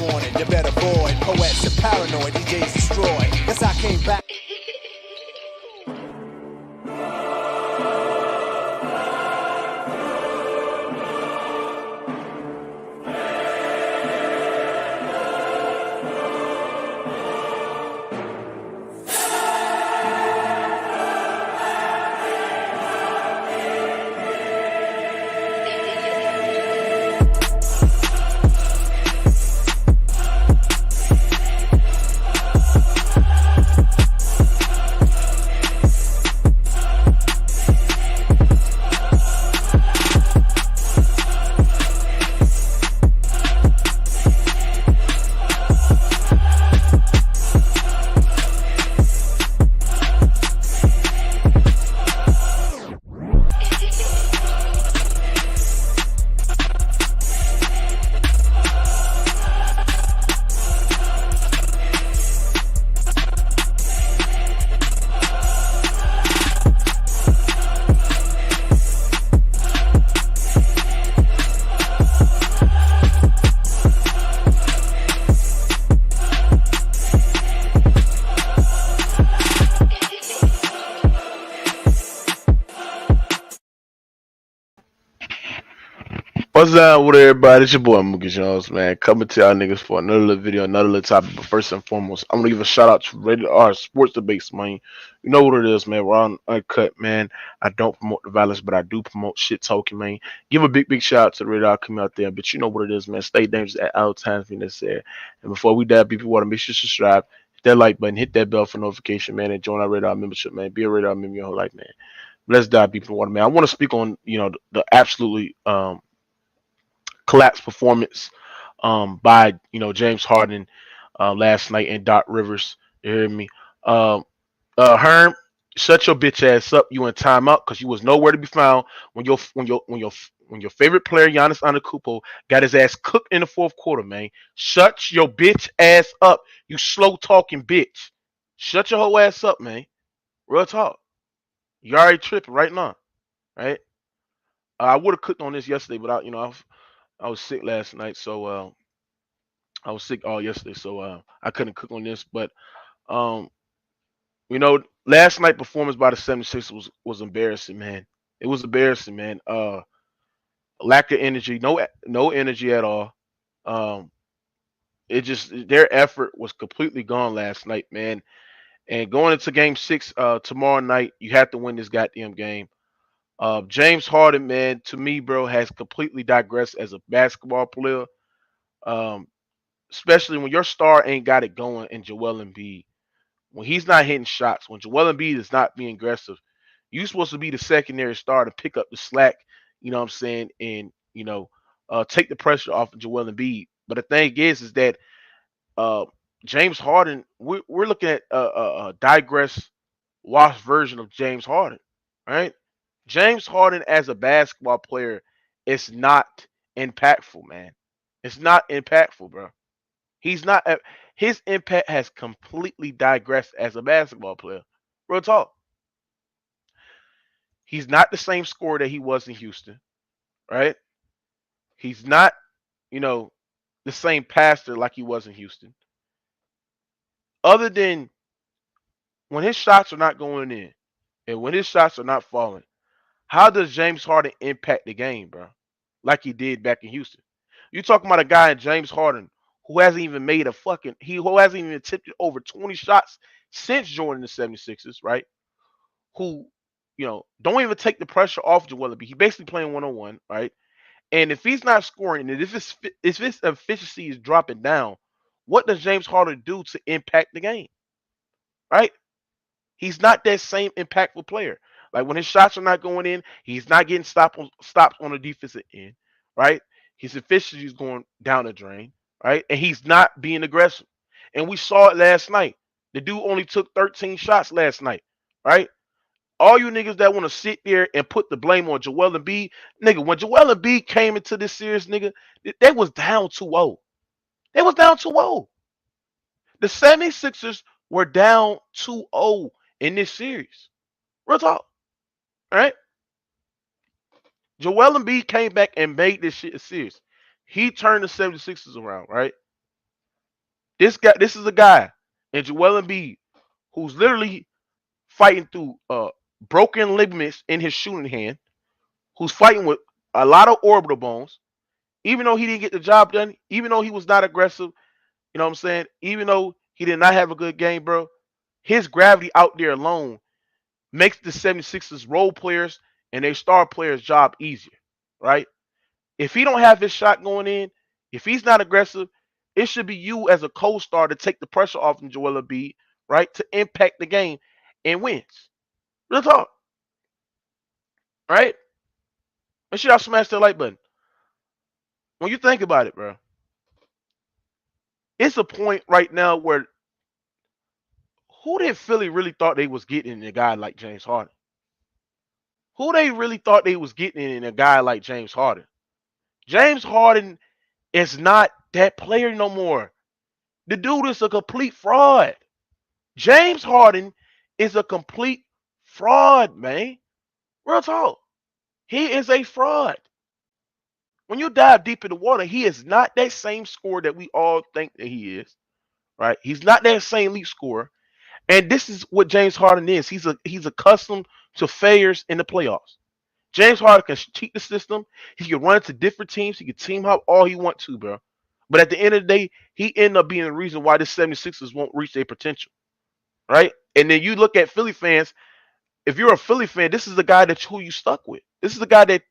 warning, you better avoid. Poets are paranoid, DJs destroy. Guess I came back. What's up with everybody? It's your boy Mookie Jones, man. Coming to y'all niggas for another little video, another little topic. But first and foremost, I'm gonna give a shout out to Rated R Sports Debates, man. You know what it is, man. We're on Uncut, man. I don't promote the violence, but I do promote shit talking, man. Give a big shout out to the Rated R coming out there. But you know what it is, man. Stay dangerous at all times, being necessary. And before we dive, people want to make sure you subscribe, hit that like button, hit that bell for notification, man, and join our Rated R membership, man. Be a Rated R member your whole life, man. Let's dive, people want, man. I want to speak on the absolutely collapse performance by James Harden last night and Doc Rivers. You hear me? Herm, shut your bitch ass up. You in timeout because you was nowhere to be found when your favorite player Giannis Antetokounmpo got his ass cooked in the fourth quarter, man. Shut your bitch ass up. You slow talking bitch. Shut your whole ass up, man. Real talk. You already tripping right now, right? I would have cooked on this yesterday, but I was sick last night, so I was sick all yesterday, so I couldn't cook on this. But um, last night performance by the 76 was embarrassing, man. It was embarrassing, man. Lack of energy, no energy at all. Um, it just their effort was completely gone last night, man. And going into Game 6 tomorrow night, you have to win this goddamn game. James Harden, man, to me, bro, has completely digressed as a basketball player. Um, Especially when your star ain't got it going in Joel Embiid. When he's not hitting shots, when Joel Embiid is not being aggressive, you're supposed to be the secondary star to pick up the slack, you know what I'm saying, and, take the pressure off of Joel Embiid. But the thing is that uh, James Harden, we're looking at a digress, washed version of James Harden, right? James Harden as a basketball player is not impactful, man. It's not impactful, bro. He's not. His impact has completely digressed as a basketball player. Real talk. He's not the same scorer that he was in Houston, right? He's not, you know, the same passer like he was in Houston. Other than when his shots are not going in and when his shots are not falling, how does James Harden impact the game, bro? Like he did back in Houston. You're talking about a guy in James Harden who hasn't even made a fucking who hasn't even attempted over 20 shots since joining the 76ers, right? Who, don't even take the pressure off Joel Embiid. He's basically playing one-on-one, right? And if he's not scoring, and if his efficiency is dropping down, what does James Harden do to impact the game, right? He's not that same impactful player. Like when his shots are not going in, he's not getting stops on the defensive end, right? His efficiency is going down the drain, right? And he's not being aggressive. And we saw it last night. The dude only took 13 shots last night, right? All you niggas that want to sit there and put the blame on Joel Embiid, nigga, when Joel Embiid came into this series, nigga, they was down 2-0. They was down 2-0. The 76ers were down 2-0 in this series. Real talk. All right? Joel Embiid came back and made this shit serious. He turned the 76ers around, right? This is a guy, and Joel Embiid, who's literally fighting through broken ligaments in his shooting hand, who's fighting with a lot of orbital bones, even though he didn't get the job done, even though he was not aggressive, you know what I'm saying? Even though he did not have a good game, bro, his gravity out there alone makes the 76ers role players and their star players' job easier, right? If he don't have his shot going in, if he's not aggressive, it should be you as a co-star to take the pressure off from Joel Embiid, right? To impact the game and wins. Real talk, right? Make sure y'all smash that like button. When you think about it, bro, it's a point right now where who did Philly really thought they was getting in a guy like James Harden? Who they really thought they was getting in a guy like James Harden? James Harden is not that player no more. The dude is a complete fraud. James Harden is a complete fraud, man. Real talk. He is a fraud. When you dive deep in the water, he is not that same scorer that we all think that he is. Right? He's not that same elite scorer. And this is what James Harden is. He's accustomed to failures in the playoffs. James Harden can cheat the system. He can run to different teams. He can team up all he wants to, bro. But at the end of the day, he ended up being the reason why the 76ers won't reach their potential. Right? And then you look at Philly fans. If you're a Philly fan, this is the guy that who you stuck with. This is the guy that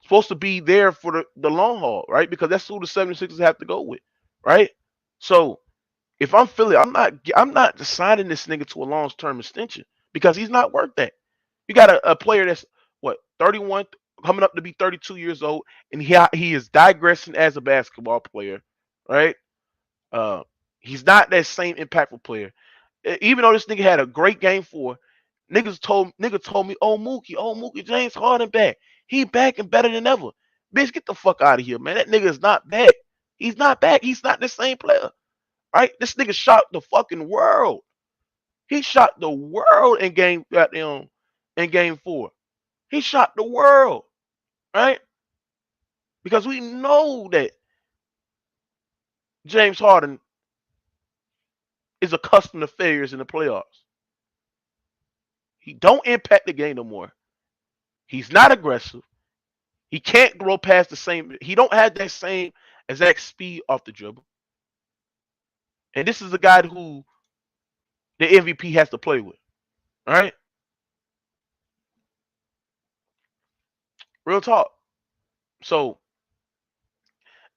supposed to be there for the long haul, right? Because that's who the 76ers have to go with, right? So if I'm Philly, I'm not signing this nigga to a long term extension because he's not worth that. You got a player that's what 31, coming up to be 32 years old, and he is digressing as a basketball player, right? Uh, he's not that same impactful player. Even though this nigga had a great game for, nigga told me, oh Mookie, James Harden back. He back and better than ever. Bitch, get the fuck out of here, man. That nigga is not back. He's not back. He's not the same player. Right? This nigga shot the fucking world. He shot the world in game 4. He shot the world, right? Because we know that James Harden is accustomed to failures in the playoffs. He don't impact the game no more. He's not aggressive. He can't grow past the same. He don't have that same exact speed off the dribble. And this is a guy who the MVP has to play with. All right? Real talk. So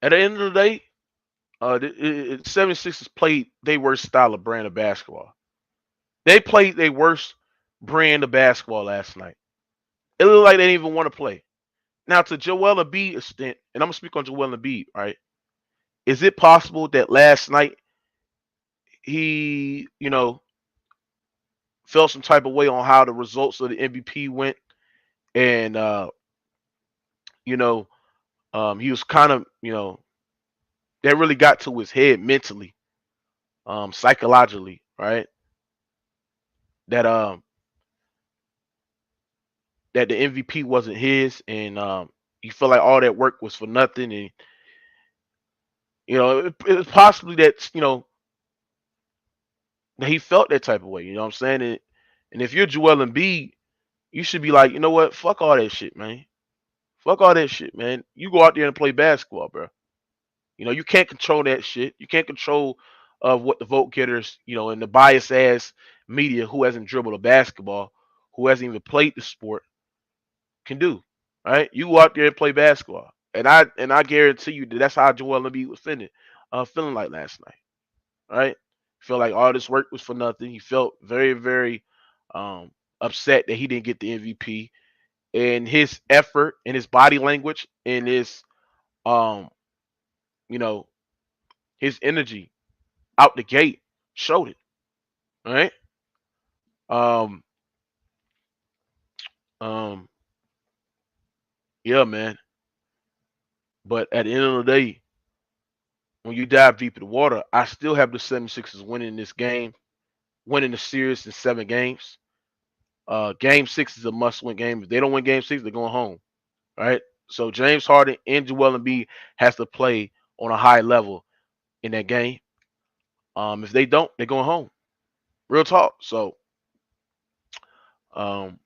at the end of the day, the 76ers played their worst style of brand of basketball. They played their worst brand of basketball last night. It looked like they didn't even want to play. Now, to Joel Embiid extent, and I'm gonna speak on Joel Embiid, right? Is it possible that last night he, felt some type of way on how the results of the MVP went, and you know, he was kind of, that really got to his head mentally, psychologically, right? That that the MVP wasn't his, and you feel like all that work was for nothing, and it's possibly that that he felt that type of way. You know what I'm saying? And if you're Joel Embiid, you should be like, you know what? Fuck all that shit, man. Fuck all that shit, man. You go out there and play basketball, bro. You can't control that shit. You can't control what the vote getters, and the biased ass media who hasn't dribbled a basketball, who hasn't even played the sport, can do. Right? You go out there and play basketball, and I guarantee you that that's how Joel Embiid was feeling like last night. Right? Felt like all this work was for nothing. He felt very, very upset that he didn't get the MVP, and his effort and his body language and um, you know, his energy out the gate showed it. All right. Um, um, yeah, man. But at the end of the day, when you dive deep in the water, I still have the 76ers winning this game, winning the series in 7 games. Game 6 is a must-win game. If they don't win game 6, they're going home. Right. So James Harden and Joel Embiid has to play on a high level in that game. If they don't, they're going home. Real talk. So um,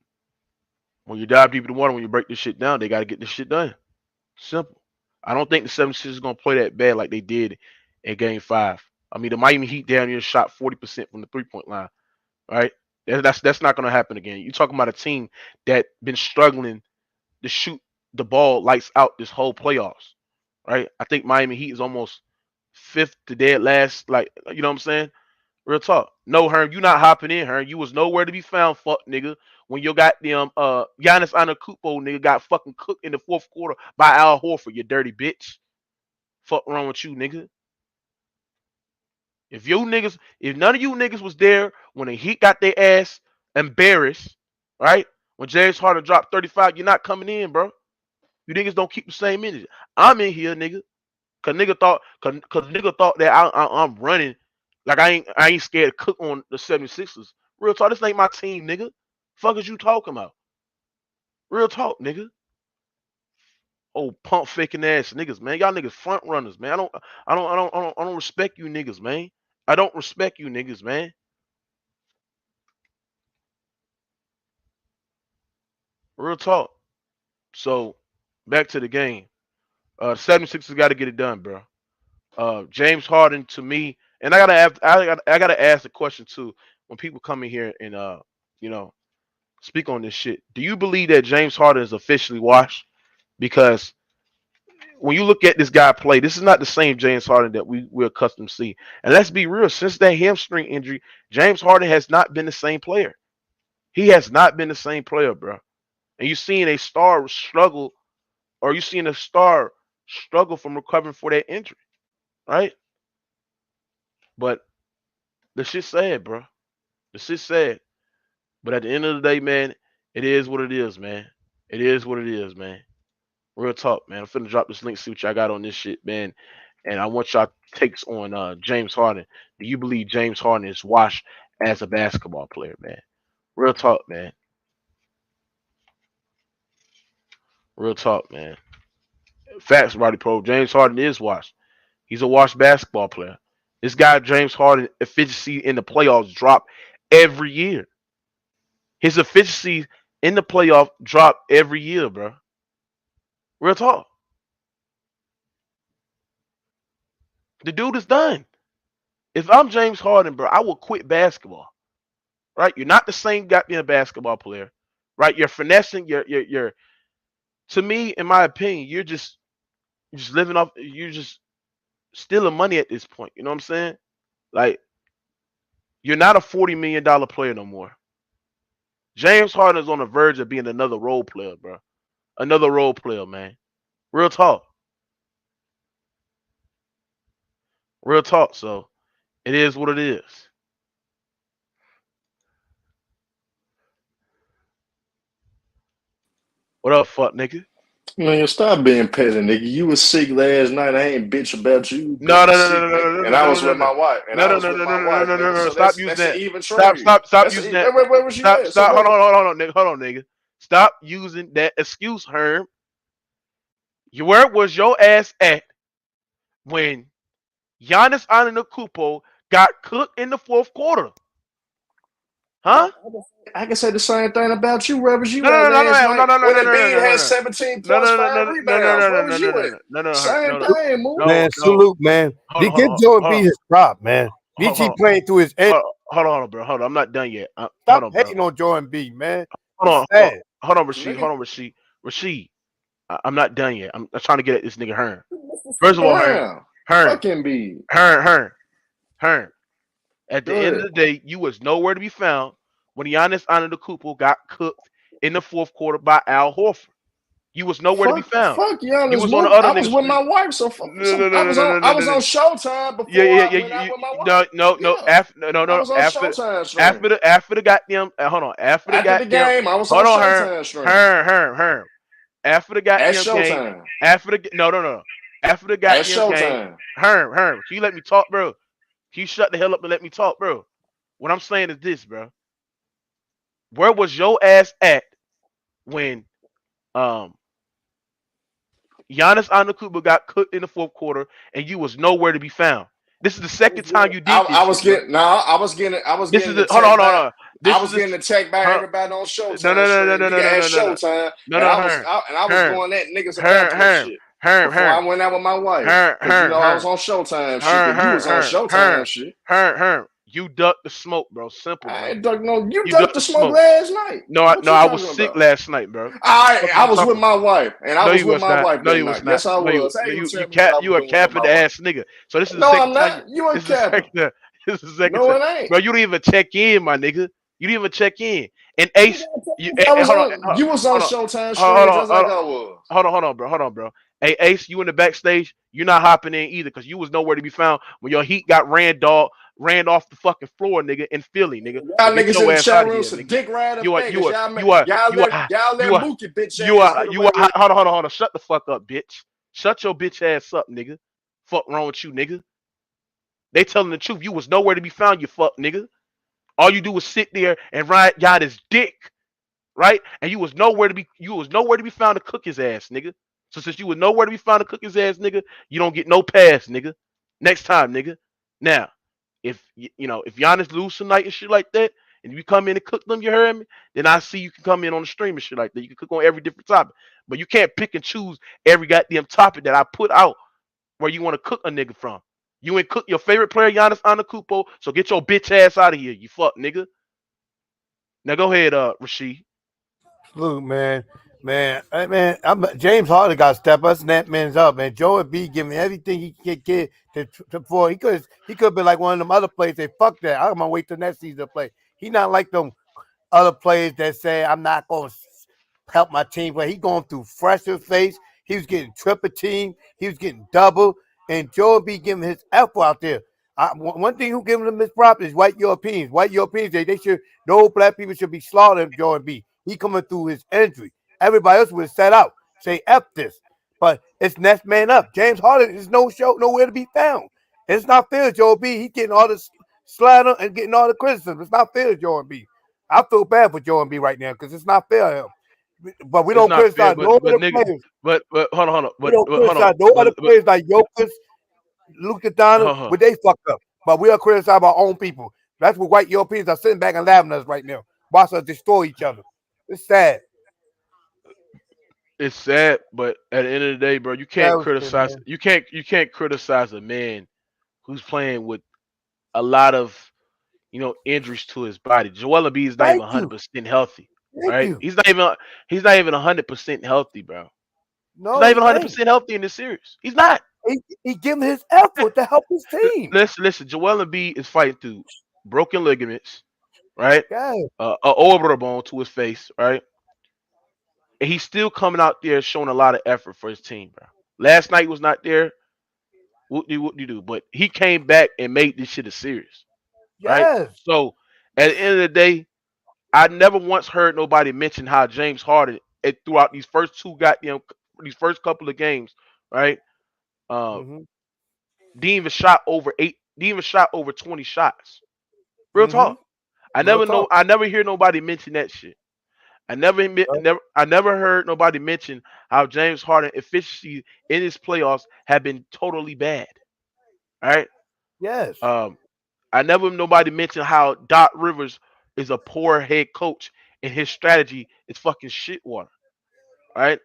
when you dive deep into the water, when you break this shit down, they got to get this shit done. Simple. I don't think the 76ers is going to play that bad like they did in game five. I mean, the Miami Heat down here shot 40% from the 3-point line, right? That's not going to happen again. You're talking about a team that been struggling to shoot the ball lights out this whole playoffs, right? I think Miami Heat is almost fifth to dead last. Like, you know what I'm saying? Real talk. No, Herm, you not hopping in, Herm. You was nowhere to be found, fuck nigga. When your goddamn Giannis Antetokounmpo nigga got fucking cooked in the fourth quarter by Al Horford, you dirty bitch. Fuck wrong with you, nigga. If none of you niggas was there when the Heat got their ass embarrassed, right? When James Harden dropped 35, you're not coming in, bro. You niggas don't keep the same energy. I'm in here, nigga. Cause nigga thought that I'm running like I ain't scared to cook on the 76ers. Real talk, this ain't my team, nigga. Fuck is you talking about? Real talk, nigga. Oh, pump faking ass niggas, man. Y'all niggas front runners, man. I don't respect you niggas, man. I don't respect you niggas, man. Real talk. So back to the game. 76ers got to get it done, bro. James Harden to me, and I gotta ask the question too when people come in here and you know speak on this shit. Do you believe that James Harden is officially washed? Because when you look at this guy play, this is not the same James Harden that we're accustomed to see. And let's be real, since that hamstring injury, James Harden has not been the same player. He has not been the same player, bro. And you're seeing a star struggle, or you're seeing a star struggle from recovering for that injury, right? But the shit's sad, bro. The shit's sad. But at the end of the day, man, it is what it is, man. It is what it is, man. Real talk, man. I'm finna drop this link, see what y'all got on this shit, man. And I want y'all takes on James Harden. Do you believe James Harden is washed as a basketball player, man? Real talk, man. Real talk, man. Facts, Roddy Pro. James Harden is washed. He's a washed basketball player. This guy, James Harden, efficiency in the playoffs drop every year. His efficiency in the playoff drop every year, bro. Real talk. The dude is done. If I'm James Harden, bro, I will quit basketball. Right? You're not the same goddamn basketball player. Right? You're finessing. You're. To me, in my opinion, you're just living off. You're just stealing money at this point. You know what I'm saying? Like you're not a $40 million player no more. James Harden is on the verge of being another role player, bro. Another role player, man. Real talk. Real talk. So it is what it is. What up, fuck nigga? Man, stop being petty, nigga. You was sick last night. I ain't bitch about you No, being no, no, no, sick, no, no, nigga. no, And I no, was no, with no, my wife. And no, I no, was no, with no, no, my no, no, wife, no, no, nigga. no. So Stop that's using that's an that. even Stop, trade. stop, stop That's using a, that. where was you Stop, at? So stop. where? Hold on, nigga. Hold on, nigga. Stop using that excuse, Herm. Where was your ass at when Giannis Antetokounmpo got cooked in the fourth quarter? Huh? I can say the same thing about you. Where was No, you no, at no, last no, no, night no, no, when no, no, Embiid had no, 17 no, points, no, no, 5 no, no, no, rebounds? no, Where no, was no, you no, at? no, no, Same no, thing, Mook. no, Man, no. salute, man. Hold on, hold Give on, Joe hold Embiid on, his prop, man. He hold keep on, playing through his end. hold on, bro. Hold on. I'm not done yet. Hold Stop on, bro. hating on Joe Embiid, man. Hold It's on, sad. hold on, Rasheed. Nigga, Hold on, Rasheed. Rasheed. I'm not done yet. I'm trying to get at this nigga Hearn. fuck First of all, Hearn, around. Hearn, Fuck Embiid. Hearn, Hearn, Hearn. At the Go end of ahead. the day, you was nowhere to be found when Giannis Antetokounmpo got cooked in the fourth quarter by Al Horford. You was nowhere to be found. Fuck You Giannis, was on the Mook. other I was nigga's with street. my wife, so, No, no, no, no, no, I no, no, was no. on Showtime Yeah, before yeah, I yeah. went out with my No, wife. no, no. Yeah, After, no, I no. was on Showtime stream. After the goddamn. Hold on. After the After the goddamn. game, I was on Hold on, Herm, Showtime stream. Herm. After the At goddamn game. Showtime. After the no, no, no. After the At goddamn game. Showtime. Herm. Can you let me talk, bro? Can you shut the hell up and let me talk, bro? What I'm saying is this, bro. Where was your ass at when um Giannis Antetokounmpo got cooked in the fourth quarter and you was nowhere to be found? This is the second time you did this. I was getting This is the the hold on, hold on. I was getting attacked by everybody on Showtime. And I was going at niggas about that shit before I went out with my wife. Because you know I was on Showtime shit, but you was on Showtime shit. You ducked the smoke, bro. Simple, bro. I ain't ducked no. You ducked the smoke last night. No, I was sick last night, bro. I was with my wife, and I was with my wife that night. Yes, I was. You a capping ass nigga. So this is the second time. You a capping. This is the second time. It ain't. Bro, you didn't even check in, my nigga. You didn't even check in. And Ace, you was on Showtime stream just like I was. Hold on, bro. Hey, Ace, you in the backstage, you're not hopping in either because you was nowhere to be found when your Heat got ran off the fucking floor, nigga, in Philly, nigga. Y'all niggas in the chat room some dick riding Vegas. Y'all let Mookie bitch ass. Hold on. Shut the fuck up, bitch. Shut your bitch ass up, nigga. Fuck wrong with you, nigga. They telling the truth. You was nowhere to be found, you fuck nigga. All you do was sit there and ride y'all his dick, right? And you was nowhere to be found to cook his ass, nigga. So since you was nowhere to be found to cook his ass, nigga, you don't get no pass, nigga. Next time, nigga. Now, if Giannis lose tonight and shit like that, and you come in and cook them, you heard me? Then I see you can come in on the stream and shit like that. You can cook on every different topic, but you can't pick and choose every goddamn topic that I put out where you want to cook a nigga from. You ain't cook your favorite player, Giannis Antetokounmpo, so get your bitch ass out of here, you fuck nigga. Now go ahead, Rasheed. Look, man, James Harden got to step us and that man's up, man. Joel B giving everything he can get for. He could have been like one of them other players. Say fuck that. I'm gonna wait till next season to play. He not like them other players that say I'm not gonna help my team. But he going through fresher face. He was getting triple team. He was getting double. And Joel B giving his effort out there. One thing who giving him his props is white Europeans. White Europeans, they should, no black people should be slaughtering Joel B. He coming through his injury. Everybody else would set out, say F this. But it's next man up. James Harden is nowhere to be found. It's not fair, Joel B. He getting all the slander and getting all the criticism. It's not fair, Joel B. I feel bad for Joel B right now because it's not fair to him. But we don't criticize no other players. But hold on. We don't criticize no other players like Jokic, Luka Doncic, but they fuck up. But we are criticizing our own people. That's what white Europeans are sitting back and laughing at us right now. Watch us destroy each other. It's sad. It's sad, but at the end of the day, bro, you can't criticize. You can't criticize a man who's playing with a lot of injuries to his body. Joel Embiid is not even 100% healthy. Right? He's not even 100% healthy, bro. No, he's not even 100% healthy in this series. He's not. He giving his effort to help his team. Listen. Joel Embiid is fighting through broken ligaments, right? An orbital bone to his face, right? And he's still coming out there showing a lot of effort for his team, bro. Last night he was not there. What do you do? But he came back and made this shit a series, right? So at the end of the day, I never once heard nobody mention how James Harden throughout these first couple of games, right? Didn't even shot over 20 shots. Real talk. I never hear nobody mention that shit. I never heard nobody mention how James Harden efficiency in his playoffs have been totally bad. All right. Yes. I never nobody mentioned how Doc Rivers is a poor head coach and his strategy is fucking shit water. Right?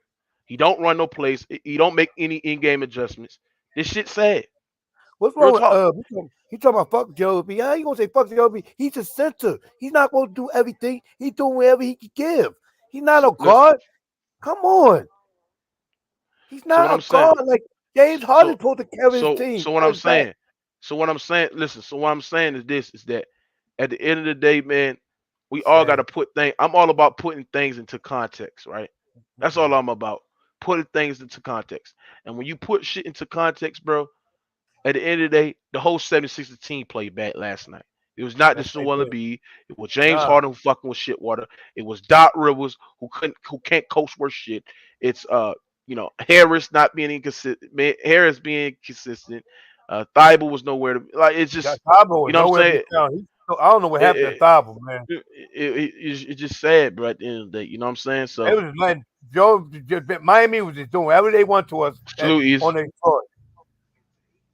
He don't run no plays. He don't make any in-game adjustments. This shit's sad. What's wrong with he talking about fuck Joe B? How you gonna say fuck Joe B? He's a center. He's not gonna do everything. He's doing whatever he can give. He's not a guard. Come on. He's not a guard like James Harden supposed to carry his team. So what I'm saying is this: is that at the end of the day, man, we all got to put things. I'm all about putting things into context, right? That's all I'm about. Putting things into context. And when you put shit into context, bro, at the end of the day, the whole 76ers team played bad last night. It was not just Joel Embiid. It was James Harden who fucking with shit water. It was Doc Rivers who can't coach worth shit. It's Harris not being inconsistent. Harris being consistent. Thibault was nowhere to it's just what I'm saying. I don't know what happened to Thibault, man. It's just sad, bro. At the end of the day, you know what I'm saying? So it was like Miami was just doing whatever they want to us on their court.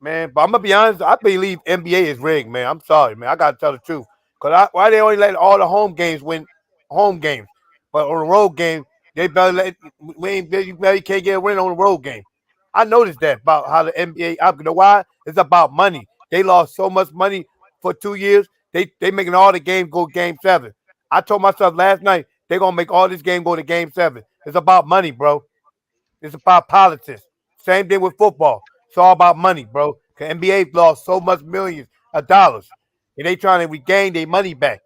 man. But I'm gonna be honest. I believe NBA is rigged, man. I'm sorry, man. I gotta tell the truth. Why they only let all the home games win home games, but on the road game they better let we ain't you barely can't get a win on the road game. I noticed that about how the NBA. You know why? It's about money. They lost so much money for 2 years. They making all the games go game 7. I told myself last night they're gonna make all this game go to game 7. It's about money, bro. It's about politics. Same thing with football. It's all about money, bro. The NBA lost so much millions of dollars, and they trying to regain their money back.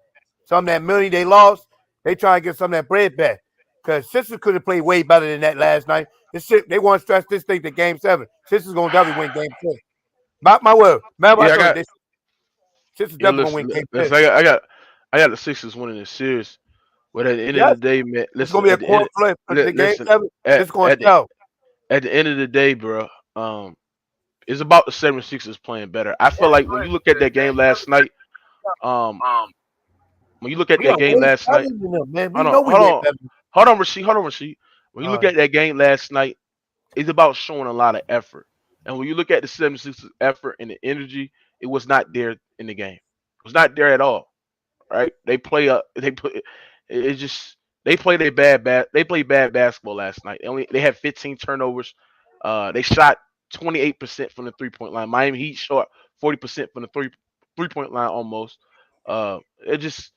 Some of that money they lost, they trying to get some of that bread back. Because Sixers could have played way better than that last night. This shit, they want to stretch this thing to game 7. Sixers gonna definitely win game 6. My word. Remember, I Yeah, I told got. you, Sixers Yeah, definitely gonna win listen, game listen. 6. I got the Sixers winning this series. But at the end of Yes, the day, man, it's listen. gonna be a At the end, coin flip. But the game listen. 7, At it's gonna at the tell. at the end of the day, bro. It's about the 76ers playing better. I feel like when you look at that game last night, um, when you look at We are that game way last better night, than them, man. We hold on, know we hold way on, better. hold on, Rasheed. When you All look right. at that game last night, it's about showing a lot of effort. And when you look at the 76ers effort and the energy, it was not there in the game. It was not there at all. Right? They put it just they played a they played bad basketball last night. They had 15 turnovers. They shot 28% from the 3 point line. Miami Heat shot 40% from the three point line almost. It just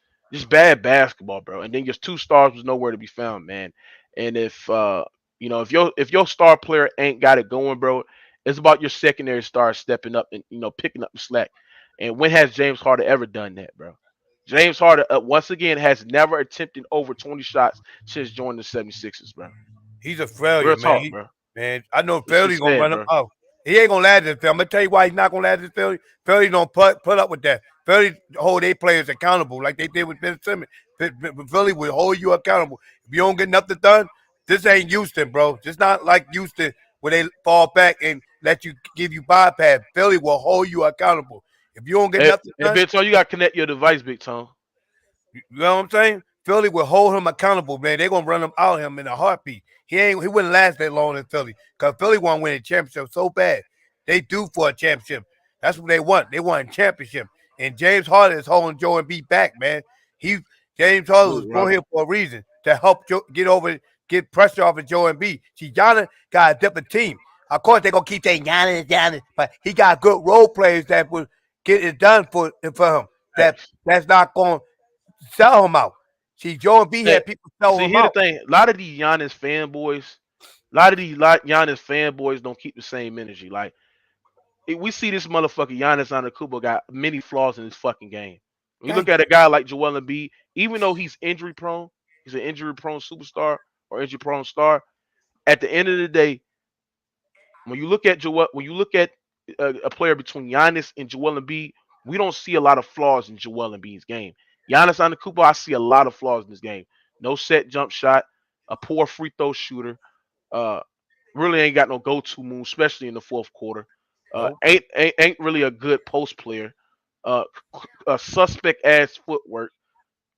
bad basketball, bro. And then your two stars was nowhere to be found, man. And if your star player ain't got it going, bro, it's about your secondary stars stepping up and picking up the slack. And when has James Harden ever done that, bro? James Harden, once again, has never attempted over 20 shots since joining the 76ers, bro. He's a failure, Real man. talk, bro. Man, I know It's Philly's just gonna sad, run him bro. out. He ain't gonna last this Philly. I'm gonna tell you why he's not gonna last this Philly. Philly don't put up with that. Philly hold their players accountable like they did with Ben Simmons. Philly will hold you accountable. If you don't get nothing done, this ain't Houston, bro. It's not like Houston where they fall back and let you give you bypass. Philly will hold you accountable. If you don't get Hey, nothing hey done, Big Tone, you got to connect your device, Big Tone. you know what I'm saying? Philly will hold him accountable, man. They're gonna run him out of him in a heartbeat. He wouldn't last that long in Philly. Because Philly want to win a championship so bad. They do for a championship. That's what they want. They want a championship. And James Harden is holding Joe and B back, man. He James Harden was Absolutely, brought Robert. here for a reason to help get pressure off of Joe and B. See, Giannis got a different team. Of course, they're gonna keep saying Giannis, but he got good role players that will get it done for him. Thanks. That's not going sell him out. See, Joe and B Hey, had people sell see, him here the out. thing. A lot of these Giannis fanboys don't keep the same energy. Like, we see this motherfucker Giannis Antetokounmpo got many flaws in his fucking game. When you look Thank at you. a guy like Joel Embiid, even though he's injury prone, he's an injury prone superstar or injury prone star. At the end of the day, when you look at a player between Giannis and Joel Embiid, we don't see a lot of flaws in Joel Embiid's game. Giannis Antetokounmpo, I see a lot of flaws in his game. No set jump shot, a poor free throw shooter. Uh, really ain't got no go-to move, especially in the fourth quarter. No, Ain't really a good post player. Uh, a suspect ass footwork.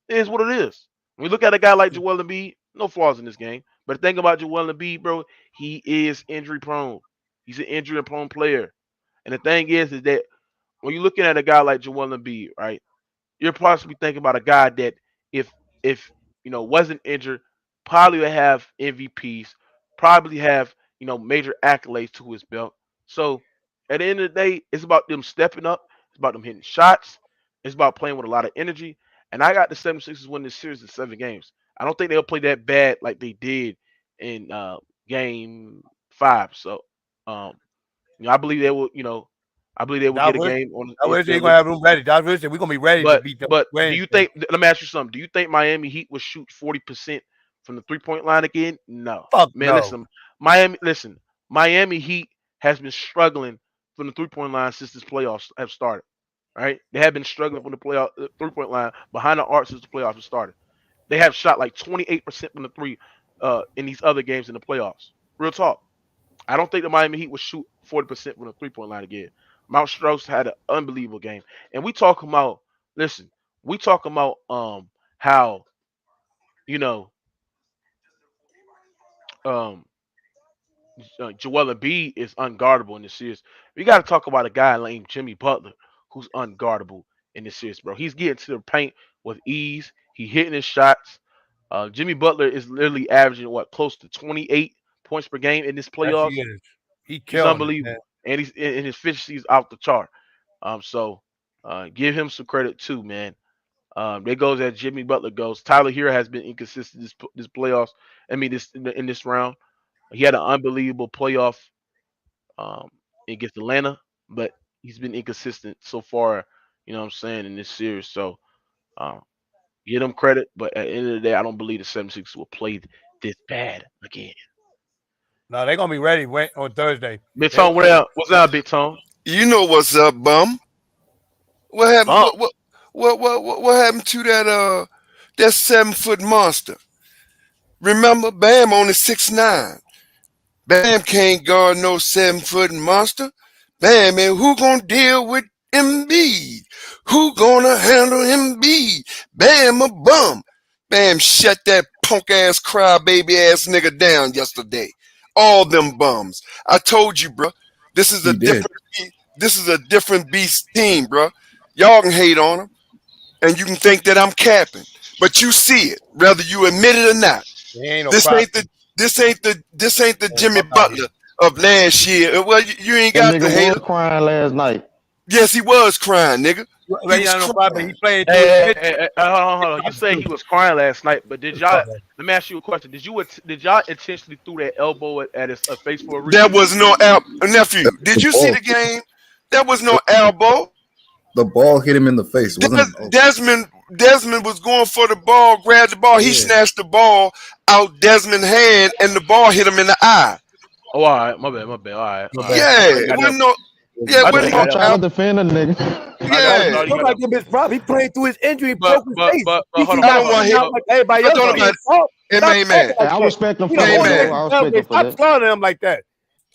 It is what it is. When we look at a guy like Joel Embiid, no flaws in this game. But the thing about Joel Embiid, bro, he is injury prone. He's an injury prone player. And the thing is that when you're looking at a guy like Joel Embiid, right, you're possibly thinking about a guy that if if wasn't injured, probably would have MVPs, probably have major accolades to his belt. So at the end of the day, it's about them stepping up. It's about them hitting shots. It's about playing with a lot of energy. And I got the 76ers win this series in 7 games. I don't think they'll play that bad like they did in game 5. So um, I believe they will. I believe they will get Doc a Rivers, game on. Doc Rivers ain't gonna have room ready. Doc Rivers said we're gonna be ready to But beat them but do you Wednesday. think? Let me ask you something. Do you think Miami Heat will shoot 40% from the 3 point line again? No, Fuck man. no. Listen, Miami Heat has been struggling from the 3 point line since this playoffs have started. Right? They have been struggling from the 3 point line behind the arc since the playoffs have started. They have shot like 28% from the three in these other games in the playoffs. Real talk. I don't think the Miami Heat will shoot 40% from the 3 point line again. Mount Strauss had an unbelievable game. And we talking about, listen, we talking about how, you know, um Joel Embiid is unguardable in this series. We got to talk about a guy named Jimmy Butler who's unguardable in this series, bro. He's getting to the paint with ease. He hitting his shots. Jimmy Butler is literally averaging close to 28 points per game in this Yes, he playoffs. is. He He's killing it, man. unbelievable, and his efficiency is out the chart. So give him some credit too, man. There goes as Jimmy Butler goes. Tyler Hero has been inconsistent this playoffs. I mean, in this round, he had an unbelievable playoff um, against Atlanta, but he's been inconsistent so far. You know what I'm saying in this series. So uh, give him credit, but at the end of the day, I don't believe the 76ers will play this bad again. No, they're gonna be ready on Thursday. Big Tone, what's up, Big Tone? You know what's up, bum? What happened? Bump. What happened to that 7-foot monster? Remember, Bam only 6'9". Bam can't guard no 7-foot monster. Bam, man, who gonna deal with Embiid? Who gonna handle Embiid? Bam a bum. Bam shut that punk ass crybaby ass nigga down yesterday. All them bums. I told you, bro. This is a different beast team, bro. Y'all can hate on him, and you can think that I'm capping, but you see it, whether you admit it or not. Ain't no This problem. ain't the Jimmy Butler of last year. Well, you ain't got the hater. Crying last night. Yes, he was crying, nigga. He played. Hold on. You say he was crying last night, but did y'all? Let me ask you a question. Did y'all intentionally threw that elbow at his face for a reason? There was no nephew. Did you see the game? There was no elbow. The ball hit him in the face. Desmond was going for the ball, grabbed the ball. He snatched the ball out Desmond's hand, and the ball hit him in the eye. Oh, all right. My bad. All right. Yeah, it wasn't no. Yeah, I'm trying to defend a nigga. Yeah, Nobody give his prop. He playing through his injury, broke his face. Hold on. I don't want him. Like everybody else. Man. I respect him for Hey, man. Stop slaughtering him like that.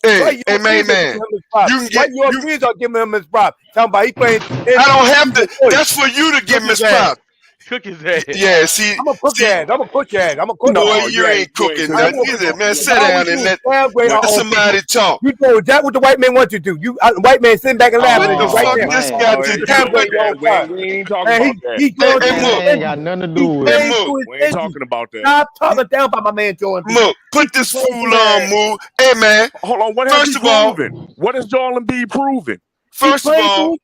Hey, man. You can get your kids are giving him his prop. Talking about he playing. I don't have to. That's for you to give him his prop. Cook his ass. Yeah, see, I'm gonna cook your ass. I'm gonna cook your ass. I'm gonna cook. No, you ain't cooking nothing. Man, sit down and let somebody talk. You know that what the white man wants you to do. You white man sitting back and laughing. What the fuck this guy to do? We ain't talking about that. Ain't got nothing to do with it. We ain't talking about that. Stop talking down by my man Jordan. Look, put this fool on, move. Hey, man. Hold on. What has he proven? What has Joel Embiid proven? First of all,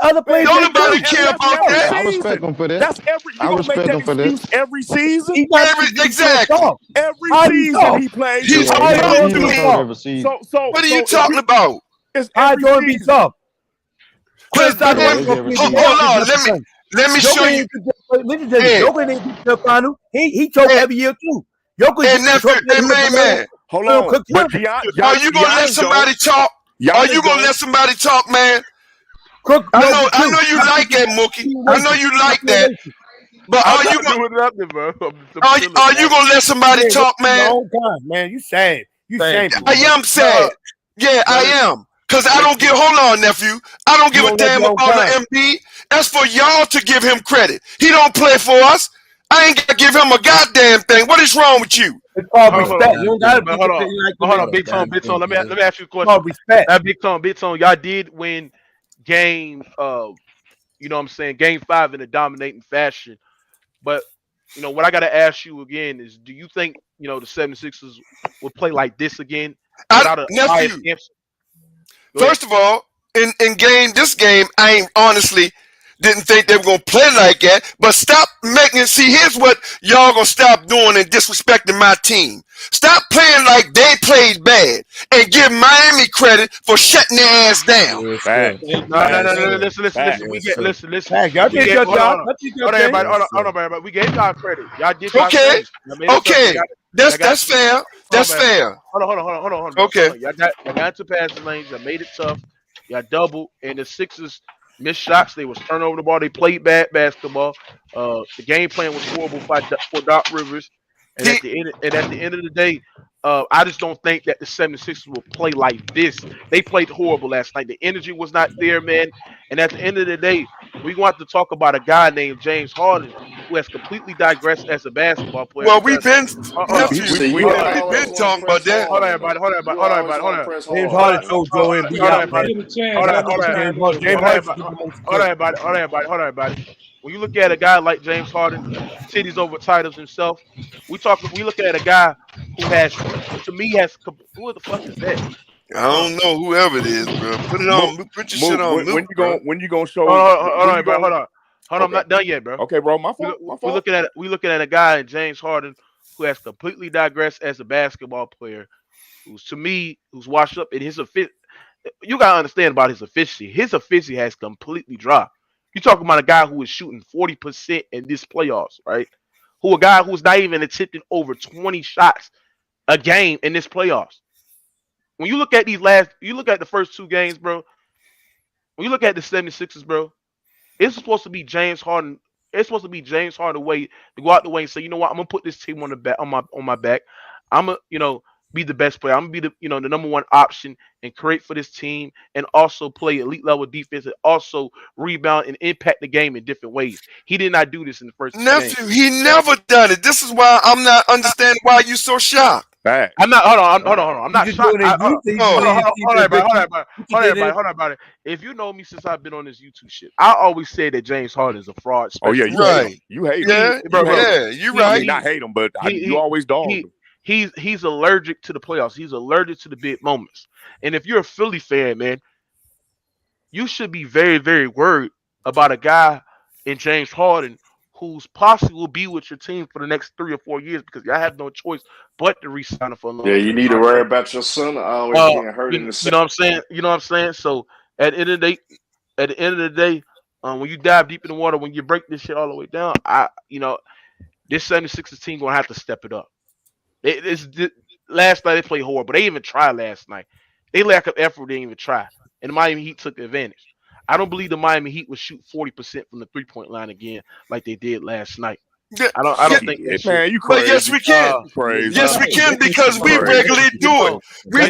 other players don't nobody care about that. I respect him for that. That's I respect him for that. Every season. Exactly. Every season he plays. He's every season. So what are you talking about? It's I don't be tough. Hold on, let me show you. Listen to this. Jokic didn't get to the final. He choked every year too. Jokic man. Hold on. Are you gonna let somebody talk? Are you gonna let somebody talk, man? I know you like that, Mookie. I know you like that. But are you gonna let somebody talk, man? Man, you sad. I am sad. Yeah, I am. Cause I don't give. Hold on, nephew. I don't give a damn about the Embiid. That's for y'all to give him credit. He don't play for us. I ain't gonna give him a goddamn thing. What is wrong with you? It's called respect. Hold on, Big Tone. Let me ask you a question. Called respect. Big Tone. Y'all did win game. You know what I'm saying, game 5 in a dominating fashion. But what I gotta ask you again is, do you think the 76ers will play like this again without a biased answer? First of all, in this game, I ain't honestly didn't think they were gonna play like that. But stop making. See, here's what y'all gonna stop doing and disrespecting my team. Stop playing like they played bad and give Miami credit for shutting their ass down. No. Listen. We get listen. Y'all did your job. Hold on, everybody. We gave y'all credit. Y'all did. Okay. That's fair. That's fair. Hold on. Okay. Y'all got to passing lanes. Y'all made it tough. Y'all doubled, and the Sixers missed shots. They was turning over the ball. They played bad basketball. The game plan was horrible for Doc Rivers. And at the end of the day, I just don't think that the 76ers will play like this. They played horrible last night. The energy was not there, man. And at the end of the day, we're going to have to talk about a guy named James Harden who has completely digressed as a basketball player. Well, we've been You see, you been talking about that. Hold on, everybody. Hold on. James Harden showed Joe Embiid out, man. Hold on, everybody. When you look at a guy like James Harden, cities over titles himself, we look at a guy who has, to me, who the fuck is that? I don't know whoever it is, bro. Put it on. Put your shit on. When you gonna show? Hold on. I'm not done yet, bro. Okay, bro. My fault. We looking at a guy, James Harden, who has completely digressed as a basketball player, who's washed up in his efficiency. You gotta understand about his efficiency. His efficiency has completely dropped. You're talking about a guy who is shooting 40% in this playoffs, right? A guy who's not even attempting over 20 shots a game in this playoffs. When you look at the first two games, bro. When you look at the 76ers, bro, it's supposed to be James Harden. It's supposed to be James Harden way to go out the way and say, you know what, I'm gonna put this team on my back. I'm gonna be the best player. I'm gonna be the the number one option and create for this team and also play elite level defense and also rebound and impact the game in different ways. He did not do this in the first nephew. game. He never done it. This is why I'm not understanding why you so shocked. I'm not. Hold on. I'm not shocked. Hold on, about it. If you know me since I've been on this YouTube shit, I always say that James Harden is a fraud. Oh yeah, you hate him. You're right. I mean, I hate him, but you always dog him. He's allergic to the playoffs. He's allergic to the big moments. And if you're a Philly fan, man, you should be very, very worried about a guy in James Harden who's possibly will be with your team for the next 3 or 4 years because y'all have no choice but to re-sign him for a long you need to worry about your son always being hurt in the season. You know what I'm saying? So at the end of the day, when you dive deep in the water, when you break this shit all the way down, this 76ers team gonna have to step it up. Last night they played horrible, but they even tried last night. They lack of effort, they didn't even try. And the Miami Heat took advantage. I don't believe the Miami Heat would shoot 40% from the 3-point line again like they did last night. I don't think that man, you crazy. But yes, we can. Yes, we can because we regularly do it. We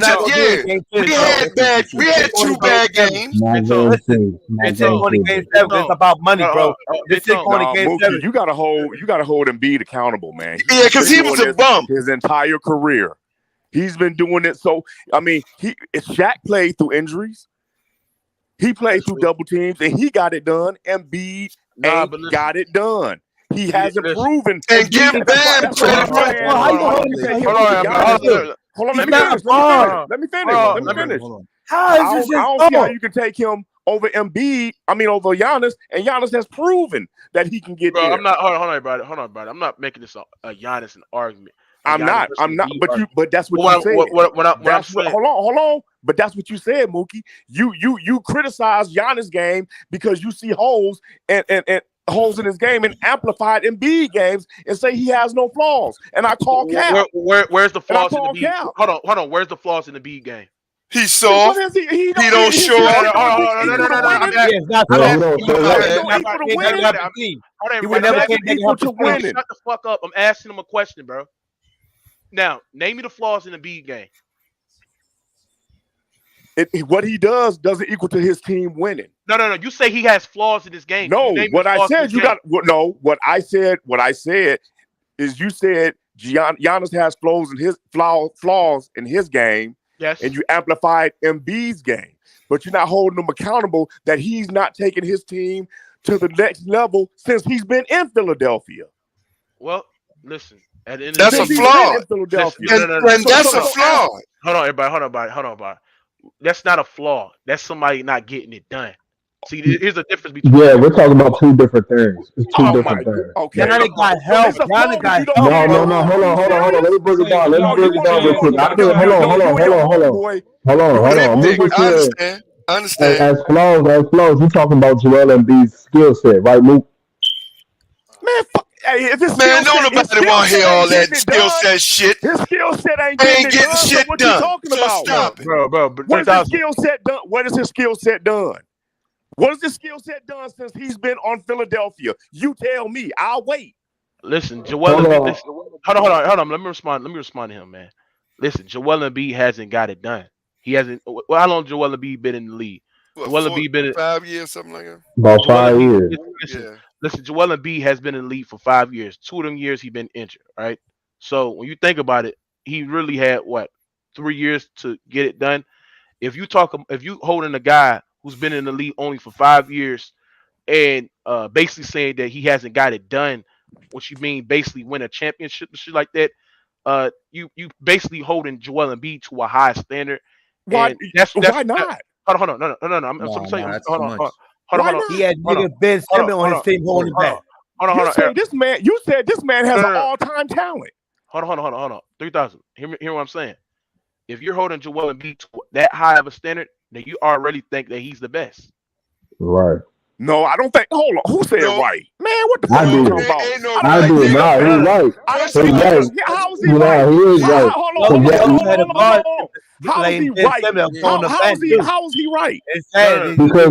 had 2 bad games. It's only game 7. It's about money, bro. This is only game 7. You gotta hold Embiid accountable, man. Yeah, because he was a bum his entire career. He's been doing it. So I mean, Shaq played through injuries. He played through double teams, and he got it done. Embiid got it done. He hasn't proven. And give Bam credit. Hold on. Let me finish. How is this? I don't see how you can take him over Embiid. I mean, over Giannis, and Giannis has proven that he can get there. I'm not. Hold on, everybody. I'm not making this a Giannis an argument. I'm not. But that's what you said. Hold on. But that's what you said, Mookie. You criticize Giannis' game because you see holes and holes in his game and amplified Embiid games and say he has no flaws. And I call cap. Where's the flaws in the Embiid? Hold on. Where's the flaws in the Embiid game? He's soft. He don't show up. He would never get equal to winning. Shut the fuck up. I'm asking him a question, bro. Now, name me the flaws in the Embiid game. What he doesn't equal to his team winning. No. You say he has flaws in this game. No, what I said what I said is you said Giannis has flaws in his game. Yes. And you amplified Embiid's game. But you're not holding him accountable that he's not taking his team to the next level since he's been in Philadelphia. Well, listen. That's a flaw. And that's a flaw. Hold on, everybody. That's not a flaw. That's somebody not getting it done. See, here's a difference between. Yeah, we're talking about 2 different things. It's 2 different things. Okay. Yannick got help. Yannick got help. No. Hold on. Let me break it down. Real quick. Hold on. I understand. As flaws, you're talking about Joel Embiid's skill set, right, Luke? Man, fuck. Hey, if it's man, don't nobody want to hear all that skill set shit. His skill set ain't getting shit what done. You talking so about? Stop it. Bro. What is his skill set done? What is his skill set done? What is his skill set done since he's been on Philadelphia? You tell me. I'll wait. Listen, Joel Embiid. Hold on. Let me respond to him, man. Listen, Joel Embiid hasn't got it done. He hasn't. Well, how long Joel Embiid been in the league? Joel Embiid been 5 years, something like that. About 5 years. Listen, Joel Embiid has been in the league for 5 years. 2 of them years he been injured, right? So when you think about it, he really had 3 years to get it done. If you holding a guy who's been in the league only for 5 years and basically saying that he hasn't got it done, what you mean basically win a championship and shit like that, you basically holding Joel Embiid to a high standard. Why not? Hold on, no. I'm telling you. Hold on. He had nigga Ben Simmons on his team holding back. You said this man has an all-time talent. Hold on. 3,000. Hear what I'm saying? If you're holding Joel Embiid to that high of a standard, then you already think that he's the best. Right. No, I don't think. Hold on. Who said right? Man, what the fuck are you talking about? I do. He's right. How is he right? He is right. Hold on. How is he right? How is he right? Because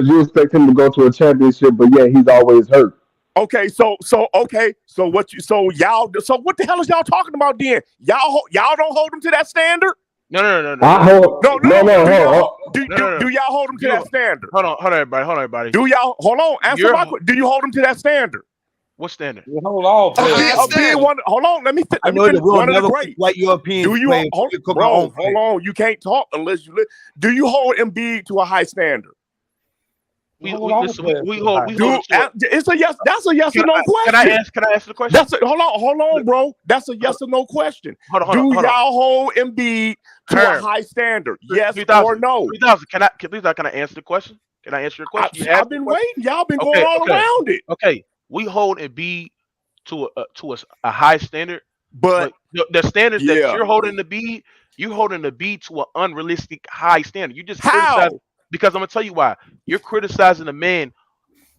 you expect him to go to a championship, but yet he's always hurt. Okay, so what the hell is y'all talking about then? Y'all don't hold him to that standard? No. Do y'all hold him to that standard? Hold on, everybody. Answer my question. Do you hold him to that standard? What standard? Hold on. Hold on. Let me finish. One of the great white Europeans. Do you hold on? You can't talk unless you. Do you hold Embiid to a high standard? We hold. It's a yes. That's a yes or no question. Can I ask the question? Hold on, bro. That's a yes or no question. Do y'all hold Embiid to a high standard? Yes or no? 3,000. Can I answer the question? Can I answer your question? I've been waiting. Y'all been going all around it. Okay, we hold Embiid to a high standard, but the standards that you're holding Embiid, you're holding Embiid to an unrealistic high standard. You just criticize. Because I'm gonna tell you why. You're criticizing a man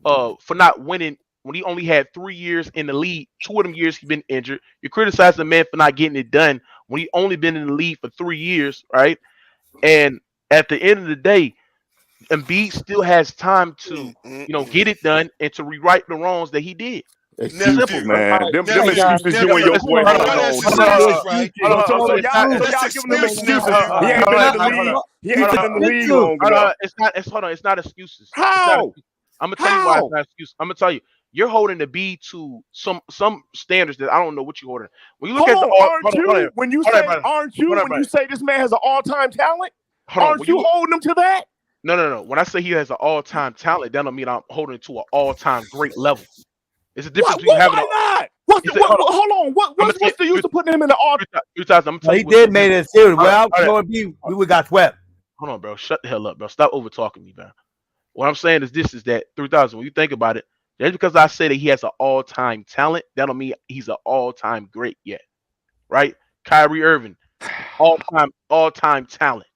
for not winning when he only had 3 years in the league. 2 of them years he's been injured. You're criticizing a man for not getting it done when he only been in the league for 3 years, right? And at the end of the day, Embiid still has time to get it done and to rewrite the wrongs that he did. Excuses, man. Them excuses you and your boy. So y'all giving them excuses. He ain't been in the league. He ain't been in the league long enough. It's not excuses. How? I'm gonna tell you why it's not excuses. I'm gonna tell you. You're holding the B to some standards that I don't know what you're holding. When you look at when you say this man has an all-time talent, aren't you holding him to that? No. When I say he has an all-time talent, that don't mean I'm holding it to an all-time great level. It's a difference between having. Why not? Hold on. What's the use of putting him in the all? He did make it serious. Well, we would got swept. Hold on, bro. Shut the hell up, bro. Stop over talking me, man. What I'm saying is that 3,000. When you think about it, just because I say that he has an all-time talent, that don't mean he's an all-time great yet, right? Kyrie Irving, all-time talent,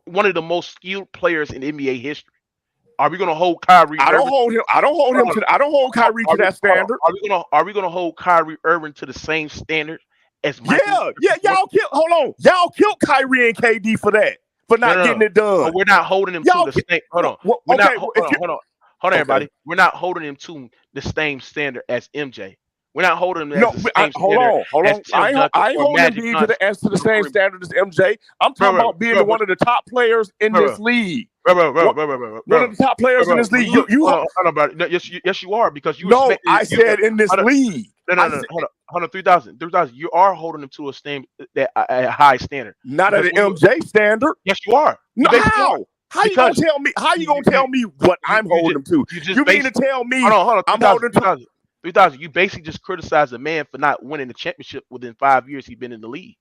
one of the most skilled players in NBA history. Are we gonna hold Kyrie? I don't hold Kyrie to that standard. Are we gonna hold Kyrie Irving to the same standard as Michael? Yeah. Y'all killed Kyrie and KD for that, for not getting it done. But we're not holding him to the same. Hold on. Hold on, everybody. We're not holding him to the same standard as MJ. We're not holding him. Hold on. I ain't holding Embiid to the same standard as MJ. I'm talking about being one of the top players in this league. One of the top players in this league. Yes, you are, because you. No, I said in this league. No. Hold on, 3,000. You are holding him to a high standard. Not at an MJ standard. Yes, you are. No, how? How you gonna tell me? How you gonna tell me what I'm holding him to? You mean to tell me hold on, I'm holding to 3,000. You basically just criticize a man for not winning the championship within 5 years he's been in the league.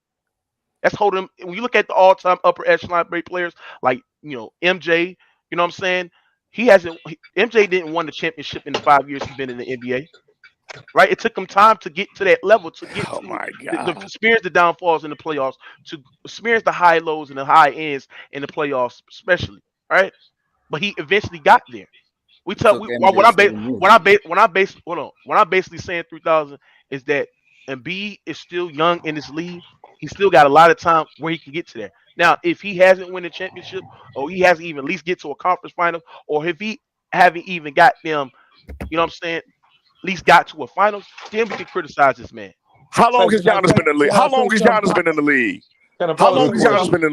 That's holding him. When you look at the all-time upper echelon great players like MJ, you know what I'm saying? MJ didn't win the championship in the 5 years he's been in the NBA. Right? It took him time to get to that level, to get to experience the downfalls in the playoffs, to experience the high lows and the high ends in the playoffs, especially. Right? But he eventually got there. What I'm basically saying 3,000 is that Embiid is still young in this league. He still got a lot of time where he can get to there. Now, if he hasn't won a championship, or he hasn't even at least get to a conference final, or if he haven't even got them, you know what I'm saying, at least got to a finals, then we can criticize this man. How long has Giannis been in the league? How long has Giannis been in the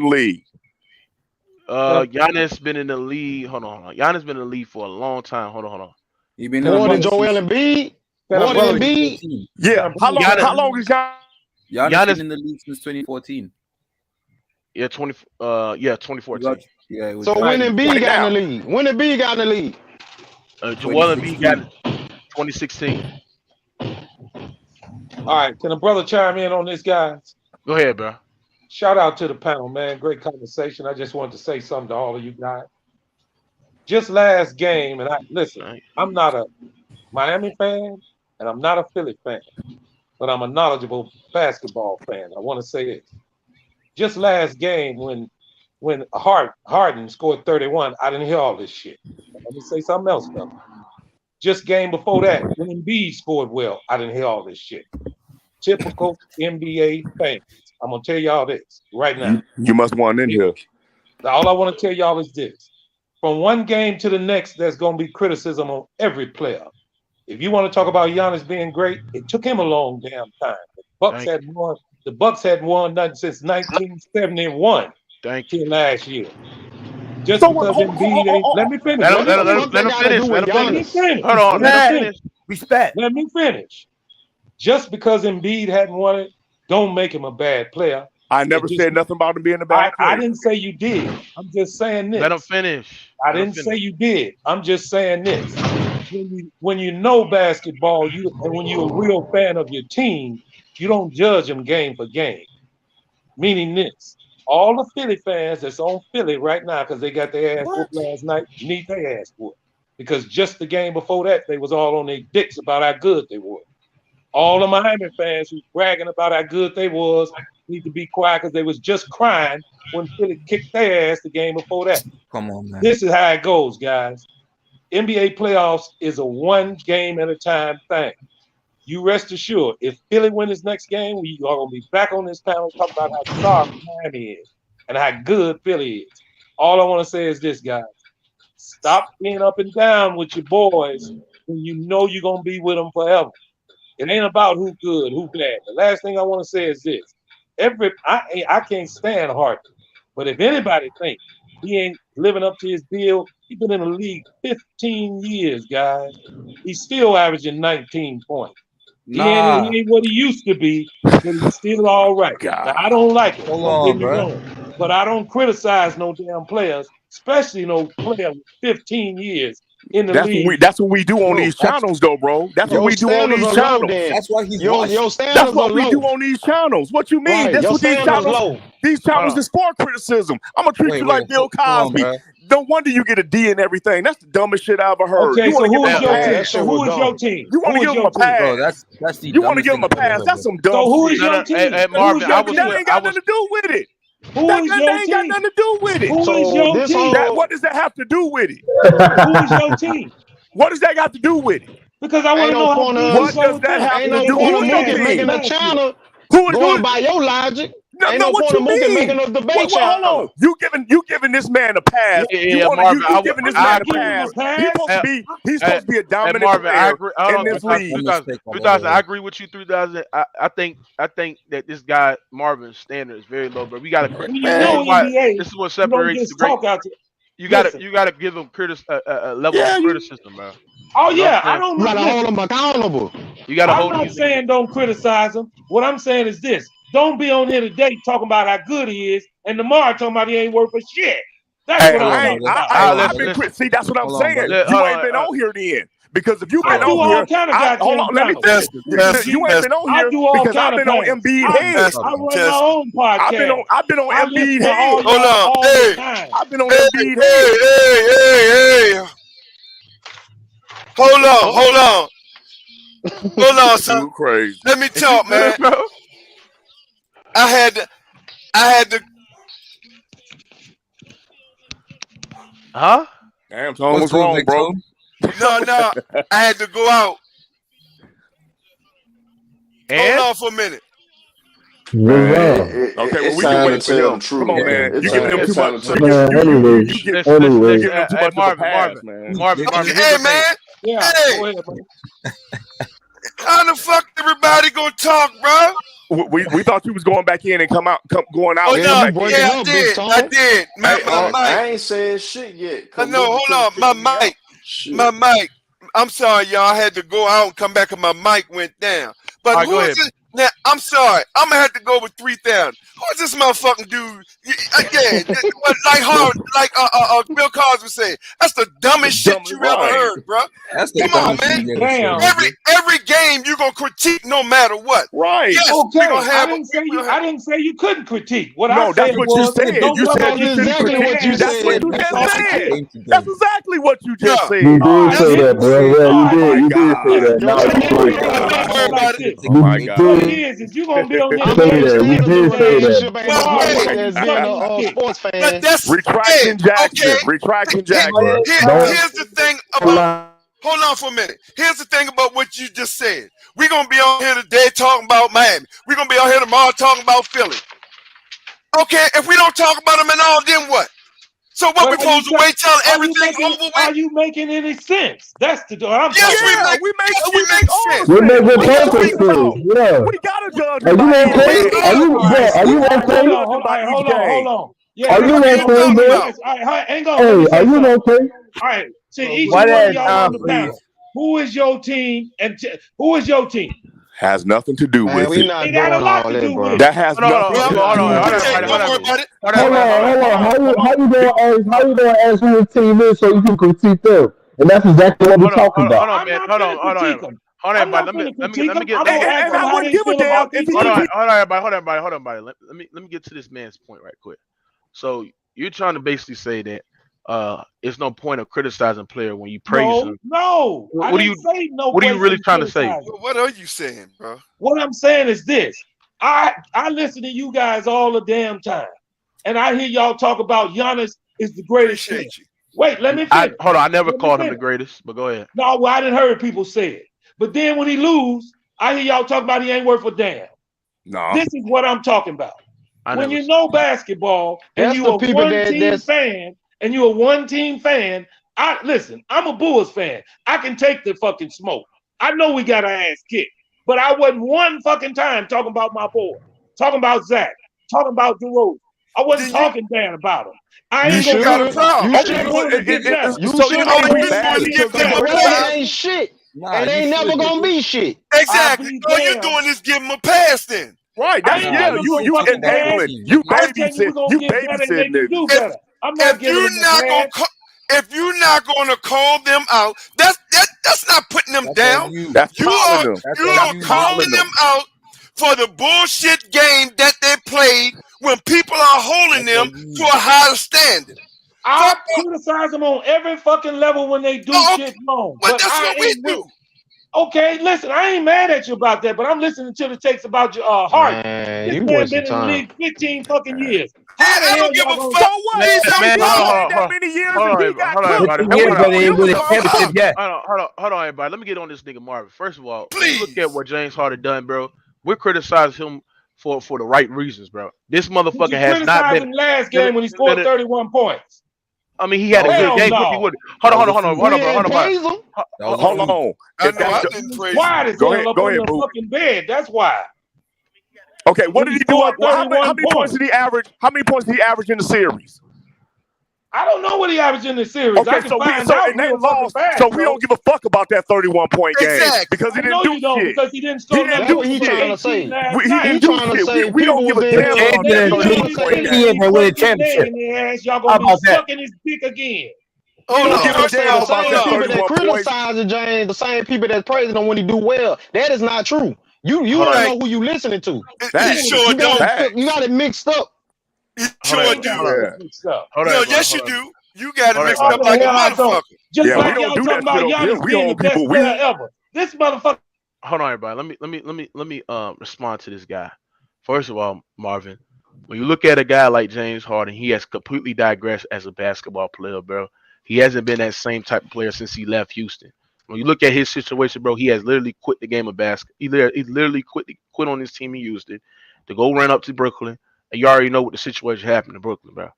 league? Giannis been in the league. Hold on. Giannis been in the league for a long time. Hold on. He been more than Joel Embiid. More than Embiid. Yeah. How long is Giannis been in the league since 2014? Yeah, 2014. So when Embiid got in the league? When Embiid got in the league? Joel Embiid got it 2016. All right, can a brother chime in on this, guys? Go ahead, bro. Shout out to the panel, man. Great conversation. I just wanted to say something to all of you guys. Just last game, and I'm not a Miami fan, and I'm not a Philly fan, but I'm a knowledgeable basketball fan. I want to say this. Just last game, when Harden scored 31, I didn't hear all this shit. Let me say something else, though. Just game before that, when Embiid scored well, I didn't hear all this shit. Typical NBA fans. I'm going to tell y'all this right now. You must want in here. All I want to tell y'all is this. From one game to the next, there's going to be criticism on every player. If you want to talk about Giannis being great, it took him a long damn time. The Bucks hadn't won nothing since 1971 till last year. Just because Embiid ain't... Let me finish. Let me finish. Hold on. Respect. Let me finish. Just because Embiid hadn't won it, don't make him a bad player. I never said nothing about him being a bad player. I didn't say you did. I'm just saying this. Let him finish. I didn't say you did. I'm just saying this. When you know basketball, and when you're a real fan of your team, you don't judge them game for game. Meaning this. All the Philly fans that's on Philly right now, because they got their ass whooped last night, need their ass whooped. Because just the game before that, they was all on their dicks about how good they were. All the Miami fans who's bragging about how good they was need to be quiet because they was just crying when Philly kicked their ass the game before that. Come on, man. This is how it goes, guys. NBA playoffs is a one game at a time thing. You rest assured, if Philly win this next game, we are going to be back on this panel talking about how sorry Miami is and how good Philly is. All I want to say is this, guys. Stop being up and down with your boys when you know you're going to be with them forever. It ain't about who good, who bad. The last thing I want to say is this. I can't stand Harden, but if anybody thinks he ain't living up to his deal, he's been in the league 15 years, guys. He's still averaging 19 points. He ain't what he used to be, but he's still all right. Now, I don't like it. But I don't criticize no damn players, especially no player with 15 years in the league. That's what we do on these channels, though, bro. That's what we do on these channels. That's why he's That's what we do on these channels. What you mean? Right. That's what these channels. These channels is for criticism. I'm gonna treat you like Bill Cosby. No wonder you get a D and everything. That's the dumbest shit I ever heard. Okay, so who is your team? So who is your team? You want to give him a pass? Bro, that's the you want to give him a pass? That's some dumb. So who is your team? Marvin, that ain't got nothing to do with it. That ain't got nothing to do with it. Who is your team? What does that have to do with it? Who is your team? What does that got to do with it? Because I want to know what does that have to do with it? Making a channel going by your logic. No, what you mean? Making a debate hold on. You giving this man a pass. You giving this man a pass. He's supposed to be a dominant player in this league. 3000, I agree with you. 3000. I think that this guy Marvin's standard is very low, but we got to. This is what separates the great. You gotta give him a level of criticism, man. Oh yeah, I don't. You gotta hold him accountable. You gotta hold. I'm not saying don't criticize him. What I'm saying is this: don't be on here today talking about how good he is, and tomorrow talking about he ain't worth a shit. That's what I'm talking about. See, that's what I'm saying. You ain't been on here then. Because if you've been on here, hold on, let me test it. You ain't been on here because I've been on Embiid head. I run my own podcast. I've been on Embiid head. Hold on, hey, I've been on Embiid Hey. head. Hold on, son. Crazy. Let me talk, man. I had to. Huh? Damn, Tom, what's wrong, bro? No. I had to go out. And? Hold on for a minute. Okay, well, we can wait for him. Come on, man. You giving him too much. Anyway. Marvin. Hey, man. Yeah, hey. go ahead, man. How the fuck everybody gonna talk, bro? We thought you was going back in and going out. Oh no, yeah, I did. My mic. I ain't said shit yet. No, hold on. My mic. I'm sorry, y'all. I had to go out and come back and my mic went down. But right, who is it? Now, I'm sorry. I'm gonna have to go with 3,000. Who is this motherfucking dude? Again, like Bill Cosby said, that's the dumbest shit you ever heard, bro. That's the Come on, man. Every game you gonna critique no matter what. Right. Yes, okay. I didn't say you couldn't critique. I said what you said. You said exactly what you said. That's exactly what you just said. You did say that, bro. Yeah, you did say that. Oh my God. What it is you gonna be on this relationship ain't as being a sports fan. Retraction Jackson. Retraction Jackson. Here's the thing about. Hold on for a minute. Here's the thing about what you just said. We're gonna be on here today talking about Miami. We're gonna be on here tomorrow talking about Philly. Okay, if we don't talk about them at all, then what? So what we supposed to wait till everything over with? Are you making any sense? That's the I'm yes, we make sense. We make perfect sense. Yeah. We gotta judge. Are you okay? Are you okay? Hold on. Yeah, are you okay, bro? Hang on. Hey, are you okay? All right. To each one of y'all on the panel, who is your team and who is your team? Has nothing to do with it. It got a lot to do with it. That has nothing to do with it. Hold on. How you gonna ask who the team is so you can critique them? And that's exactly what we're talking about. Hold on, buddy. Let me get. I wouldn't give a damn. Hold on, buddy. Let me get to this man's point right quick. So you're trying to basically say that it's no point of criticizing a player when you praise him. No. What are you really trying to say? What are you saying, bro? What I'm saying is this. I listen to you guys all the damn time. And I hear y'all talk about Giannis is the greatest. Wait, let me finish. Hold on, I never called him the greatest, but go ahead. No, well, I didn't heard people say it. But then when he lose, I hear y'all talk about he ain't worth a damn. No. This is what I'm talking about. When you know basketball and you're a one-team fan, and you're a one-team fan, listen, I'm a Bulls fan. I can take the fucking smoke. I know we got our ass kicked, but I wasn't one fucking time talking about my boy, talking about Zach, talking about DeRozan. I wasn't talking bad about him. I ain't gonna got a problem. DeRozan ain't shit. And ain't never gonna be shit. Exactly. All you're doing is give him a pass then. Right. That's you enabling. You babysitting niggas. If you're not gonna call them out, that's not putting them down. You are calling them out for the bullshit game that they played when people are holding them to a higher standard. I criticize them on every fucking level when they do shit wrong. But that's what we do. Okay, listen, I ain't mad at you about that, but I'm listening to the takes about your Harden. This man been in the league 15 fucking years. How the hell y'all gonna so what? That many years Hold on, everybody. Let me get on this nigga Marvin. First of all, look at what James Harden done, bro. We're criticizing him for the right reasons, bro. This motherfucker has not been last game when he scored 31 points. I mean, he had a good game. No. Hold on. Why is going up on the fucking bed? That's why. Okay, what did he do? How many points did he average? How many points did he average in the series? I don't know what he averaged in the series. Okay, so we don't give a fuck about that 31-point game because he didn't do shit. Because he didn't score. That's what he's trying to say. He didn't do shit. We don't give a damn about that 31-point game. Y'all gonna be sucking his dick again. People that criticize James, the same people that praise him when he do well. That is not true. You don't know who you listening to. You got it mixed up. Sure do. Yes, you do. You got it mixed up like a motherfucker. Just like y'all talking about Giannis being the best player ever. This motherfucker. Hold on, everybody. Let me respond to this guy. First of all, Marvin, when you look at a guy like James Harden, he has completely digressed as a basketball player, bro. He hasn't been that same type of player since he left Houston. When you look at his situation, bro, he has literally quit the game of basketball. He literally quit on his team he used it to go run up to Brooklyn. And you already know what the situation happened in Brooklyn, bro.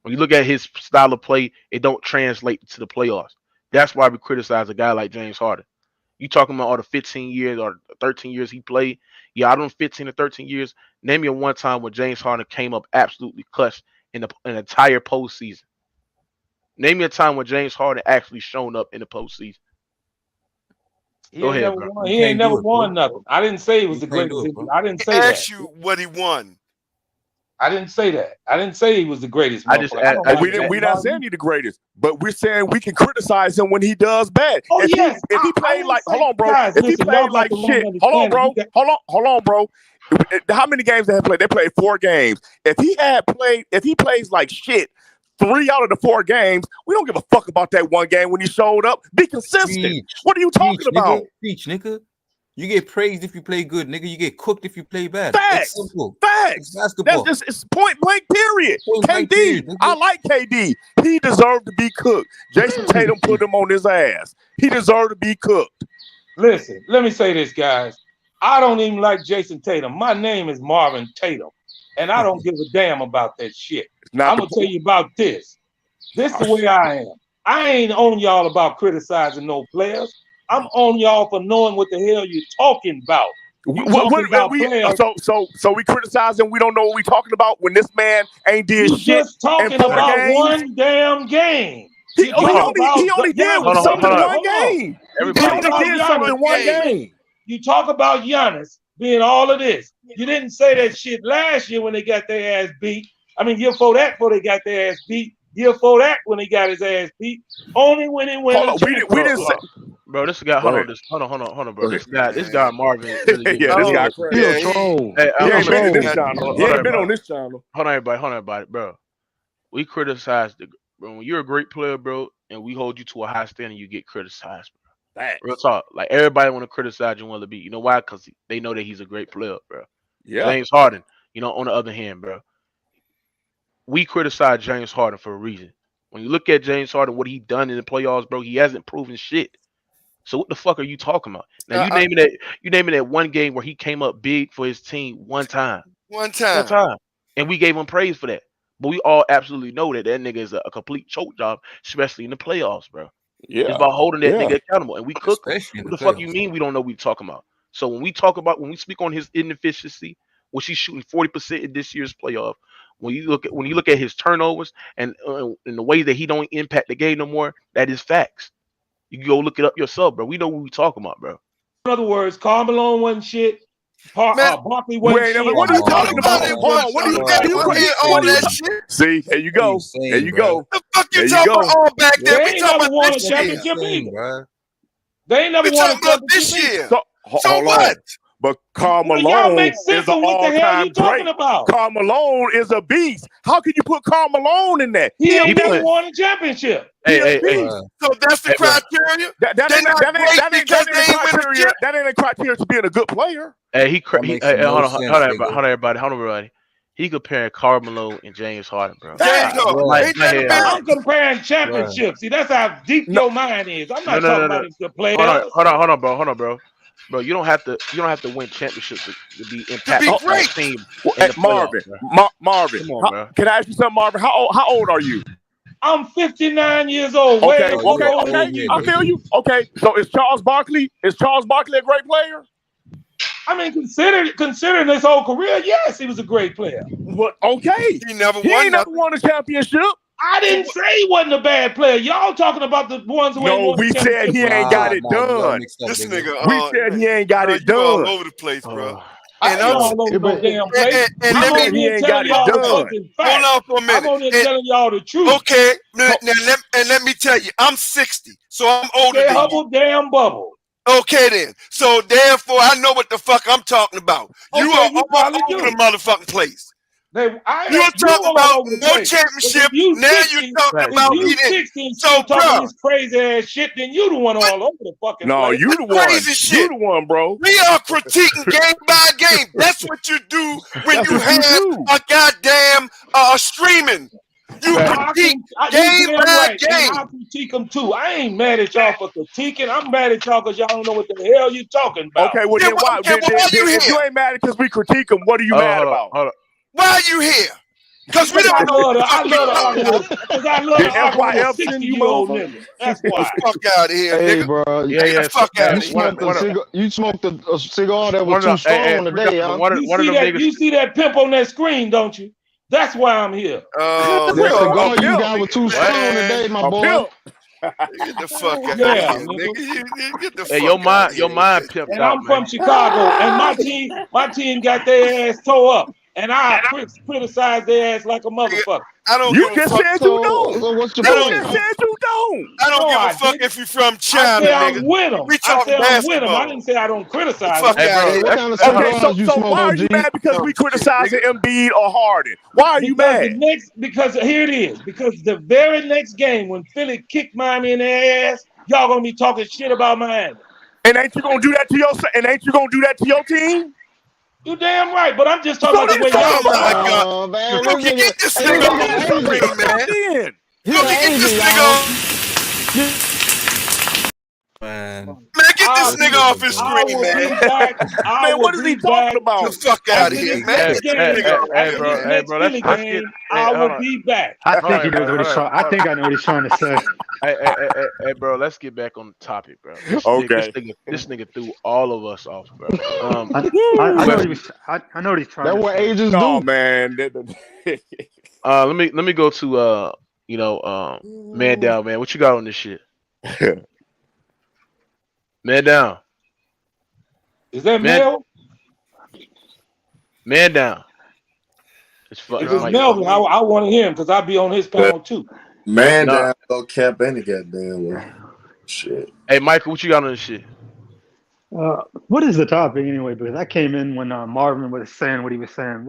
When you look at his style of play, it don't translate to the playoffs. That's why we criticize a guy like James Harden. You talking about all the 15 years or 13 years he played? Yeah, out of them 15 or 13 years, name me one time when James Harden came up absolutely clutch in an entire postseason. Name me a time when James Harden actually shown up in the postseason. Go ahead, bro. He ain't never won nothing. I didn't say he was the greatest. I didn't say that. Ask you what he won. I didn't say that. I didn't say he was the greatest. We're not saying he's the greatest, but we're saying we can criticize him when he does bad. Oh, if he played like, hold on, bro. If he played like shit, hold on, bro. Hold on, bro. How many games they have played? They played 4 games. If he plays like shit 3 out of the 4 games, we don't give a fuck about that one game when he showed up. Be consistent. What are you talking about? Nigga. You get praised if you play good, nigga. You get cooked if you play bad. Facts. It's simple. Facts. It's basketball. That's just, it's point blank, period. KD, I like KD. He deserved to be cooked. Jason Tatum put him on his ass. He deserved to be cooked. Listen, let me say this, guys. I don't even like Jason Tatum. My name is Marvin Tatum, and I don't give a damn about that shit. I'm going to tell you about this. This is the way I am. I ain't on y'all about criticizing no players. I'm on y'all for knowing what the hell you're talking about. So we criticize him. We don't know what we're talking about when this man ain't did shit. Just talking about one damn game. He only did something one game. He only did something one game. You talk about Giannis being all of this. You didn't say that shit last year when they got their ass beat. I mean, year before that, before they got their ass beat. Year before that, when he got his ass beat. Only when he went. We didn't say. Bro, this guy, hold on, bro. This guy Marvin. Really this guy crazy. He a troll. He ain't been on this channel. He ain't been on this channel. Hold on, everybody, bro. We criticize bro. When you're a great player, bro, and we hold you to a high standard, you get criticized, bro. Thanks. Real talk. Like everybody want to criticize you, want to be. You know why? Because they know that he's a great player, bro. Yeah. James Harden. On the other hand, bro, we criticize James Harden for a reason. When you look at James Harden, what he done in the playoffs, bro, he hasn't proven shit. So what the fuck are you talking about? Now you naming that one game where he came up big for his team one time. And we gave him praise for that. But we all absolutely know that nigga is a complete choke job, especially in the playoffs, bro. Yeah. It's about holding that nigga accountable. And we cook. What the fuck you mean we don't know what we're talking about? So when we speak on his inefficiency, which he's shooting 40% in this year's playoff, when you look at his turnovers and the way that he don't impact the game no more, that is facts. You can go look it up yourself, bro. We know what we talking about, bro. In other words, Karl Malone wasn't shit. Barkley wasn't shit. What are you talking about? Hold on. See, there you go. There you go. The fuck you talking about all back there? We talking about this year. They ain't never won a championship this year. So what? But Karl Malone is an all-time great. Karl Malone is a beast. How can you put Karl Malone in that? He ain't never won a championship. Hey. So that's the criteria? That ain't a criteria to being a good player. Hey, hold on, everybody. He comparing Karl Malone and James Harden, bro. I'm comparing championships. See, that's how deep your mind is. I'm not talking about the players. Hold on, bro. Bro, you don't have to win championships to be impactful on the team. Marvin, come on, bro. Can I ask you something, Marvin? How old are you? I'm 59 years old. Okay. I feel you. Okay, so is Charles Barkley a great player? I mean, considering his whole career, yes, he was a great player. But okay, he ain't won a championship. I didn't say he wasn't a bad player. Y'all talking about the ones who ain't won. We said he ain't got it done. This nigga, we said he ain't got it done. All over the place, bro. And I'm all over the damn place. I'm on here telling y'all the fucking facts. Hold on for a minute. I'm on here telling y'all the truth. Okay, let me tell you, I'm 60, so I'm older than you. Hubble damn bubble. Okay then. So therefore, I know what the fuck I'm talking about. You are all over the motherfucking place. You're talking about no championship. Now you're talking about he didn't. So, bro, this crazy ass shit. Then you the one all over the fucking. No, place. You the one. Crazy shit. You the one, bro. We are critiquing game by game. That's what you do when you have a goddamn streaming. You critique game by game. I critique them too. I ain't mad at y'all for critiquing. I'm mad at y'all because y'all don't know what the hell you talking about. Okay, well then why? If you ain't mad because we critique them, what are you mad about? Hold on. Why are you here? Because we don't know. I love to argue because I love to argue with 60-year-old niggas. That's why. Fuck out of here, Hey, nigga. bro. Yeah. Fuck out of here. You smoked a cigar that was too strong today, You see that pimp on that screen, don't you? That's why I'm here. The cigar you got was too strong today, my boy. Get the fuck out of here, nigga. Get the fuck out your mind pimped and out, I'm from Chicago, and my team got their ass tore up. And I criticize their ass like a motherfucker. I don't you give just a fuck. said you don't. So what's your point? You just said you don't. I don't give a fuck if you're from China, nigga. I'm with them. We talking basketball. I didn't say I don't criticize. Fuck out what kind of so why are you mad because we criticizing Embiid or Harden? Why are you mad? Because here it is. Because the very next game when Philly kicked Miami in their ass, y'all gonna be talking shit about Miami. And ain't you gonna do that to your team? You damn right, but I'm just talking about the way y'all. Oh my God, man! Get this nigga off the screen, man! Get this nigga off. Man, get this nigga off his screen, man! Man, what is he talking about? Get the fuck out of here, man! Hey, bro, I will be back. I think he knows what he's trying. I think I know what he's trying to say. Hey, bro, let's get back on the topic, bro. This nigga threw all of us off, bro. I know what he's trying. That's to what say. agents do. No, man. Let me go to man down, man. What you got on this shit? Man down. Is that Mel? Man down. If it's Melvin, I want to hear him because I'll be on his panel too. Man down, go cap any goddamn way. Shit. Hey, Michael, what you got on this shit? What is the topic anyway? Because I came in when Marvin was saying what he was saying.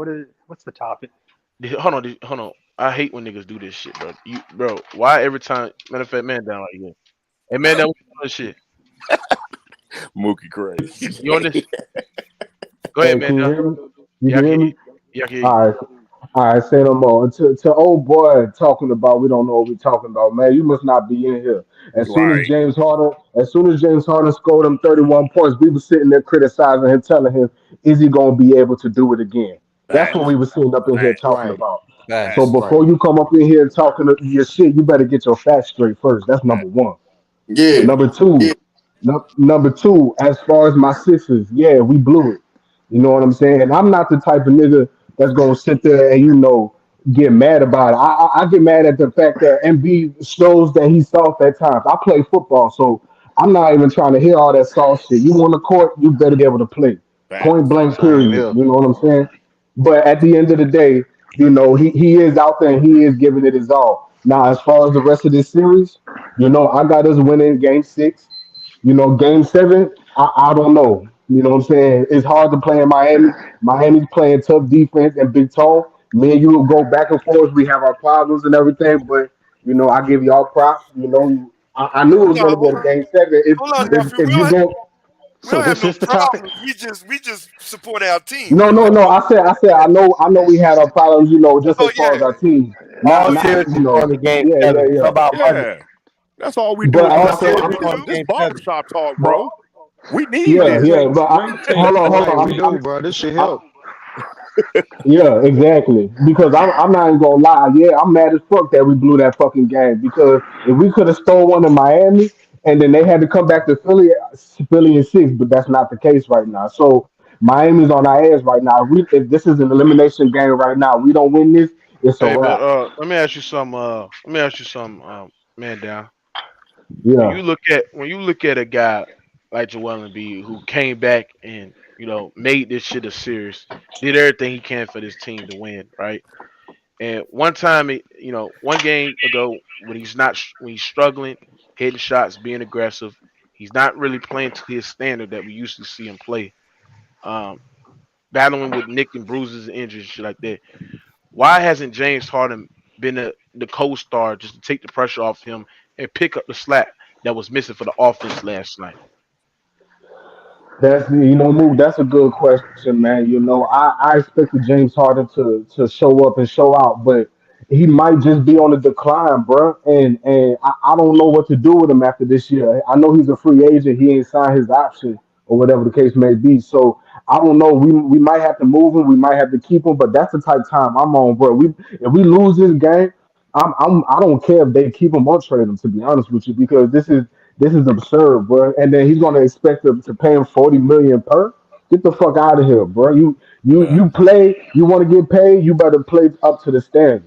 What's the topic? Hold on. I hate when niggas do this shit, bro. Why every time? Matter of fact, man down like this. Hey, man down, what you on this shit? Mookie crazy. You on this? Go ahead, man. You can hear me? Yeah, I can hear you. All right, say no more. To old boy talking about we don't know what we're talking about, man. You must not be in here. As soon as James Harden scored them 31 points, we were sitting there criticizing him, telling him, is he gonna be able to do it again? That's what we were sitting up in here talking about. So before you come up in here and talking your shit, you better get your facts straight first. That's number one. Yeah. Number two, as far as my Sixers, yeah, we blew it. You know what I'm saying? And I'm not the type of nigga that's gonna sit there and get mad about it. I get mad at the fact that Embiid shows that he's soft at times. I play football, so I'm not even trying to hear all that soft shit. You on the court, you better be able to play. Point blank, period. You know what I'm saying? But at the end of the day, he is out there and he is giving it his all. Now, as far as the rest of this series, I got us winning game 6. Game 7, I don't know. You know what I'm saying? It's hard to play in Miami. Miami's playing tough defense and big tone. Me and you will go back and forth. We have our problems and everything, but I give y'all props. I knew it was going to go to game 7. If you go. So this is the topic. We just support our team. No. I said I know we had our problems. Just as far as our team. All serious on the game. Yeah. About money. That's all we do. This barbershop talk, bro. We need this. Yeah, but hold on. Bro, this shit help. Yeah, exactly. Because I'm not even gonna lie. Yeah, I'm mad as fuck that we blew that fucking game. Because if we could have stole one in Miami and then they had to come back to Philly in 6, but that's not the case right now. So Miami's on our ass right now. If this is an elimination game right now, we don't win this, it's a wrap. Let me ask you something. Man down. Yeah. When you look at a guy like Joel Embiid who came back and made this shit a series, did everything he can for this team to win, right? And one time, one game ago when he's struggling, hitting shots, being aggressive, he's not really playing to his standard that we used to see him play. Battling with nick and bruises and injuries, shit like that. Why hasn't James Harden been the co-star just to take the pressure off him and pick up the slack that was missing for the offense last night? That's that's a good question, man. I expected James Harden to show up and show out, but he might just be on the decline, bro. And I don't know what to do with him after this year. I know he's a free agent; he ain't signed his option or whatever the case may be. So I don't know. We might have to move him. We might have to keep him. But that's the type of time I'm on, bro. If we lose this game, I don't care if they keep him or trade him. To be honest with you, because this is absurd, bro. And then he's gonna expect to pay him 40 million per. Get the fuck out of here, bro. You play. You want to get paid. You better play up to the standards.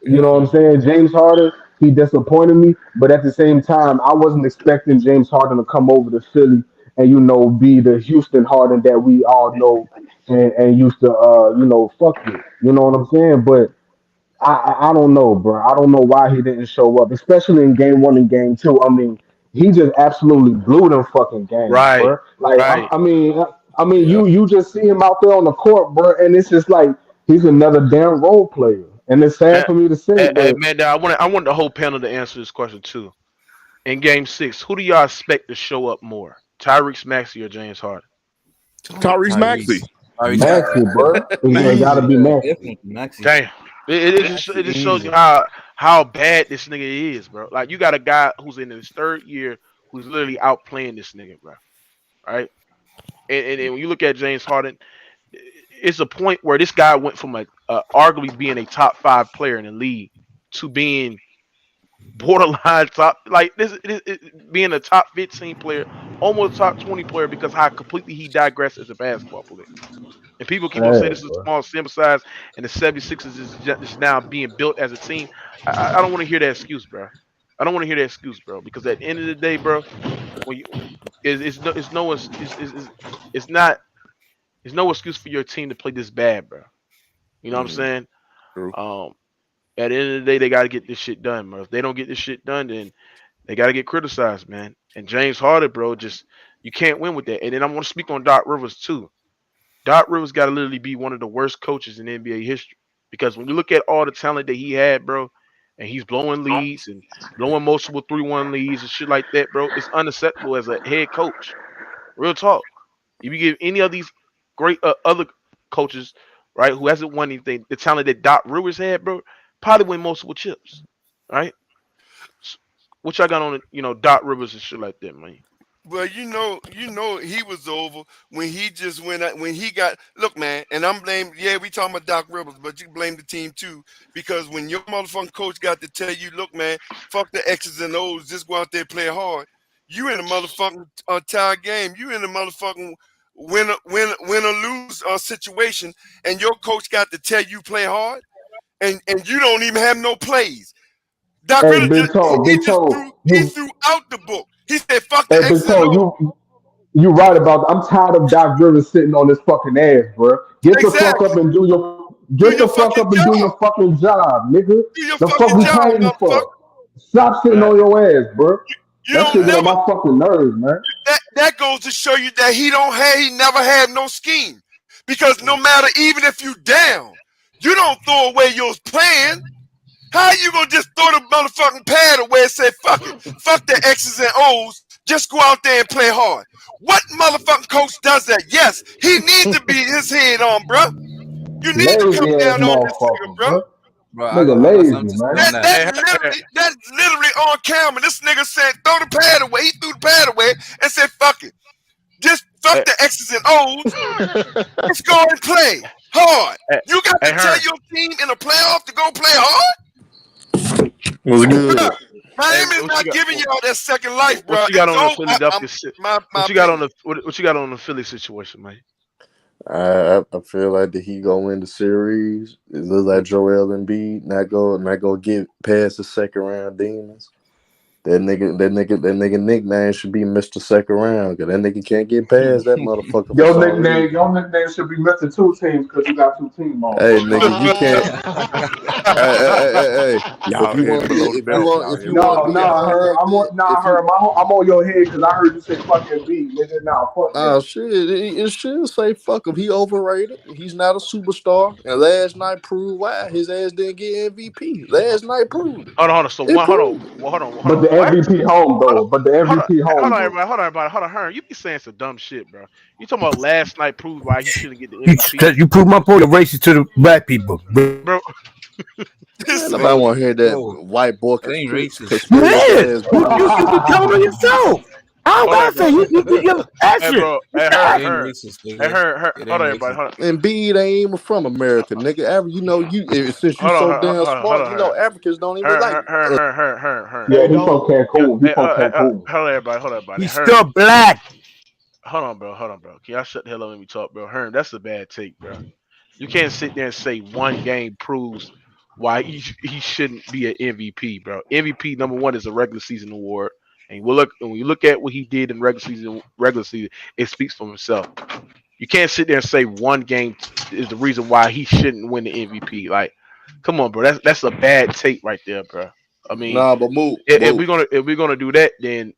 You know what I'm saying? James Harden, he disappointed me, but at the same time, I wasn't expecting James Harden to come over to Philly and be the Houston Harden that we all know and used to fuck with. You know what I'm saying? But I don't know, bro. I don't know why he didn't show up, especially in game one and game two. I mean, he just absolutely blew them fucking games, Right, bro. Like right. you just see him out there on the court, bro, and it's just like he's another damn role player. And it's sad for me to say, but Man, I want the whole panel to answer this question too. In Game 6, who do y'all expect to show up more, Tyrese Maxey or James Harden? Tyrese Maxey. Maxey, bro. It gotta be Maxey. Damn. It just shows you how bad this nigga is, bro. Like, you got a guy who's in his third year who's literally outplaying this nigga, bro. Right? And when you look at James Harden, it's a point where this guy went from arguably being a top 5 player in the league to being borderline top, like being a top 15 player, almost top 20 player, because how completely he digressed as a basketball player. And people keep on saying this is a small sample size and the 76ers is now being built as a team. I don't want to hear that excuse, bro. I don't want to hear that excuse, bro, because at the end of the day, bro, when it's no excuse for your team to play this bad, bro. You know what I'm saying? True. At the end of the day, they got to get this shit done, bro. If they don't get this shit done, then they got to get criticized, man. And James Harden, bro, you can't win with that. And then I want to speak on Doc Rivers too. Doc Rivers got to literally be one of the worst coaches in NBA history, because when you look at all the talent that he had, bro, and he's blowing leads and blowing multiple 3-1 leads and shit like that, bro, it's unacceptable as a head coach. Real talk. If you give any of these great other coaches, right, who hasn't won anything, the talent that Doc Rivers had, bro, probably win multiple chips, right? What y'all got on, Doc Rivers and shit like that, man? Well, you know, he was over when he just went out, when he got, look, man, and I'm blamed, we talking about Doc Rivers, but you blame the team too, because when your motherfucking coach got to tell you, look, man, fuck the X's and O's, just go out there and play hard, you in a motherfucking tie game, you in a motherfucking win or lose situation, and your coach got to tell you play hard, and you don't even have no plays. Doc Rivers he threw out the book. He said, "Fuck the X's and O's." You right about that. I'm tired of Doc Rivers sitting on his fucking ass, bro. Get the fuck up and do your fucking job, nigga. The fuck we paying you for? Stop sitting on your ass, bro. That shit get on my fucking nerves, man. That goes to show you that he never had no scheme. Because no matter, even if you down, you don't throw away your plan. How you gonna just throw the motherfucking pad away and say, fuck it, fuck the X's and O's, just go out there and play hard? What motherfucking coach does that? Yes, he needs to be his head on, bro. You need to come down on this nigga, bro. Nigga lazy, man. That's literally on camera. This nigga said, throw the pad away. He threw the pad away and said, fuck it. Just fuck the X's and O's. Let's go and play hard. You got to tell your team in a playoff to go play hard? Was good. Miami's not giving y'all that second life, bro. What you got on the Philadelphia? What you got on the Philly situation, man? I feel like that he gonna win the series. It looks like Joel Embiid not go get past the second round demons. That nigga nickname should be Mr. Second Round, because that nigga can't get past that motherfucker. Your nickname should be Mr. Two Teams, because you got two teams on. Hey, nigga, you can't. Hey. I'm on your head because I heard you say fucking B, nigga. Nah, fuck that. Oh shit, it should say fuck him. He overrated. He's not a superstar. And last night proved why his ass didn't get MVP. Last night proved it. Hold on. So hold on. But the MVP home though. Hold on, everybody. Herro, you be saying some dumb shit, bro. You talking about last night proved why he shouldn't get the MVP? Because you proved my point of racist to the black people, bro. Nobody want to hear that white boy. That ain't racist. You can tell him yourself. I don't gotta say you Hey, action. bro. Hey, her. Hey, her. Hold on, everybody. Hold on. Embiid ain't even from America, nigga. Since you so damn smart, Africans don't even like. Her. Yeah, he's from Cancun. He's from Cancun. Hold on, everybody. He's still black. Hold on, bro. Can y'all shut the hell up and we talk, bro? Herm, that's a bad take, bro. You can't sit there and say one game proves why he shouldn't be an MVP, bro. MVP number one is a regular season award, and when you look at what he did in regular season, it speaks for himself. You can't sit there and say one game is the reason why he shouldn't win the MVP. Like, come on, bro. That's a bad take right there, bro. I mean, nah, but move. if we're gonna do that, then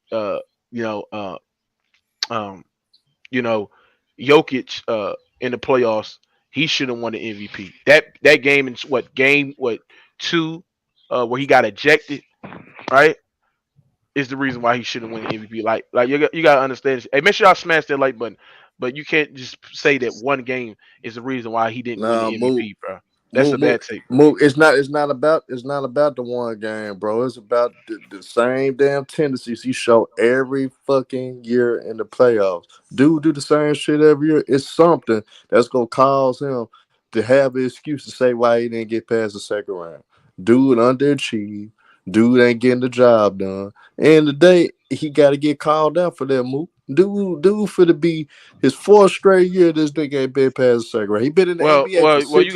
Jokic in the playoffs, he should have won the MVP. That game in game 2, where he got ejected, right? Is the reason why he shouldn't win the MVP. Like you gotta understand this. Hey, make sure y'all smash that like button. But you can't just say that one game is the reason why he didn't win the MVP, bro. That's a bad take. It's not about the one game, bro. It's about the same damn tendencies he show every fucking year in the playoffs. Dude do the same shit every year. It's something that's gonna cause him to have an excuse to say why he didn't get past the second round. Dude underachieved. Dude ain't getting the job done. And today he got to get called out for that move. Dude for to be his 4th straight year. This nigga ain't been past the second round. He been in the NBA for 6 years.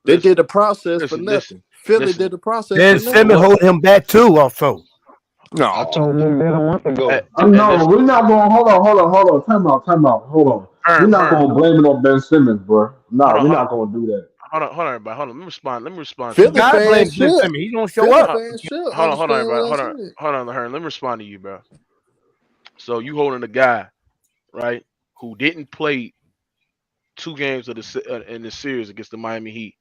They did the process for nothing. Philly did the process Ben for nothing. Simmons hold him back too, also. No, I told him that a month ago. No, we're not going. Hold on. Time out. Hold on. We're not going to blame it on Ben Simmons, bro. No, we're not going to do that. Hold on, everybody. Hold on. Let me respond. Philly God blame fans Ben should. Simmons. He don't show Philly up. fans should. Hold on, everybody. Hold Hold on, Herm. Let me respond to you, bro. So you holding a guy, right, who didn't play 2 games of in the series against the Miami Heat,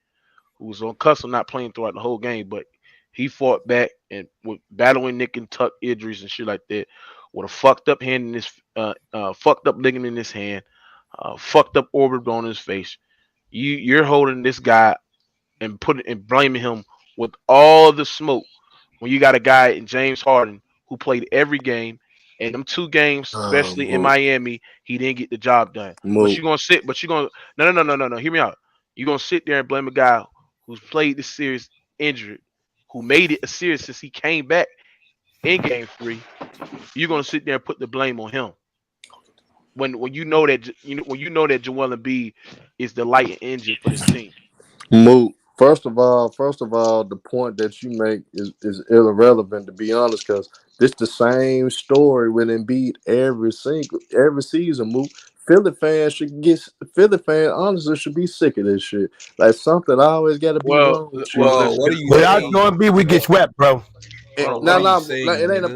who was on cusp of not playing throughout the whole game, but he fought back and with battling nick and tuck injuries and shit like that, with a fucked up hand in his fucked up ligament in his hand, fucked up orbit on his face. You're holding this guy and blaming him with all the smoke when you got a guy in James Harden who played every game, and them 2 games, especially in Miami, he didn't get the job done. But you're gonna no. Hear me out. You're gonna sit there and blame a guy who's played this series injured, who made it a series since he came back in game 3. You're gonna sit there and put the blame on him. When you know that Joel Embiid is the light engine for this team. Moot. First of all, the point that you make is irrelevant, to be honest, because it's the same story with Embiid every season. Moot. Philly fans honestly should be sick of this shit. Like, something always got to be wrong with you. Well, what are you Without saying? Joel Embiid, we get swept, bro. It ain't Hold on. about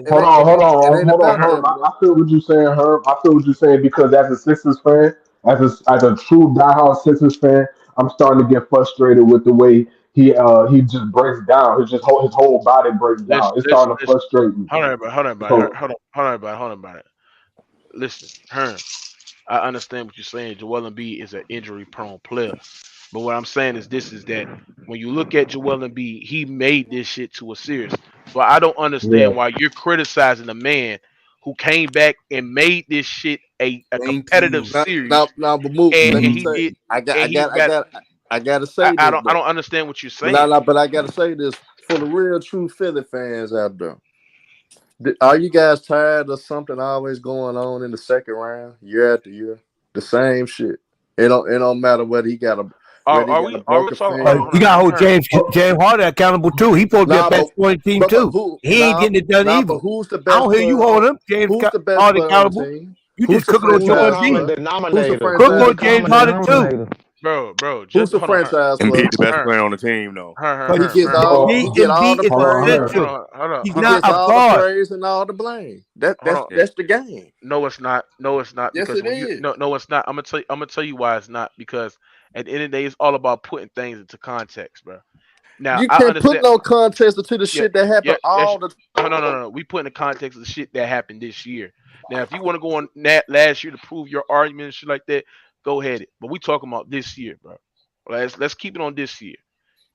that, bro. I feel what you're saying, Herb. I feel what you're saying because as a Sixers fan, as a true diehard Sixers fan, I'm starting to get frustrated with the way he just breaks down. His whole body breaks down. It's starting to frustrate me. Hold on, everybody. Listen, Herm, I understand what you're saying. Joel Embiid is an injury-prone player. But what I'm saying is that when you look at Joel Embiid, he made this shit to a series. But I don't understand why you're criticizing a man who came back and made this shit a competitive series. Now, but move. Let me tell you, I gotta say this. I don't understand what you're saying. But I gotta say this for the real true Philly fans out there. Are you guys tired of something always going on in the second round, year after year? The same shit. It don't matter whether he got a You got to hold James Harden accountable too. He supposed to be the best scoring team too. He ain't getting it done either. But who's the best? I don't hear you hold him, James Harden accountable. You just cooking on Joel Embiid. Cook on James Harden too. Bro, who's the franchise player? Embiid the best player on the team, though. He gets all the praise. He's He not gets a all guard. the praise and all the blame. That's the game. No, it's not. Yes, Because it is. no, it's not. I'm gonna tell you why it's not. Because at the end of the day, it's all about putting things into context, bro. Now You I can't understand. put no context into the shit that happened all the time. No. We put in the context of the shit that happened this year. Now, if you want to go on last year to prove your argument and shit like that, go ahead. But we talking about this year, bro. Let's keep it on this year.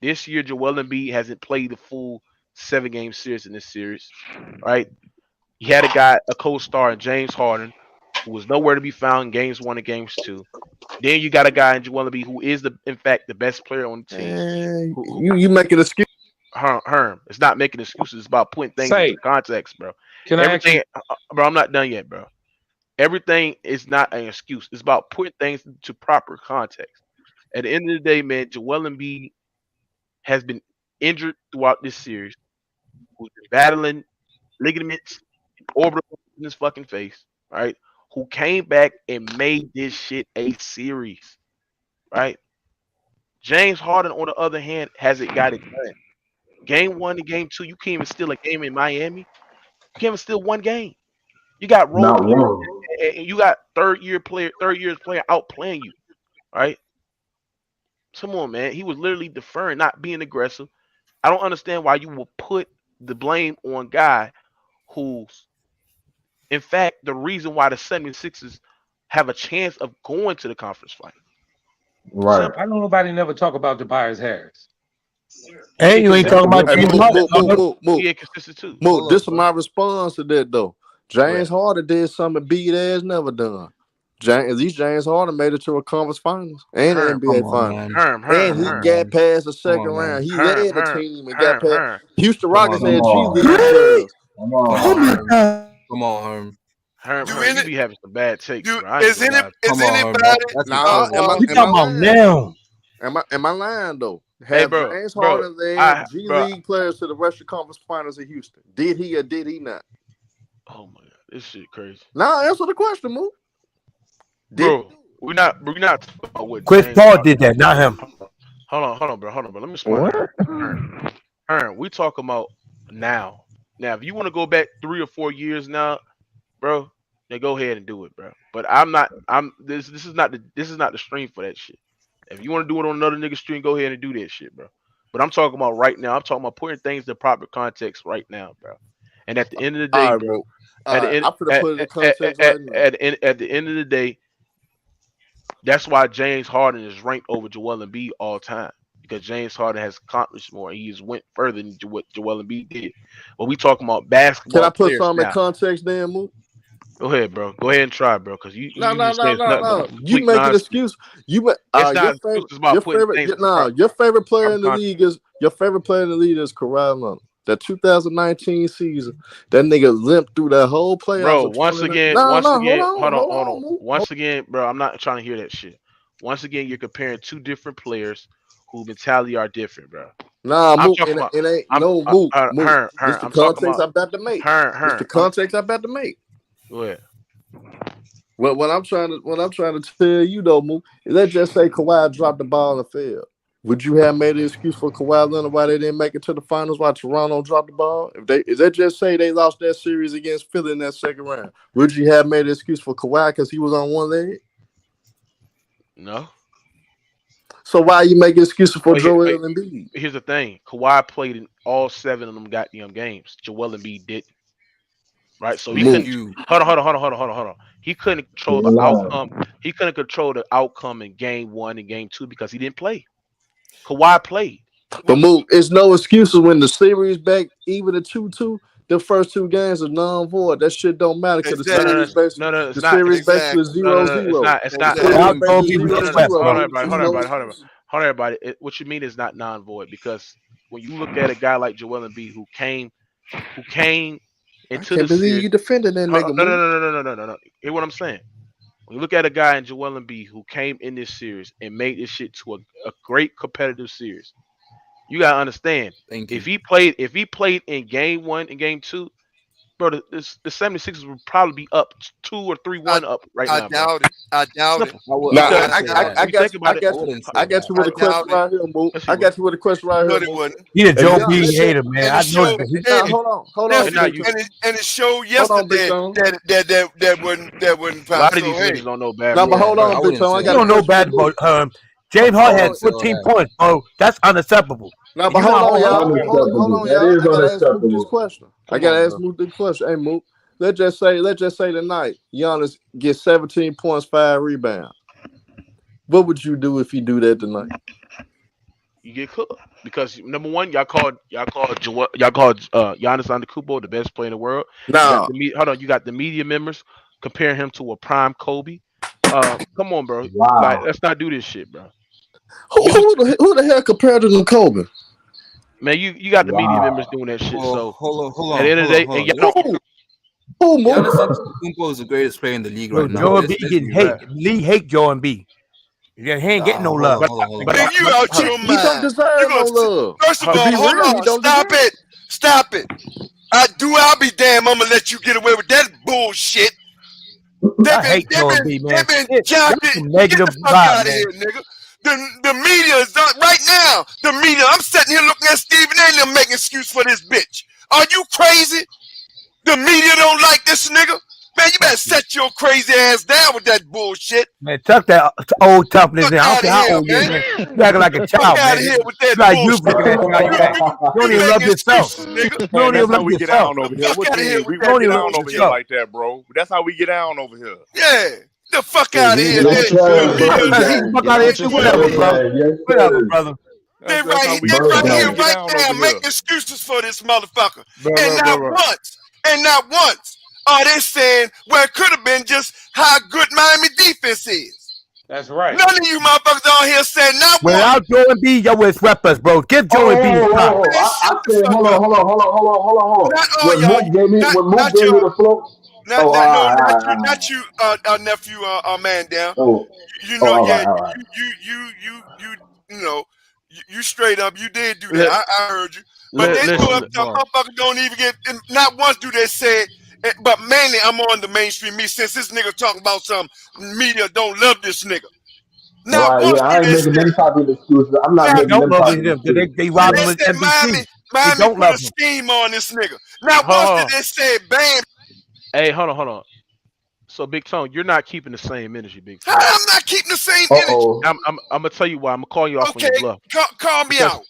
This year, Joel Embiid hasn't played the full 7-game series in this series, right? You had a co-star in James Harden, who was nowhere to be found in games 1 and games 2. Then you got a guy in Joel Embiid who is in fact the best player on the team. You make an excuse. Herm, it's not making excuses. It's about putting things into context, bro. Everything, bro. I'm not done yet, bro. Everything is not an excuse. It's about putting things into proper context. At the end of the day, man, Joel Embiid has been injured throughout this series. Who's been battling ligaments, orbital in his fucking face, right? Who came back and made this shit a series, right? James Harden, on the other hand, hasn't got it done. Game 1 and game 2, you can't even steal a game in Miami. You can't even steal one game. You got role players, and you got third year's player outplaying you, right? Come on, man. He was literally deferring, not being aggressive. I don't understand why you will put the blame on guy who's, in fact, the reason why the 76ers have a chance of going to the conference final. Right. I don't nobody never talk about Tobias Harris. And you ain't talking about James Harden. He inconsistent too. This is my response to that though. James Harden did something Embiid ass never done. At least James Harden made it to a conference finals and an NBA finals. And he got past the second round. He led the team and got past. Houston Rockets had G League players. Come on, Herm. Herm, you be having some bad takes. Is anybody? You talking about now? Am I lying though? Hey, Have bro, James Harden led G League players to the Western Conference Finals in Houston? Did he or did he not? Oh my god, this shit crazy. Now answer the question, Mook. Bro, we're not talking about what Chris James Paul Harden did that, not him. Hold on, bro. Let me explain. Herm, we talking about now. Now, if you want to go back 3 or 4 years now, bro, then go ahead and do it, bro. But this is not the stream for that shit. If you want to do it on another nigga stream, go ahead and do that shit, bro. But I'm talking about right now. I'm talking about putting things in proper context right now, bro. And at the end of the day, bro, at the end of the day, that's why James Harden is ranked over Joel Embiid all time, because James Harden has accomplished more. He's went further than what Joel Embiid did. But we talking about basketball. Can I put something in context, then, Mook? Go ahead, bro. Go ahead and try, bro. Because you no. You make an excuse. Your favorite player in the league is Kawhi Leonard. That 2019 season, that nigga limped through that whole playoffs. Bro, once again, hold on. Once again, bro, I'm not trying to hear that shit. Once again, you're comparing two different players who mentality are different, bro. Nah, Mook, it ain't no Mook. It's the context I'm about to make. It's the context I'm about to make. Go ahead. Well, what I'm trying to tell you though, Mook, is let's just say Kawhi dropped the ball in the field. Would you have made an excuse for Kawhi Leonard why they didn't make it to the finals, why Toronto dropped the ball? If they just say they lost that series against Philly in that second round, would you have made an excuse for Kawhi because he was on one leg? No. So why are you making excuses for Joel Embiid? Here's the thing: Kawhi played in all 7 of them goddamn games. Joel Embiid didn't. Right, so he couldn't. Hold on. He couldn't control the outcome. He couldn't control the outcome in game 1 and game 2 because he didn't play. Kawhi played. But Mook, it's no excuses when the series back even at 2-2. The first 2 games are non-void. That shit don't matter because the series basically 0-0. It's not. Hold on, everybody. What you mean is not non-void, because when you look at a guy like Joel Embiid who came into the series, you defending that nigga. No. Hear what I'm saying? When you look at a guy in Joel Embiid who came in this series and made this shit to a great competitive series, you gotta understand. If he played in game 1 and game 2, bro, the 76ers would probably be up 2 or 3-1 up right now. I doubt it. I got you with a question right here, Mook. I got you with a question right here. He's a Joe B hater, man. I know that. Hold on. And it showed yesterday that wouldn't. A lot of these niggas don't know bad. No, but hold on, Big Tom. You don't know bad about James Harden had 14 points, bro. That's unacceptable. No, but hold on, y'all. I gotta ask Mook this question. Hey, Mook, let's just say tonight, Giannis gets 17 points, 5 rebounds. What would you do if you do that tonight? You get cooked. Because number one, y'all called Giannis Antetokounmpo the best player in the world. No. You got the media members comparing him to a prime Kobe. Come on, bro. Wow. Like, let's not do this shit, bro. Who the hell compared to Kobe? Man, you got the media members doing that shit. So hold on. At the end of the day, Giannis Antetokounmpo is the greatest player in the league right now. Joel B getting hate. League hate Joel B. Yeah, he ain't getting no love. But you out your mind. He don't deserve no love. First of all, hold on. Stop it. I'll be damned. I'm gonna let you get away with that bullshit. I hate Joel B, man. They've been jocking. Negative Get the fuck out of here, nigga. The media is right now. The media. I'm sitting here looking at Stephen A. and them making excuse for this bitch. Are you crazy? The media don't like this nigga. Man, you better set your crazy ass down with that bullshit. Man, tuck that old toughness in. I don't care how old you is, man. You acting like a child, man. Out of here with that bullshit. You don't even love yourself. You don't even love yourself. We don't even down over here like that, bro. That's how we get down over here. Yeah. The fuck out of here. Fuck out of here. Whatever, brother. They right here right now making excuses for this motherfucker. And not once are they saying, well, it could have been just how good Miami defense is. That's right. None of you motherfuckers on here said not one. Without Joel B, y'all would swept us, bro. Give Joel B a shot. I said, hold on. When Mook gave me the floor. Not you, nephew, man down. You straight up, you did do that. I heard you. But they go up, motherfuckers don't even get, not once do they say, but mainly I'm on the mainstream media since this nigga talking about some media don't love this nigga. I ain't making them type of excuses. I'm not making them type of excuses. They robbed him with NBC. Miami put a scheme on this nigga. Not once did they say, bam. Hey, hold on. So, Big Tone, you're not keeping the same energy, Big Tone. I'm not keeping the same energy. I'm gonna tell you why. I'm gonna call you off on your bluff. Call me out.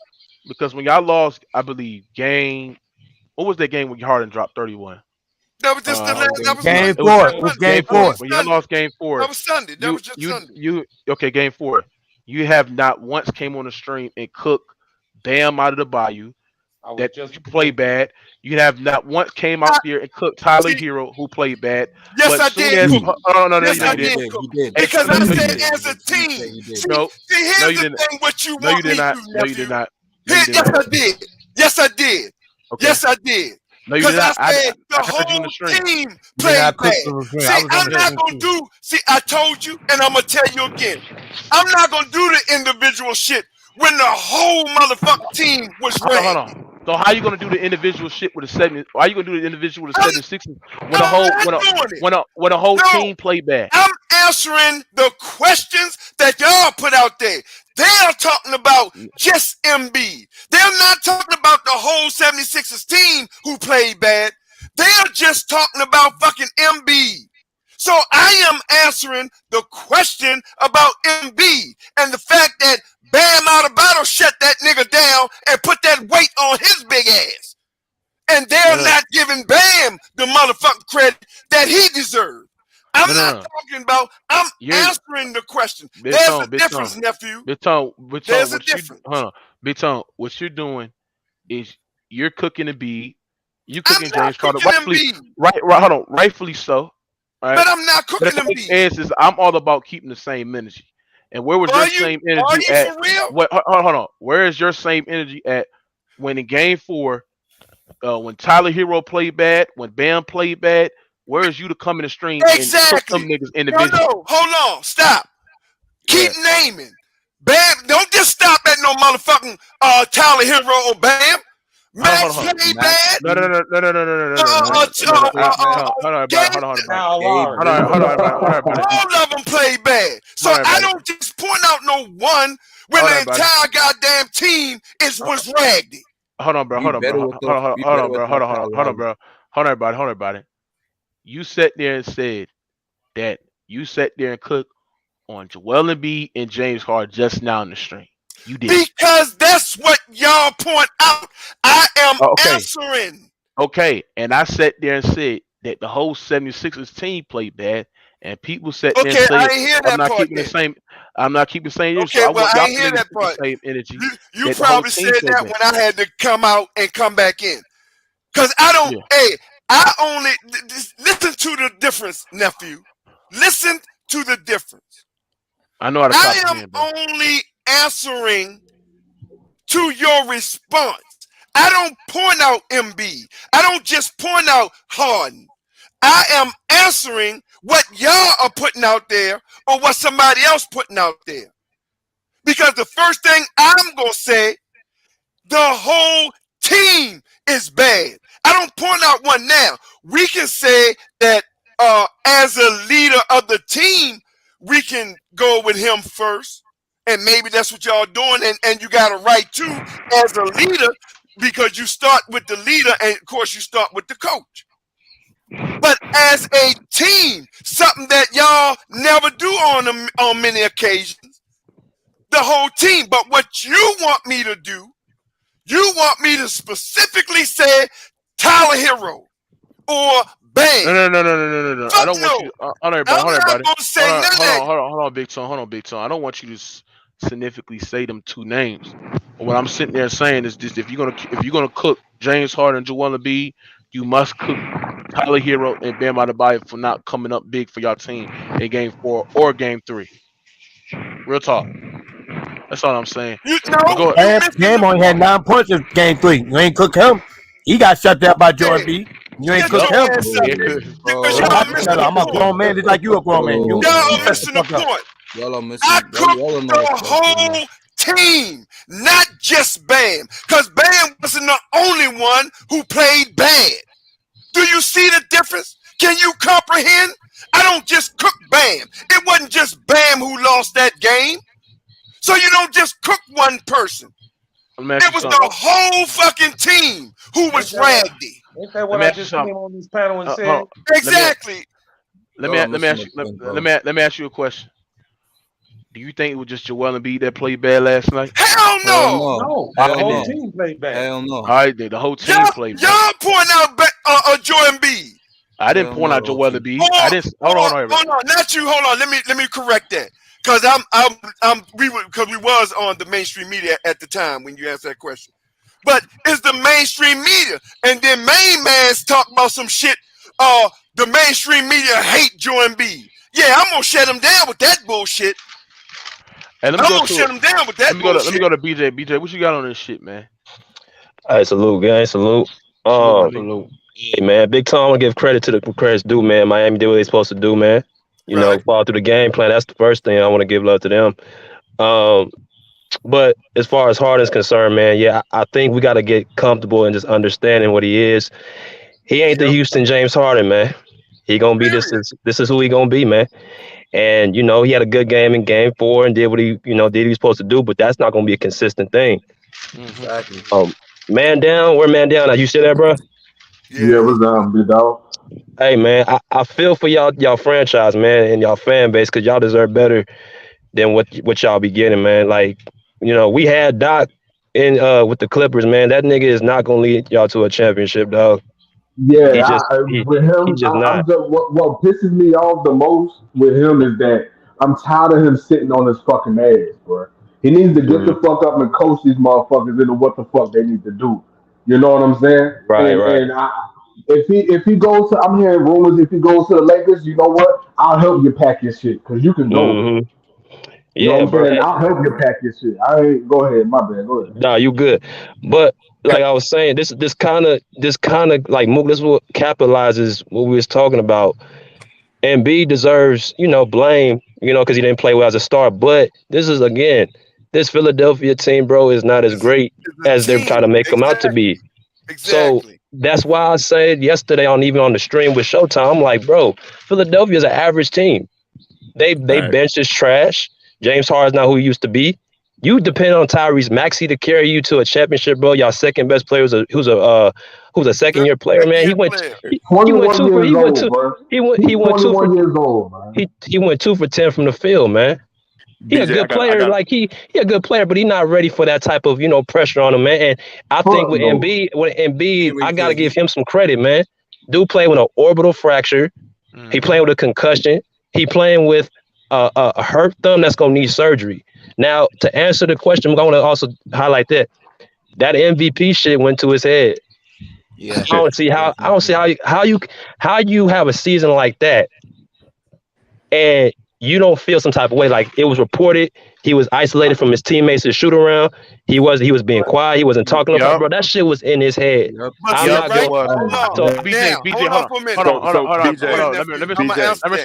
Because when y'all lost, I believe what was that game when Harden dropped 31? That was just game 4. It was game 4. When y'all lost game 4. That was Sunday. That was just Sunday. Okay, game 4. You have not once came on the stream and cooked Bam out of the bayou. That you play bad. You have not once came out there and cooked Tyler Herro, who played bad. Yes, I did. Yes, I did. Because I said as a team. See, here's the thing. What you want me to do, No, you did not. Yes, I did. Okay. Yes, I did. No, you did not. I said the whole team played bad. See, I'm not going to do. See, I told you, and I'm going to tell you again. I'm not going to do the individual shit when the whole motherfucking team was ready. Hold on. So how you gonna do the individual shit with the 70? Why you gonna do the individual with the 76ers when a whole team play bad? I'm answering the questions that y'all put out there. They are talking about just Embiid. They're not talking about the whole 76ers team who played bad. They are just talking about fucking Embiid. So I am answering the question about Embiid and the fact that Bam out of battle shut that nigga down and put that weight on his big ass. And they're not giving Bam the motherfucking credit that he deserves. I'm not talking about, I'm answering the question. There's a difference, nephew. There's a difference. Big Tone, what you're doing is you're cooking Embiid. You cooking James Harden. Rightfully so. Right? But I'm not cooking Embiid. I'm all about keeping the same energy. And where was your same energy at? For real? Hold on. Where is your same energy at when in game 4, when Tyler Herro played bad, when Bam played bad? Where is you to come in the stream and cook them niggas individually? No, hold on. Stop. Keep naming. Bam, don't just stop at no motherfucking Tyler Herro or Bam. Max played bad. No. All of them played bad. So I don't just point out no one when the entire goddamn team was ragged. Hold on, everybody. You sat there and said that you sat there and cooked on Joel Embiid and James Harden just now in the stream. You did. Because that's what y'all point out. I am answering. Okay, and I sat there and said that the whole 76ers team played bad, and people sat there and said, I'm not keeping the same. I'm not keeping saying issue. Okay, I well, want I y'all ain't hear niggas that to part. the same energy. You probably said that when I had to come out and come back in. Because I don't, I only, listen to the difference, nephew. Listen to the difference. I know how to I am only answering to your response. I don't point out Embiid. I don't just point out Harden. I am answering what y'all are putting out there or what somebody else putting out there. Because the first thing I'm going to say, the whole team is bad. I don't point out one now. We can say that as a leader of the team, we can go with him first. And maybe that's what y'all doing. And you got a right to as a leader because you start with the leader and, of course, you start with the coach. But as a team, something that y'all never do on many occasions, the whole team. But what you want me to do, you want me to specifically say Tyler Herro or Bang. No. I don't want you. Hold on, everybody. Hold on, Big Tone. Hold on, Big Tone. I don't want you to significantly say them two names. But what I'm sitting there saying is this: if you're gonna cook James Harden and Joel Embiid, you must cook Tyler Herro and Bam Adebayo for not coming up big for your team in Game 4 or Game 3. Real talk. That's all I'm saying. Bam only had 9 points in Game 3. You ain't cook him. He got shut down by Joel Embiid. You ain't cook him. I'm a grown man just like you a grown man. Y'all are missing the point. Y'all are missing. I cooked the whole team, not just Bam. Because Bam wasn't the only one who played bad. Do you see the difference? Can you comprehend? I don't just cook Bam. It wasn't just Bam who lost that game. So you don't just cook one person. It was the whole fucking team who was raggy. Ain't that what I just came on this panel and said? Exactly. Let me ask you a question. Do you think it was just Joel Embiid that played bad last night? Hell no. No. The whole team played bad. Hell no. All right, the whole team played bad. Y'all point out Joel Embiid. I didn't point out Joel Embiid. I didn't. Hold on, not you. Hold on. Let me correct that. Because we was on the mainstream media at the time when you asked that question. But it's the mainstream media. And then main man's talk about some shit. The mainstream media hate Joel Embiid. Yeah, I'm gonna shut him down with that bullshit. Hey, I'm gonna shut him down with that bullshit. Let me go to BJ. BJ, what you got on this shit, man? All right, salute, guys. Salute. Hey, man, Big Tom, I want to give credit to the credit's due, man. Miami did what they supposed to do, man. You know, fall through the game plan. That's the first thing I want to give love to them. But as far as Harden's concerned, man, yeah, I think we got to get comfortable and just understanding what he is. He ain't the Houston James Harden, man. He gonna be this is who he gonna be, man. And you know, he had a good game in Game 4 and did what he did what he was supposed to do. But that's not gonna be a consistent thing. Exactly. Man down, we're man down. Are you still there, bro? Yeah, what's down, big dog? Hey, man, I feel for y'all franchise, man, and y'all fan base because y'all deserve better than what y'all be getting, man. Like, you know, we had Doc in with the Clippers, man. That nigga is not gonna lead y'all to a championship, dog. Yeah, with him, what pisses me off the most with him is that I'm tired of him sitting on his fucking ass, bro. He needs to get the fuck up and coach these motherfuckers into what the fuck they need to do. You know what I'm saying? Right. And if he goes to, I'm hearing rumors. If he goes to the Lakers, you know what? I'll help you pack your shit because you can go. Mm-hmm. You know what I'm saying? I'll help you pack your shit. Go ahead, my bad. Go ahead. Nah, you good. But like I was saying, this kind of like Mook, this is what capitalizes what we was talking about. Embiid deserves, blame, because he didn't play well as a star. But this is again, this Philadelphia team, bro, is not as great as they're trying to make them out to be. So that's why I said yesterday even on the stream with Showtime, I'm like, bro, Philadelphia is an average team. They bench is trash. James Harden's not who he used to be. You depend on Tyrese Maxey to carry you to a championship, bro. Y'all second best player who's a second year player, man. He went 2 for 10 from the field, man. He a good player, he a good player, but he's not ready for that type of pressure on him, man. And I think with Embiid, I gotta give him some credit, man. Dude playing with an orbital fracture. He playing with a concussion. He playing with a hurt thumb that's gonna need surgery. Now, to answer the question, I'm gonna also highlight that MVP shit went to his head. Yeah. I don't see how you have a season like that and you don't feel some type of way. Like it was reported, he was isolated from his teammates to shoot around. He was being quiet. He wasn't talking about, bro. That shit was in his head. But I'm see, not right? going. Hold on. BJ, Hold on for a minute. hold on. Let me BJ. Let me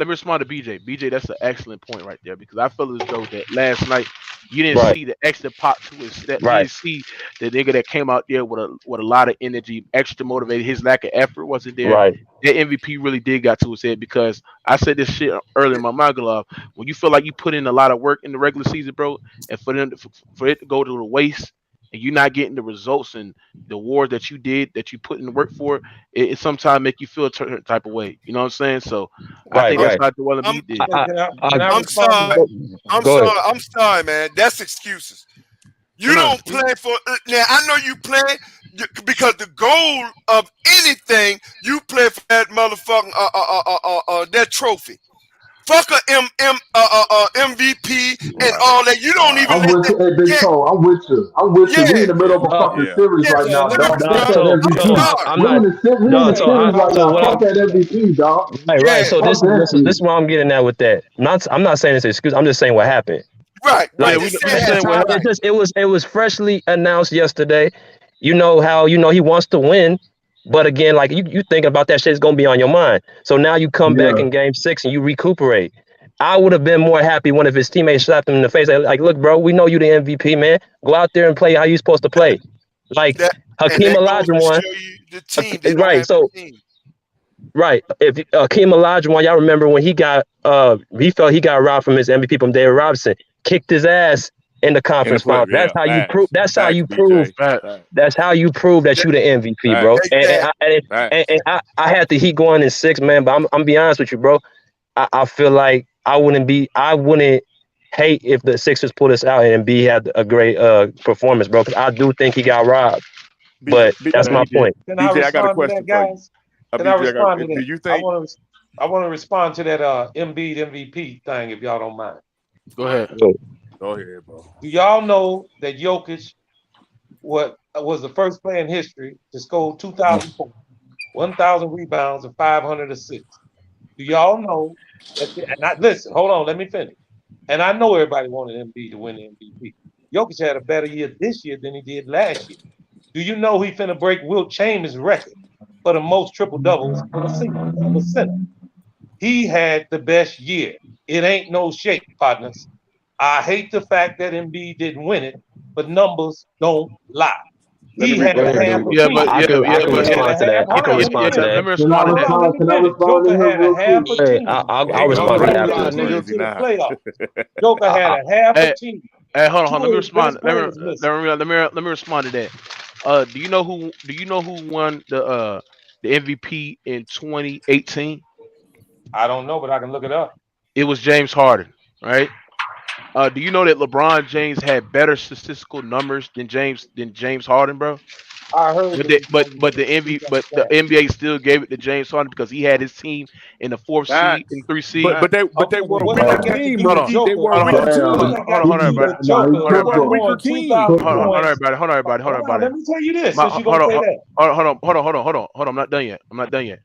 respond to BJ. BJ, that's an excellent point right there because I feel as though that last night you didn't see the extra pop to his step. You didn't see the nigga that came out there with a lot of energy, extra motivated. His lack of effort wasn't there. Right. That MVP really did got to his head because I said this shit earlier in my monologue. When you feel like you put in a lot of work in the regular season, bro, and for it to go to the waste and you're not getting the results and the awards that you did that you put in the work for, it sometimes make you feel a certain type of way. You know what I'm saying? So I think that's not the one Embiid did. I'm sorry, man. That's excuses. You don't play for now. I know you play because the goal of anything you play for that motherfucking that trophy. Fuck a MVP and all that. You don't even. I'm with you, hey, Big Toe. I'm with you. We in the middle of a fucking series right now, dog. Fuck that MVP. We in the series right now. Fuck that MVP, dog. Right. So this is what I'm getting at with that. I'm not saying it's an excuse. I'm just saying what happened. Right. Like it was freshly announced yesterday. You know how he wants to win. But again, like you thinking about that shit is gonna be on your mind. So now you come back in game 6 and you recuperate. I would have been more happy one of his teammates slapped him in the face. Like, look, bro, we know you the MVP, man. Go out there and play how you supposed to play. Like Hakeem Olajuwon. Right. So right. If Hakeem Olajuwon, y'all remember when he felt he got robbed from his MVP from David Robinson, kicked his ass in the conference final. That's how you prove. That's how you prove. That's how you prove that you the MVP, bro. And I had the Heat going in 6, man. But I'm be honest with you, bro. I feel like I wouldn't hate if the Sixers pull this out and Embiid had a great performance, bro. Because I do think he got robbed. But that's my point. BJ, I got a question for you. Can I respond to that? Do you think? I want to respond to that Embiid MVP thing, if y'all don't mind. Go ahead. Go ahead, bro. Do y'all know that Jokic was the first player in history to score 2,000 points, 1,000 rebounds, and 500 assists? Do y'all know that? Listen, hold on, let me finish. And I know everybody wanted Embiid to win the MVP. Jokic had a better year this year than he did last year. Do you know he finna break Wilt Chamberlain's record for the most triple doubles of a center? He had the best year. It ain't no shake, partners. I hate the fact that Embiid didn't win it, but numbers don't lie. He had a half a team. I can respond to that. I can respond to that. Can I respond to him real quick? I'll respond to that. Joker had a half a team. Hey, hold on. Let me respond. Let me respond to that. Do you know who won the MVP in 2018? I don't know, but I can look it up. It was James Harden, right? Do you know that LeBron James had better statistical numbers than James Harden, bro? I heard. But the NBA still gave it to James Harden because he had his team in the 4th seed and 3 seed. But they were a weaker team. They were a weaker team. Hold on, everybody. Let me tell you this. Hold on. I'm not done yet.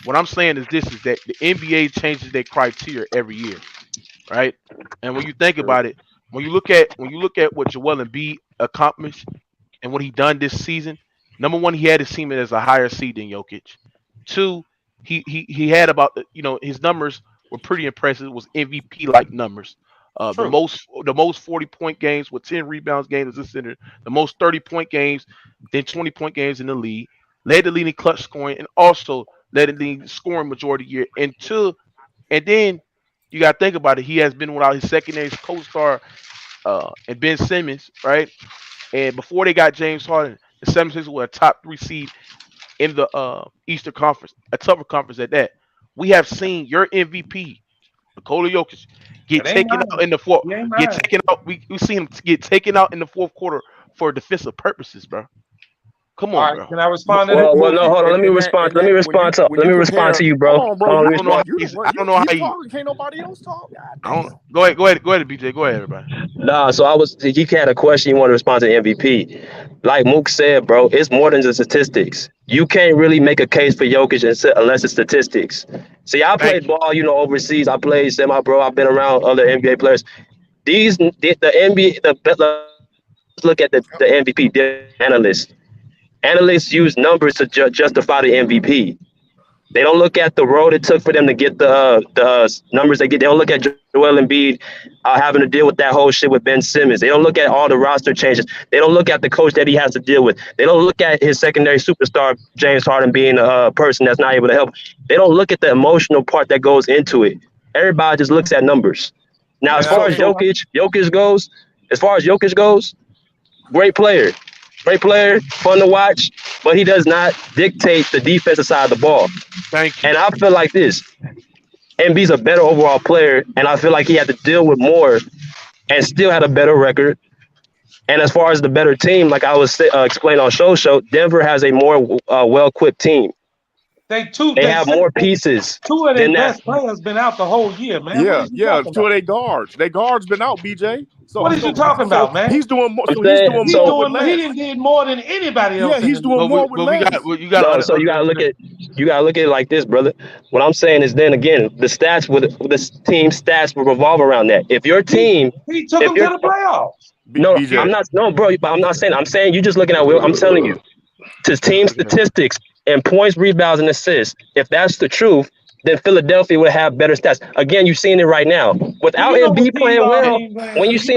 What I'm saying is this: is that the NBA changes their criteria every year, right? And when you think about it, when you look at what Joel Embiid accomplished and what he done this season, number one, he had his team as a higher seed than Jokic. 2, he had about his numbers were pretty impressive. It was MVP like numbers. The most 40-point games with 10 rebounds games as a center, the most 30-point games, then 20-point games in the league, led the league in clutch scoring, and also led the league scoring majority of the year. And then you got to think about it. He has been without his secondary co-star and Ben Simmons, right? And before they got James Harden, the 76ers were a top 3 seed in the Eastern Conference, a tougher conference at that. We have seen your MVP, Nikola Jokic, get taken out in the fourth. We've seen him get taken out in the fourth quarter for defensive purposes, bro. Come on, bro. Can I respond to Well, that? no, hold on. Let me respond to you, bro. I don't know how he. Can't nobody else talk. I don't. Go ahead, BJ. Go ahead, everybody. Nah, so he had a question. You want to respond to the MVP? Like Mook said, bro, it's more than just statistics. You can't really make a case for Jokic unless it's statistics. See, I played ball, overseas. I played semi-pro. I've been around other NBA players. The NBA, let's look at the MVP analysts. Analysts use numbers to justify the MVP. They don't look at the road it took for them to get the numbers they get. They don't look at Joel Embiid having to deal with that whole shit with Ben Simmons. They don't look at all the roster changes. They don't look at the coach that he has to deal with. They don't look at his secondary superstar, James Harden, being a person that's not able to help. They don't look at the emotional part that goes into it. Everybody just looks at numbers. Now, as far as Jokic goes, great player. Great player, fun to watch, but he does not dictate the defensive side of the ball. Thank you. And I feel like this. Embiid's a better overall player, and I feel like he had to deal with more and still had a better record. And as far as the better team, like I was explaining on Show, Denver has a more well-equipped team. They have more pieces. Two of their best players been out the whole year, man. Yeah. Two of their guards. Their guards been out, BJ. So what are you talking about, man? He's doing more. He did more than anybody else. Yeah, he's doing more with less. You gotta look at it like this, brother. What I'm saying is, then again, the team stats will revolve around that. If your team, he took them to the playoffs. No, I'm not. No, bro. But I'm not saying. I'm saying you just looking at. I'm telling you, to team statistics and points, rebounds, and assists. If that's the truth, then Philadelphia would have better stats. Again, you're seeing it right now. Without Embiid playing well, when you say,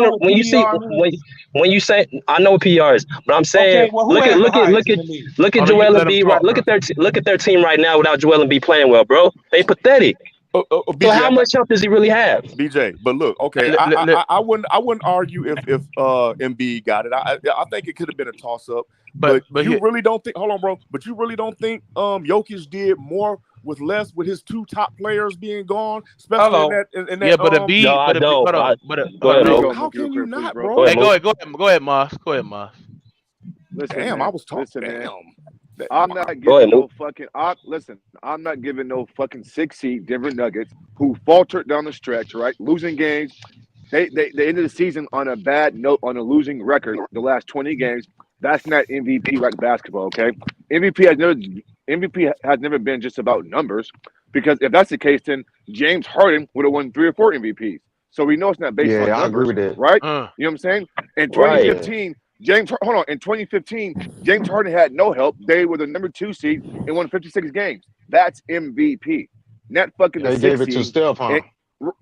I know what PR is, but I'm saying, look at Joel Embiid. Right, look at their team right now without Joel Embiid playing well, bro. They pathetic. BJ, so how much help does he really have? BJ, but look, okay, I wouldn't argue if Embiid got it. I think it could have been a toss up. But you really don't think? Hold on, bro. But you really don't think Jokic did more with less with his two top players being gone, especially in that. Yeah, but Embiid. No, I don't. Go ahead, how can you not, bro? Hey, go ahead, Moss. Listen, damn, man, I was talking. Damn. I'm not giving no fucking. I'm not giving no fucking 6-seed Denver Nuggets who faltered down the stretch, right? Losing games. They ended the season on a bad note, on a losing record. The last 20 games. That's not MVP like basketball, okay? MVP has never been just about numbers, because if that's the case, then James Harden would have won 3 or 4 MVPs. So we know it's not based on numbers, agree with that. right? You know what I'm saying? In 2015, In 2015, James Harden had no help. They were the number 2 seed and won 56 games. That's MVP. Not fucking the 6 seed. They gave it to Steph, huh?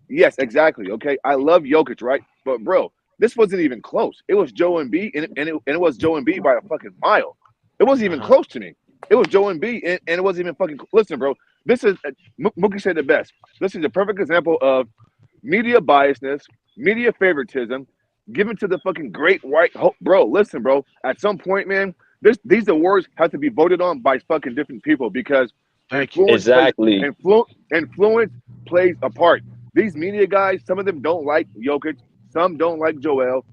Yes, exactly. Okay, I love Jokic, right? But bro, this wasn't even close. It was Joe Embiid, and it was Joe Embiid by a fucking mile. It wasn't even close to me. It was Joe Embiid, and it wasn't even fucking. Listen, bro, this is Mookie said the best. This is a perfect example of media biasness, media favoritism, given to the fucking great white hope. Bro, listen, bro. At some point, man, these awards have to be voted on by fucking different people, because influence plays a part. These media guys, some of them don't like Jokic. Some don't like Joel.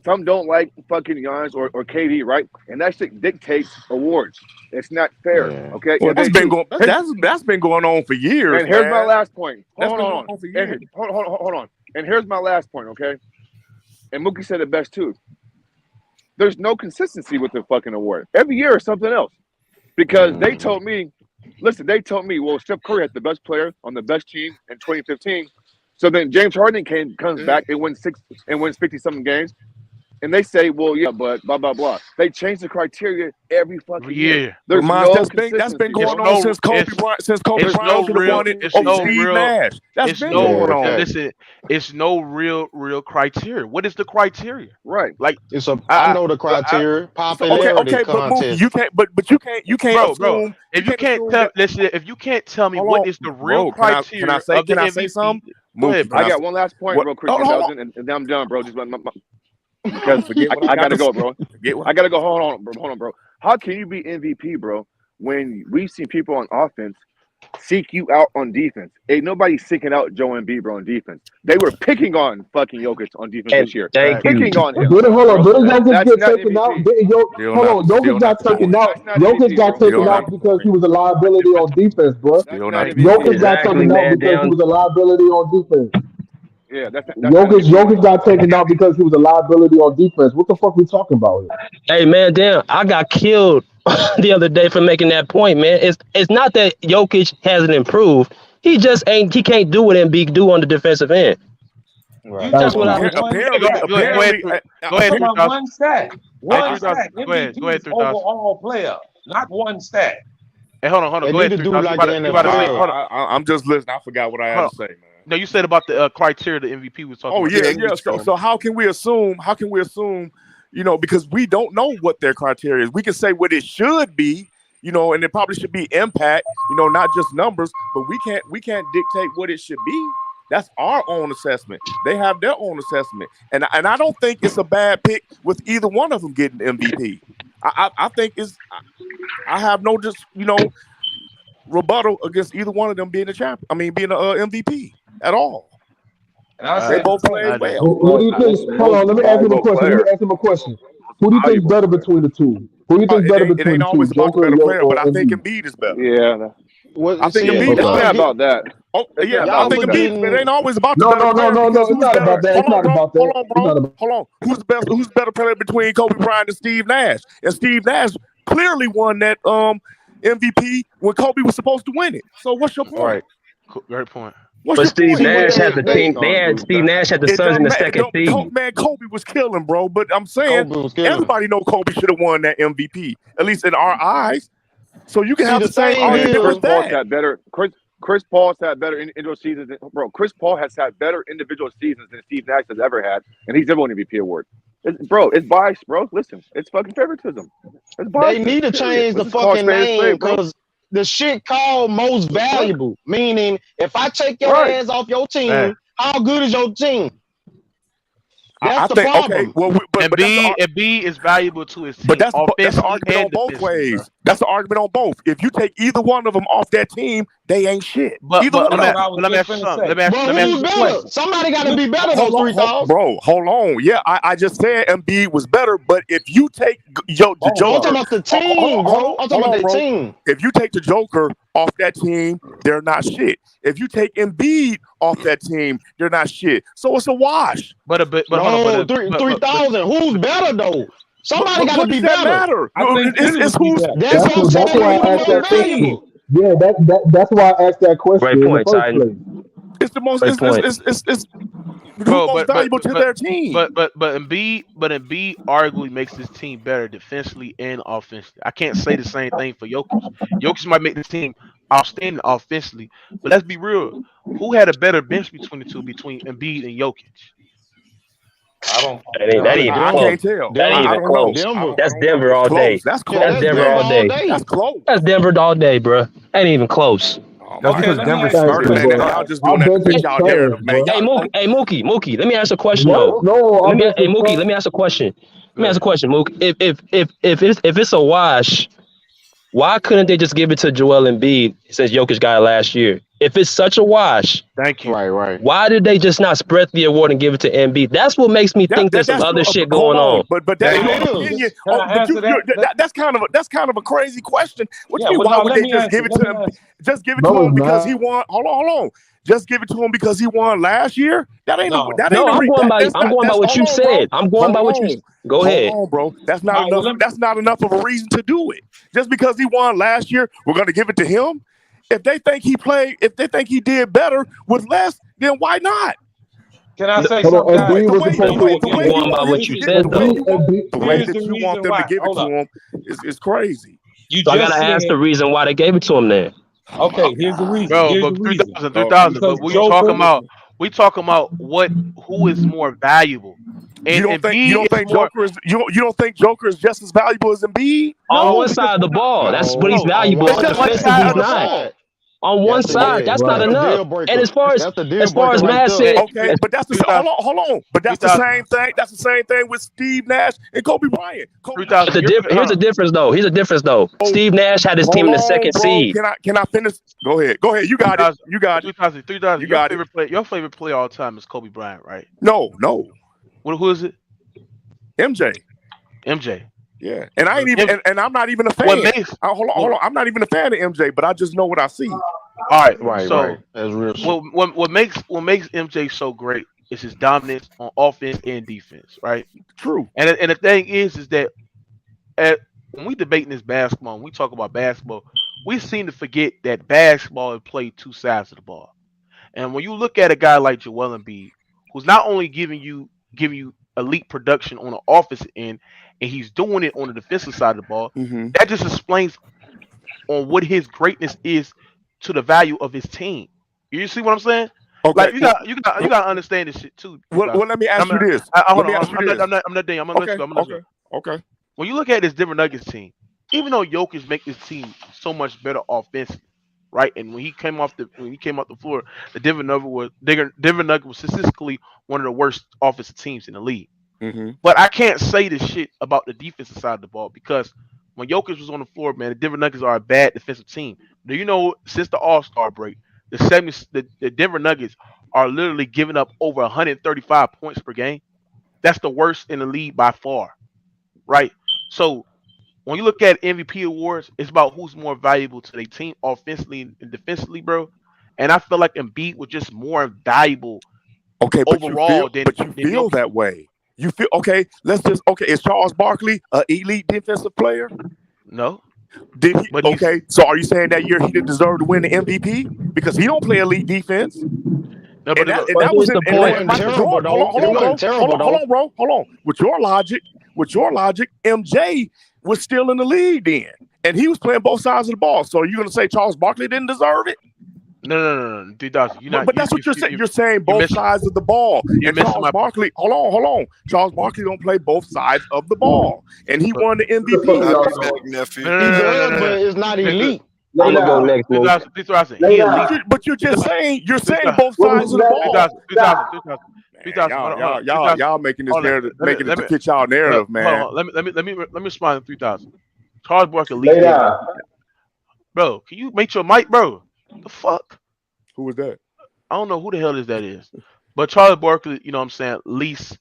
Some don't like fucking Giannis or KD, right? And that shit dictates awards. It's not fair, okay? Well, that's been going on for years. And here's my last point. Hold on. And here's my last point, okay? And Mookie said it best too. There's no consistency with the fucking award. Every year is something else. Because they told me, well, Steph Curry had the best player on the best team in 2015. So then James Harden comes back and wins 50-something games. And they say, well, yeah, but blah, blah, blah. They change the criteria every fucking year. There's that's been going on since Kobe Bryant. Since Kobe Bryant could have won it over Steve Nash. That's been going on. Listen, it's no real criteria. What is the criteria? Right. Like I know the criteria. Popularity contest. You can't. But you can't. Bro. If you can't tell me what is the real criteria, can I say something? I got one last point, real quick, and then I'm done, bro. Just because I gotta go, bro. I gotta go. Hold on, bro. How can you be MVP, bro, when we've seen people on offense seek you out on defense. Ain't nobody seeking out Joe Embiid, bro, on defense. They were picking on fucking Jokic on defense this year. Picking on him. Hold on, bro. didn't Jokic get taken out? Jokic got taken out. Jokic got taken out because he was a liability on defense, bro. Jokic got taken out because he was a liability on defense. Yeah, that's Jokic got taken out because he was a liability on defense. What the fuck we talking about here? Hey man, damn, I got killed the other day for making that point, man. It's not that Jokic hasn't improved. He can't do what Embiid do on the defensive end. Right. That's what I Go ahead. One stat. One stat. MVP's overall player, not one stat. Hey, hold on. Go ahead. I'm just listening. I forgot what I had to say, man. No, you said about the criteria the MVP was talking about. Yeah. So how can we assume, because we don't know what their criteria is. We can say what it should be, and it probably should be impact, not just numbers, but we can't dictate what it should be. That's our own assessment. They have their own assessment. And I don't think it's a bad pick with either one of them getting MVP. I think I have no rebuttal against either one of them being being an MVP at all. And they both played well. Who do you think? Hold on, let me ask him a question. Who do you think is better between the two? Who do you think better between the two? It ain't always about the better player, but I think Embiid is better. Yeah. I think Embiid is better about that. Oh yeah, I think Embiid. It ain't always about the better player. No. It's not about that. It's not about that. Hold on. Who's the better player between Kobe Bryant and Steve Nash? And Steve Nash clearly won that MVP when Kobe was supposed to win it. So what's your point? Right. Great point. But Steve Nash had the team. Steve Nash had the Suns in the second team. Man, Kobe was killing, bro. But I'm saying everybody know Kobe should have won that MVP, at least in our eyes. So you can have the same argument. Chris Paul's had better individual seasons, bro. Chris Paul has had better individual seasons than Steve Nash has ever had, and he's never won an MVP award. It's biased, bro. Listen, it's fucking favoritism. It's biased. They need to change the fucking name because the shit called most valuable. Meaning, if I take your ass off your team, how good is your team? That's the problem. Okay, Embiid is valuable to his team. But that's the argument on both ways. That's the argument on both. If you take either one of them off that team, they ain't shit. Let me ask you something. Somebody got to be better than 3,000. Bro, hold on. Yeah, I just said Embiid was better, but if you take the Joker, I'm talking about the team, bro. I'm talking about the team. If you take the Joker off that team, they're not shit. If you take Embiid off that team, they're not shit. So it's a wash. But 3,000. Who's better though? Somebody got to be better. It's who's. That's why I asked that question. Yeah, that's why I asked that question. Great point, Titan. It's the most. It's most valuable to their team. But Embiid arguably makes this team better defensively and offensively. I can't say the same thing for Jokic. Jokic might make this team outstanding offensively, but let's be real. Who had a better bench between the two, between Embiid and Jokic? That ain't even close. Can't tell. That ain't even close. That's Denver all day. That's close. That's Denver all day. That's close. That's Denver all day, bro. Ain't even close. That's because Denver's starting. Y'all just doing that narrative, man. Hey, Mookie. Let me ask a question though. Mookie. Let me ask a question. Mookie. If it's a wash, why couldn't they just give it to Joel Embiid since Jokic got it last year? If it's such a wash, thank you. Right. Why did they just not spread the award and give it to Embiid? That's what makes me think there's some other shit going on. But that's your opinion. That's kind of a crazy question. What you mean? Why would they just give it to him? Just give it to him because he won. Hold on. Just give it to him because he won last year. That ain't no. I'm going by what you said. I'm going by what you. Go ahead, bro. That's not enough. That's not enough of a reason to do it. Just because he won last year, we're going to give it to him. If they think he did better with less, then why not? Can I say something? I'm going by what you said, though. The way that you want them to give it to him is crazy. So I gotta ask the reason why they gave it to him then. Okay, here's the reason. Bro, but 3,000. But we talking about who is more valuable. And you don't think Joker is just as valuable as Embiid? On one side of the ball, that's what he's valuable. On the defensive, he's not. on one side. That's not enough. And as far as Matt said, okay, but that's the hold on. But that's the same thing. That's the same thing with Steve Nash and Kobe Bryant. Here's a difference though. Steve Nash had his team in the second seed. Can I finish? Go ahead. You got it. You got it. 3,000. Your favorite player all time is Kobe Bryant, right? No. Who is it? MJ. Yeah, and I ain't even, and I'm not even a fan. Hold on. I'm not even a fan of MJ, but I just know what I see. All right. That's real. What makes MJ so great is his dominance on offense and defense, right? True. And the thing is that when we debating this basketball, when we talk about basketball, we seem to forget that basketball is played two sides of the ball. And when you look at a guy like Joel Embiid, who's not only giving you elite production on the offensive end, and he's doing it on the defensive side of the ball, that just explains on what his greatness is to the value of his team. You see what I'm saying? Okay. Like you got to understand this shit too. Well, let me ask you this. I'm not done. Okay. When you look at this Denver Nuggets team, even though Jokic make this team so much better offensively, right? And when he came off the floor, the Denver Nuggets was statistically one of the worst offensive teams in the league. But I can't say this shit about the defensive side of the ball because when Jokic was on the floor, man, the Denver Nuggets are a bad defensive team. Do you know since the All-Star break, the Denver Nuggets are literally giving up over 135 points per game? That's the worst in the league by far, right? So when you look at MVP awards, it's about who's more valuable to their team offensively and defensively, bro. And I feel like Embiid was just more valuable overall than feel that way. You feel okay? Is Charles Barkley an elite defensive player? No. Did he? Okay. So are you saying that year he didn't deserve to win the MVP because he don't play elite defense? No, but that was the point. Terrible, Hold on. With your logic, MJ was still in the league then, and he was playing both sides of the ball. So you're gonna say Charles Barkley didn't deserve it? No, 3,000. But that's what you're saying. You're saying both sides of the ball. And Charles Barkley, hold on. Charles Barkley don't play both sides of the ball, and he won the MVP. He does, but it's not elite. I'm gonna go next. But you're saying both sides of the ball. Y'all making this narrative, making it to fit y'all narrative, man. Let me respond to 3,000. Charles Barkley, bro. Can you make your mic, bro? The fuck? Who was that? I don't know who the hell that is. But Charles Barkley, you know what I'm saying, at least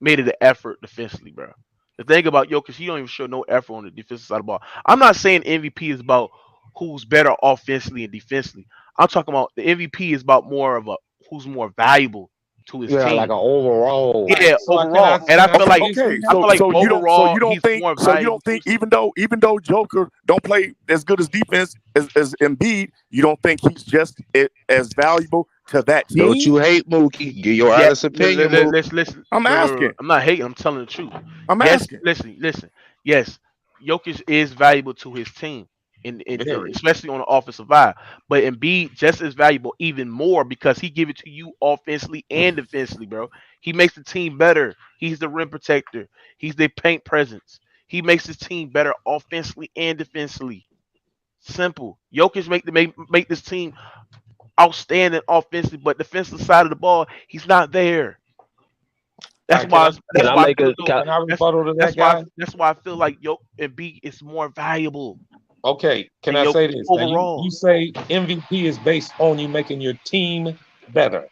made it an effort defensively, bro. The thing about Jokic, he don't even show no effort on the defensive side of the ball. I'm not saying MVP is about who's better offensively and defensively. I'm talking about the MVP is about more of who's more valuable to his team. Like an overall. Yeah, overall. And I feel like overall, you don't think even though Joker don't play as good as defense as Embiid, you don't think he's just as valuable to that team? Don't you hate Mookie? Give your honest opinion. Listen. I'm asking. I'm not hating. I'm telling the truth. I'm asking. Listen. Yes, Jokic is valuable to his team. Especially on the offensive side, but Embiid just as valuable, even more because he give it to you offensively and defensively, bro. He makes the team better. He's the rim protector. He's the paint presence. He makes his team better offensively and defensively. Simple. Jokic make this team outstanding offensively, but defensive side of the ball, he's not there. That's why I feel like Embiid is more valuable. Okay, can I say this? Now you say MVP is based on you making your team better.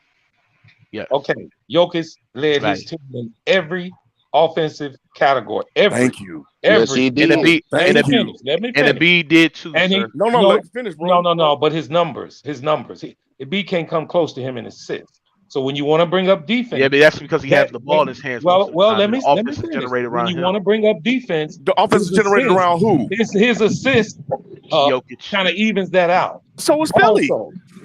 Yeah. Okay, Jokic led his team in every offensive category. Thank you. Yes, he did. Let me finish. And Embiid did too. And let me finish, bro. No. But his numbers. Embiid can't come close to him in assists. So when you want to bring up defense, yeah, but that's because he has the ball in his hands. Well, let me finish. When you want to bring up defense, the offense is generated around who? His assist kind of evens that out. So is Philly.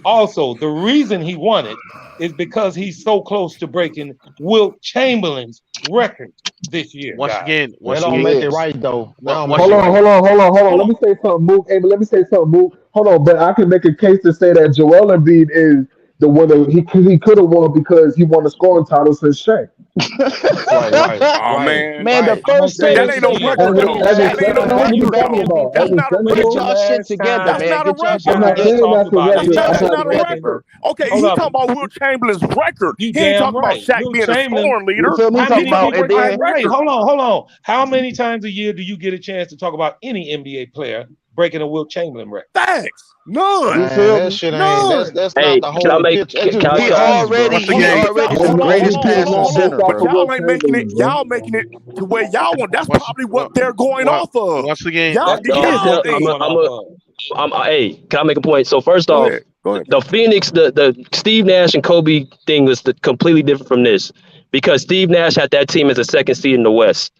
Also, the reason he won it is because he's so close to breaking Wilt Chamberlain's record this year. Once again, don't make it right though. Hold on. Let me say something, Mook. Hey, but let me say something, Mook. Hold on, but I can make a case to say that Joel Embiid is the winner. He could have won because he won the scoring title since Shaq. Right. Oh man, the first say that this ain't no again. record though. That ain't no What you record talking though. about? That's not a Get record. y'all shit Last together, time That's man. not a Get y'all you shit I'm not record. guys together. saying talked that's a about record. That's I'm not. not a anybody record. player. Okay, Hold he up. talking about Will Chamberlain's record. You He ain't damn talking about right. Shaq Will being a Chamberlain. scoring You leader. feel me? How He Talking many? talking about, about and breaking then Wait, records. hold on. How many times a year do you get a chance to talk about any NBA player breaking a Will Chamberlain record? Facts. you Man, feel that me? shit ain't. None. That's Hey, not the can I whole make? picture. That's just Can I? He one Can piece, bro. already, Once he again, already Hold the on, greatest passer Not based center, off But bro. of y'all Will ain't making it. Chamberlain, bro. Y'all making it to where y'all want. That's once, probably what they're going off of. once again, Y'all, That No, is y'all. what no. they Hey, going off of. Hey, can I make a point? So first go off, ahead. Go ahead. the Phoenix, the Steve Nash and Kobe thing was completely different from this because Steve Nash had that team as a second seed in the West.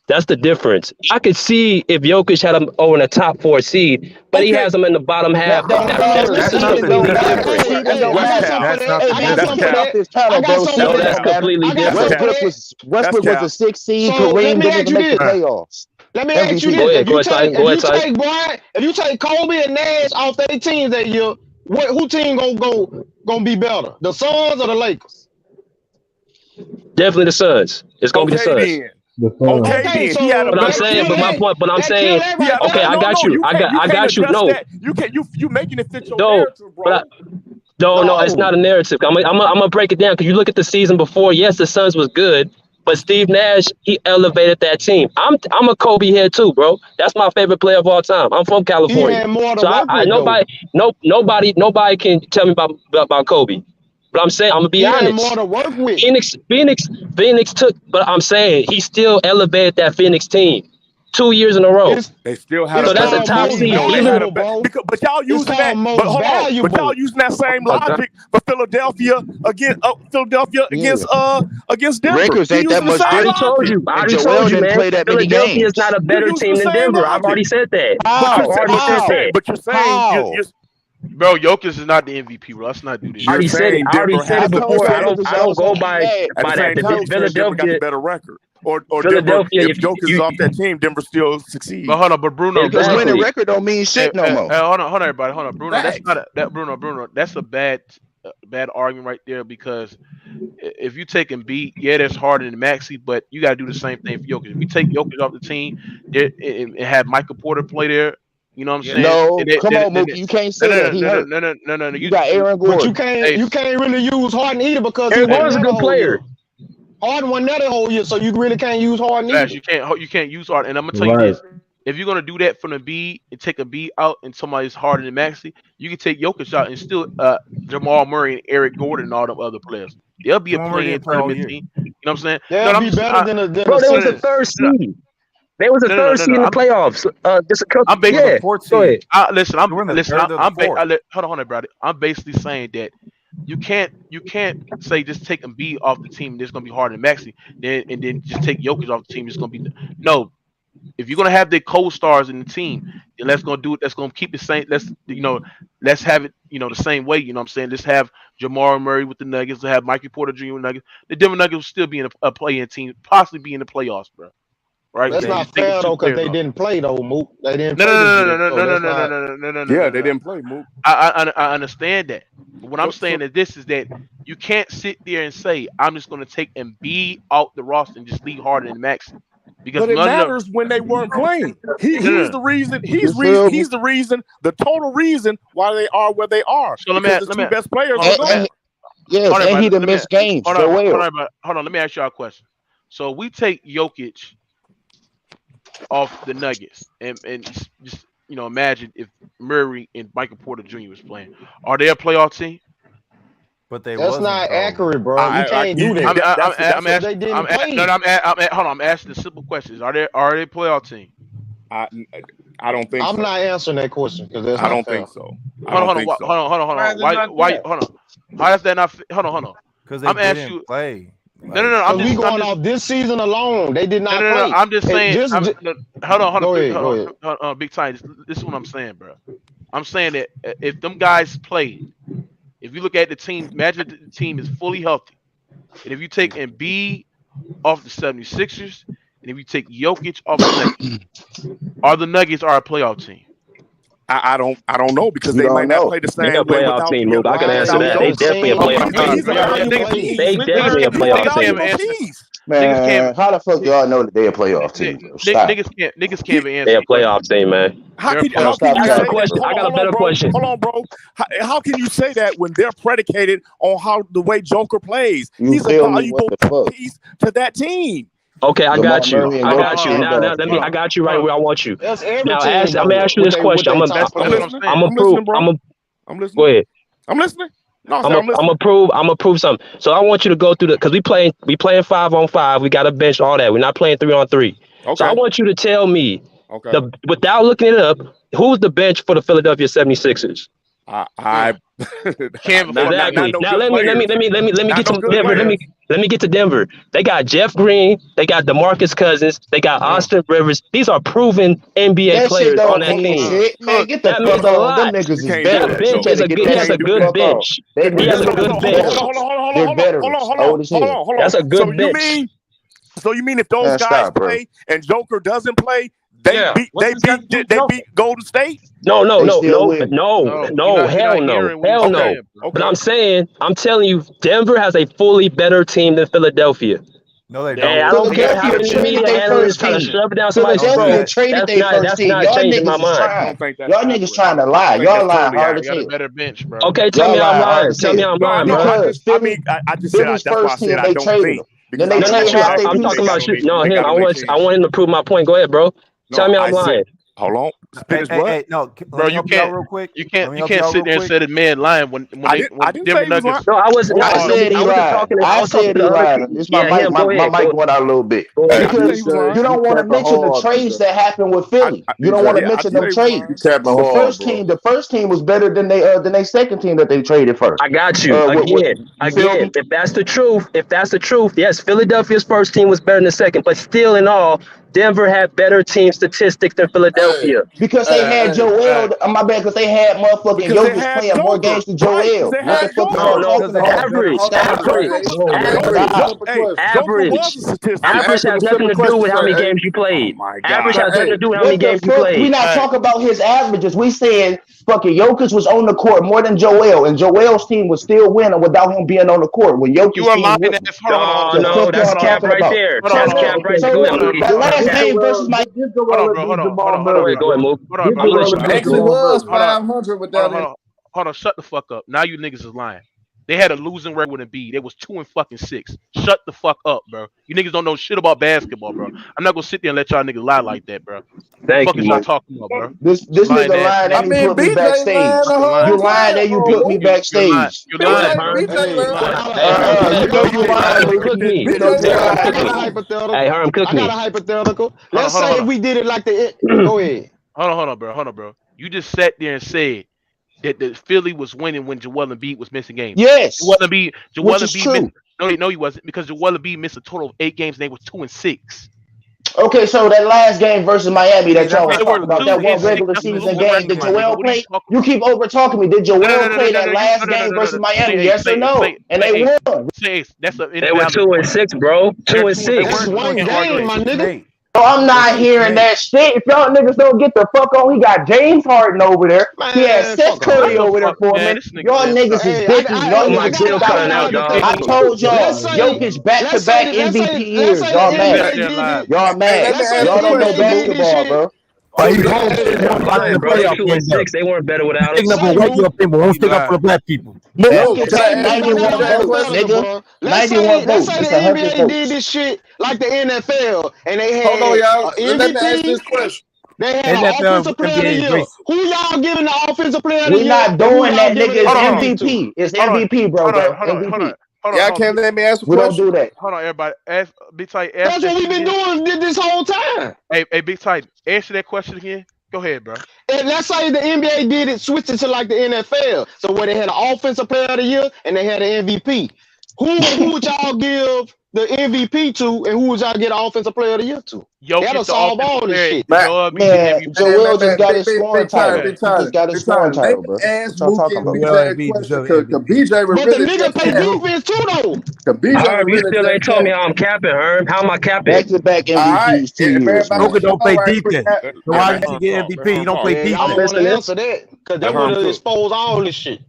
That's the difference. I could see if Jokic had him over in the top 4 seed, but he Okay. has him in the bottom half. That don't That's matter. Listen, See, it listen. don't completely matter. different. See, that don't I West got matter. something Cap. for that. I got Hey, That's something just for get cap. off that. this I panel, got bro. something See, for No, it that. that's don't matter. completely I got That's different. something for cap. that. That's Westbrook was cap. a 6 seed. So let Kareem me didn't ask even you make the this. playoffs. Let me ask you MVP. this: Go ahead, go ahead, Ty. if Go ahead, you Ty. take Brian, if you take Kobe and Nash off their teams that year, who team gonna be better? The Suns or the Lakers? Definitely the Suns. It's gonna be the Okay Suns. then. The Sun. Okay Okay, then. He had a so But I'm better that saying, kill but my team. that. point, but I'm That kill saying, that He right had okay, there. I got you. You I can't. got, You I can't got you. address No, that. You can't. You making it fit your no, narrative, but bro. no, it's No. not a narrative. I'm gonna break it down because you look at the season before. Yes, the Suns was good, but Steve Nash he elevated that team. I'm a Kobe head too, bro. That's my favorite player of all time. I'm from He California, had more to so work I with though. nobody can tell me about Kobe. But I'm saying I'm gonna be He had more honest. to work with. Phoenix took, but I'm saying he still elevated that Phoenix team 2 years in a row. It's They still had a So it's that's a better called top most team, seed. though. They had a valuable, better bro. but y'all It's using that. called But most hold on. But y'all valuable. using that same Oh my God. logic for Philadelphia Yeah. against Denver. Lakers You ain't that using the much I same already different. told logic. you. I And already told Joel you, didn't man. play that many Philadelphia is games. not a You're better using the team than same Denver. I've logic. already said that. I've How? already said that. But you're saying How? bro, Jokic is not the MVP, bro. Let's not do this I you're shit, already bro. said it. saying I already Denver said I it has the. told before. y'all Okay. niggas I y'all don't was gonna go be by mad. At the that. same The time, you're saying Denver got the Philadelphia, better record, or Denver. If Jokic is off that team, Denver still But succeeds. hold on, but Because winning exactly. record don't mean shit no more. hold on, everybody, hold on, Bruno. That's Facts. not Bruno. That's a bad argument right there because if you take Embiid, yeah, that's harder than Maxey, but you gotta do the same thing for Jokic. If you take Jokic off the team, and have Michael Porter play there, you know what I'm Yeah. saying? No, come on, Mookie. You can't say that. He hurt. No. You got Aaron But you Gordon. can't Hey, you can't really use Harden either because he He wasn't was a there the good whole year. player. Harden wasn't there the whole year, so you really can't use Harden Flash, either. you can't use hard. And I'm gonna tell you Right. this: if you're gonna do that from the B and take a B out and somebody's harder than Maxey, you can take Jokic out and still Jamal Murray and Eric Gordon and all them other players. They'll be a Jamal Murray play-in didn't play all tournament year. team. You know what I'm saying? No, They'll I'm be just better than the Bro, they was no, the Sixers. third no, seed. They was the no, no, third no, seed no. in the playoffs. Just a couple. I'm They were the Yeah. fourth Go seed. ahead. listen. They were in the Listen. third or the fourth. Hold on, brother. I'm basically saying that you can't say just take Embiid off the team. And it's gonna be harder than Maxey. Then just take Jokic off the team. It's gonna be no. If you're gonna have the co-stars in the team, then let's gonna do it. Let's gonna keep the same. Let's have it. The same way. You know what I'm saying? Let's have Jamal Murray with the Nuggets. Let's have Mikey Porter Jr. with Nuggets. The Denver Nuggets will still be in a play-in team, possibly be in the playoffs, bro. Right? But That's If you they not just take them fair two though, because players they off. didn't play though, Mook. They didn't No, play this no, year. no, So no, no, that's no, no, not no, no, no, no, yeah, no, they no. didn't play Mook. I understand that. But what I'm So saying is that you can't sit there and say I'm just gonna take Embiid out the roster and just leave Harden and Maxey because but it none of them. matters when they weren't playing. No, no, He's no. the reason. You feel me? He's the reason. The total reason why they are where they are So let me because his let two me best players hold were on, gone. Yes, hold on, and he everybody. done missed games. Hold on, Joel. hold on. Let me ask y'all a question. So we take Jokic off the Nuggets and just imagine if Murray and Michael Porter Jr. was playing. Are they a playoff team? But they that's wasn't not though. accurate, bro. You can't do that. I'm Because asking. they didn't play. Hold on. I'm asking the simple questions. Are they a playoff team? I don't think I'm so. not answering that question because that's I not don't fair. think so. Hold on. Why? Hold on. How is that not? Hold on. Because they I'm asking didn't you. play. No. Because we going off this season alone. They did not No. play. I'm just saying. Hold Go ahead. Go ahead. on. Big time. This is what I'm saying, bro. I'm saying that if them guys played, if you look at the team, imagine the team is fully healthy, and if you take Embiid off the 76ers, and if you take Jokic off the Nuggets, are the Nuggets a playoff team? I don't know because they might not play the same They're a way playoff without team, Luke. I can answer that. They definitely a playoff team. They definitely a playoff team. Man, how the fuck y'all know that they a playoff team? Stop. Niggas can't be answering. They're a playoff team, man. How can you say that? I got a better question. Hold on, bro. How can you say that when they're predicated on how the way Joker plays? He's a valuable piece to that team. Okay, I got you. Now let me. I got you right where I want you. Now, I'm gonna ask you this question. I'm listening. Go ahead. I'm listening. No, I'm gonna prove something. So I want you to go through because we playing 5-on-5. We got a bench, all that. We're not playing 3-on-3. Okay. So I want you to tell me, without looking it up, who's the bench for the Philadelphia 76ers? Exactly. Now let me get to Denver. Let me get to Denver. They got Jeff Green. They got DeMarcus Cousins. They got Austin Rivers. These are proven NBA players on that team. Man, get the fuck on. Them niggas is better. He has a good bench. He has a good bench. They're better. That's a good bench. So you mean if those guys play and Joker doesn't play, they beat Golden State? No, hell no. But I'm telling you, Denver has a fully better team than Philadelphia. No, they don't. And I don't care how many media analysts try to shove it down somebody's throat. That's not changing my mind. Y'all niggas trying to lie. Y'all lying hard as hell. Better bench, bro. Okay, tell me I'm lying. Tell me I'm lying, bro. I just said that's why I said I don't think. Then they I'm talking about shit. No, him. I want him to prove my point. Go ahead, bro. Tell me I'm lying. Hold on. No, bro, you can't. Real quick. You can't sit there and say the man lying when Denver Nuggets. No, I wasn't. I said he lied. This my mic going out a little bit because you don't want to mention the trades that happened with Philly. You don't want to mention them trades. The first team was better than they second team that they traded first. I got you again. If that's the truth, yes, Philadelphia's first team was better than the second, but still in all, Denver had better team statistics than Philadelphia. Because they had Joel. My bad, because they had motherfucking Jokic playing more games than Joel. What the fuck Average has nothing to do with how many games you played. Average has nothing to do with how many games you played. We not talking about his averages. We said fucking Jokic was on the court more than Joel, and Joel's team was still winning without him being on the court. When Jokic you are lying. No, that's cap right there. That's cap right there. Game versus my hold on. Go ahead, Mook. Actually was 500 without it. Hold on, shut the fuck up. Now you niggas is lying. They had a losing record with Embiid. It was 2-6. Shut the fuck up, bro. You niggas don't know shit about basketball, bro. I'm not gonna sit there and let y'all niggas lie like that, bro. Thank you. Y'all talking about, bro? This nigga lying and you put me backstage. You lying and you put me backstage. You lying. Hey, Herm, cook me. I got a hypothetical. Let's say if we did it like the. Go ahead. Hold on, bro. You just sat there and said that the Philly was winning when Joel Embiid was missing games. Yes. Joel Embiid no, he wasn't, because Joel Embiid missed a total of 8 games and they was 2-6. Okay, so that last game versus Miami that y'all was talking about, that one regular season game, did Joel play? You keep over talking me. Did Joel play that last game versus Miami? Yes or no? And they won. They were 2-6, bro. 2-6. That's one game, my nigga. So I'm not hearing that shit. If y'all niggas don't get the fuck on, he got James Harden over there. He has Steph Curry over there for me. Y'all niggas is bitches. Y'all niggas still cutting out, dog. I told y'all, Jokic back-to-back MVP years. Y'all mad. Y'all mad. Y'all don't know basketball, bro. They weren't better without him. Don't stick up for the black people. 91 votes, nigga. 91 votes. Let's say the NBA did this shit like the NFL, and they had hold on, y'all. MVP. Let me ask this question. They had an offensive player of the year. Who y'all giving the offensive player of the year? We're not doing that, nigga. It's MVP. It's MVP, bro. MVP. Y'all can't let me ask a question. We don't do that. Hold on, everybody. Big Tight. That's what we've been doing this whole time. Hey, Big Tight. Answer that question again. Go ahead, bro. And let's say the NBA did it, switched it to like the NFL. So where they had an offensive player of the year and they had an MVP. Who would y'all give the MVP to, and who would y'all get offensive player of the year to? Jokic, That'll solve all this shit. Man, Joel just got his scoring title. He just got his scoring title, bro. Ask What y'all Mookie talking and about? BJ a question because BJ But really the nigga play defense too, though. Herm, you still ain't told me how I'm capping, Herm. How am I capping? Back-to-back MVPs 2 years, man. Joker don't play defense. So why did he get MVP? He don't play I defense. don't want to answer that because that would have exposed all this shit.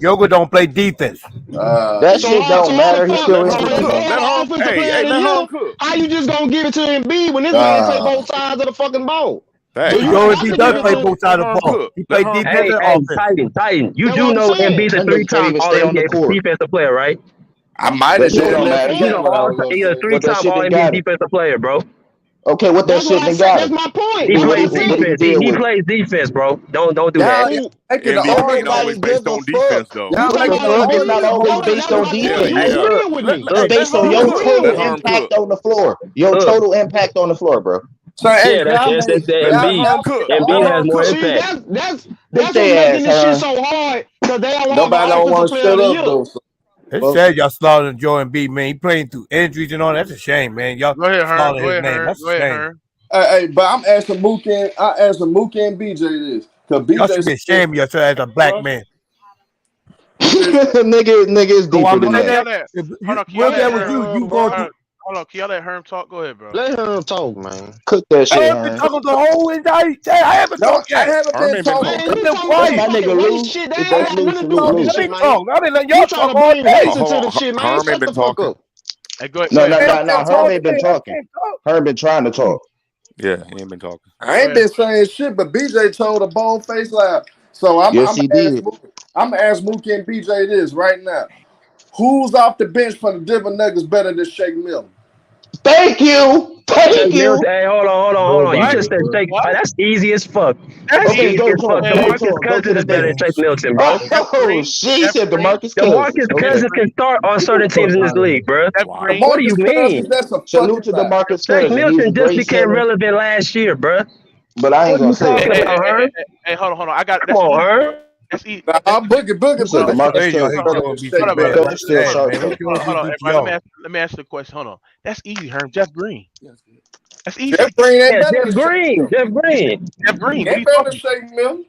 Joker don't play defense. That shit don't matter. He's still MVP. How you just gonna give it to Embiid when this man play both sides of the fucking ball? Joe Embiid does play both sides of the ball. He play defense and offense. Titan. You do know Embiid's a 3-time All-NBA defensive player, right? I might have said that. He's a 3-time All-NBA defensive player, bro. Okay, what that shit got? That's my point. He plays defense. He plays defense, bro. Don't do that. Embiid ain't always based on defense, though. It's not always based on defense. It's based on your total impact on the floor. Your total impact on the floor, bro. So yeah, that's Embiid has more impact. That's what's making this shit so hard because they don't want to shut up though. They said y'all slaughtering Joe Embiid, man. He playing through injuries and all. That's a shame, man. Y'all slaughtering his name. That's a shame. Hey, but I'm asking Mookie and BJ this. Y'all should be ashamed of yourself as a black man. nigga is deeper than that. Hold on, can y'all let Herm talk? Go ahead, bro. Let Herm talk, man. Cook that shit. I haven't been talking the whole entire day. I haven't talked yet. I haven't been talking. My nigga lose. Shit, If that's lose, Let me talk. I've been letting y'all talk all day. Listen to the shit, man. Herm ain't been talking. Hey, go ahead. No. Herm ain't been talking. Herm been trying to talk. Yeah, he ain't been talking. I ain't been saying shit, but BJ told a bone face lie. So I'm gonna ask Mookie and BJ this right now. Who's off the bench for the Denver Nuggets better than Shake Milton? Thank you. Hey, hold on. You just said Shake. That's easy as fuck. That's easy as fuck. DeMarcus Cousins is better than Shake Milton, bro. Oh, she said DeMarcus Cousins. DeMarcus Cousins can start on certain teams in this league, bro. What do you mean? Salute to DeMarcus Cousins. Shake Milton just became relevant last year, bro. But I ain't gonna say it. Hey, hold on. I got. Come on, Herm. That's easy. I'm boogie. Hold on, let me ask the question. Hold on. That's easy, Herm. Jeff Green. That's easy. Jeff Green. Jeff Green. Ain't better than Shake Milton.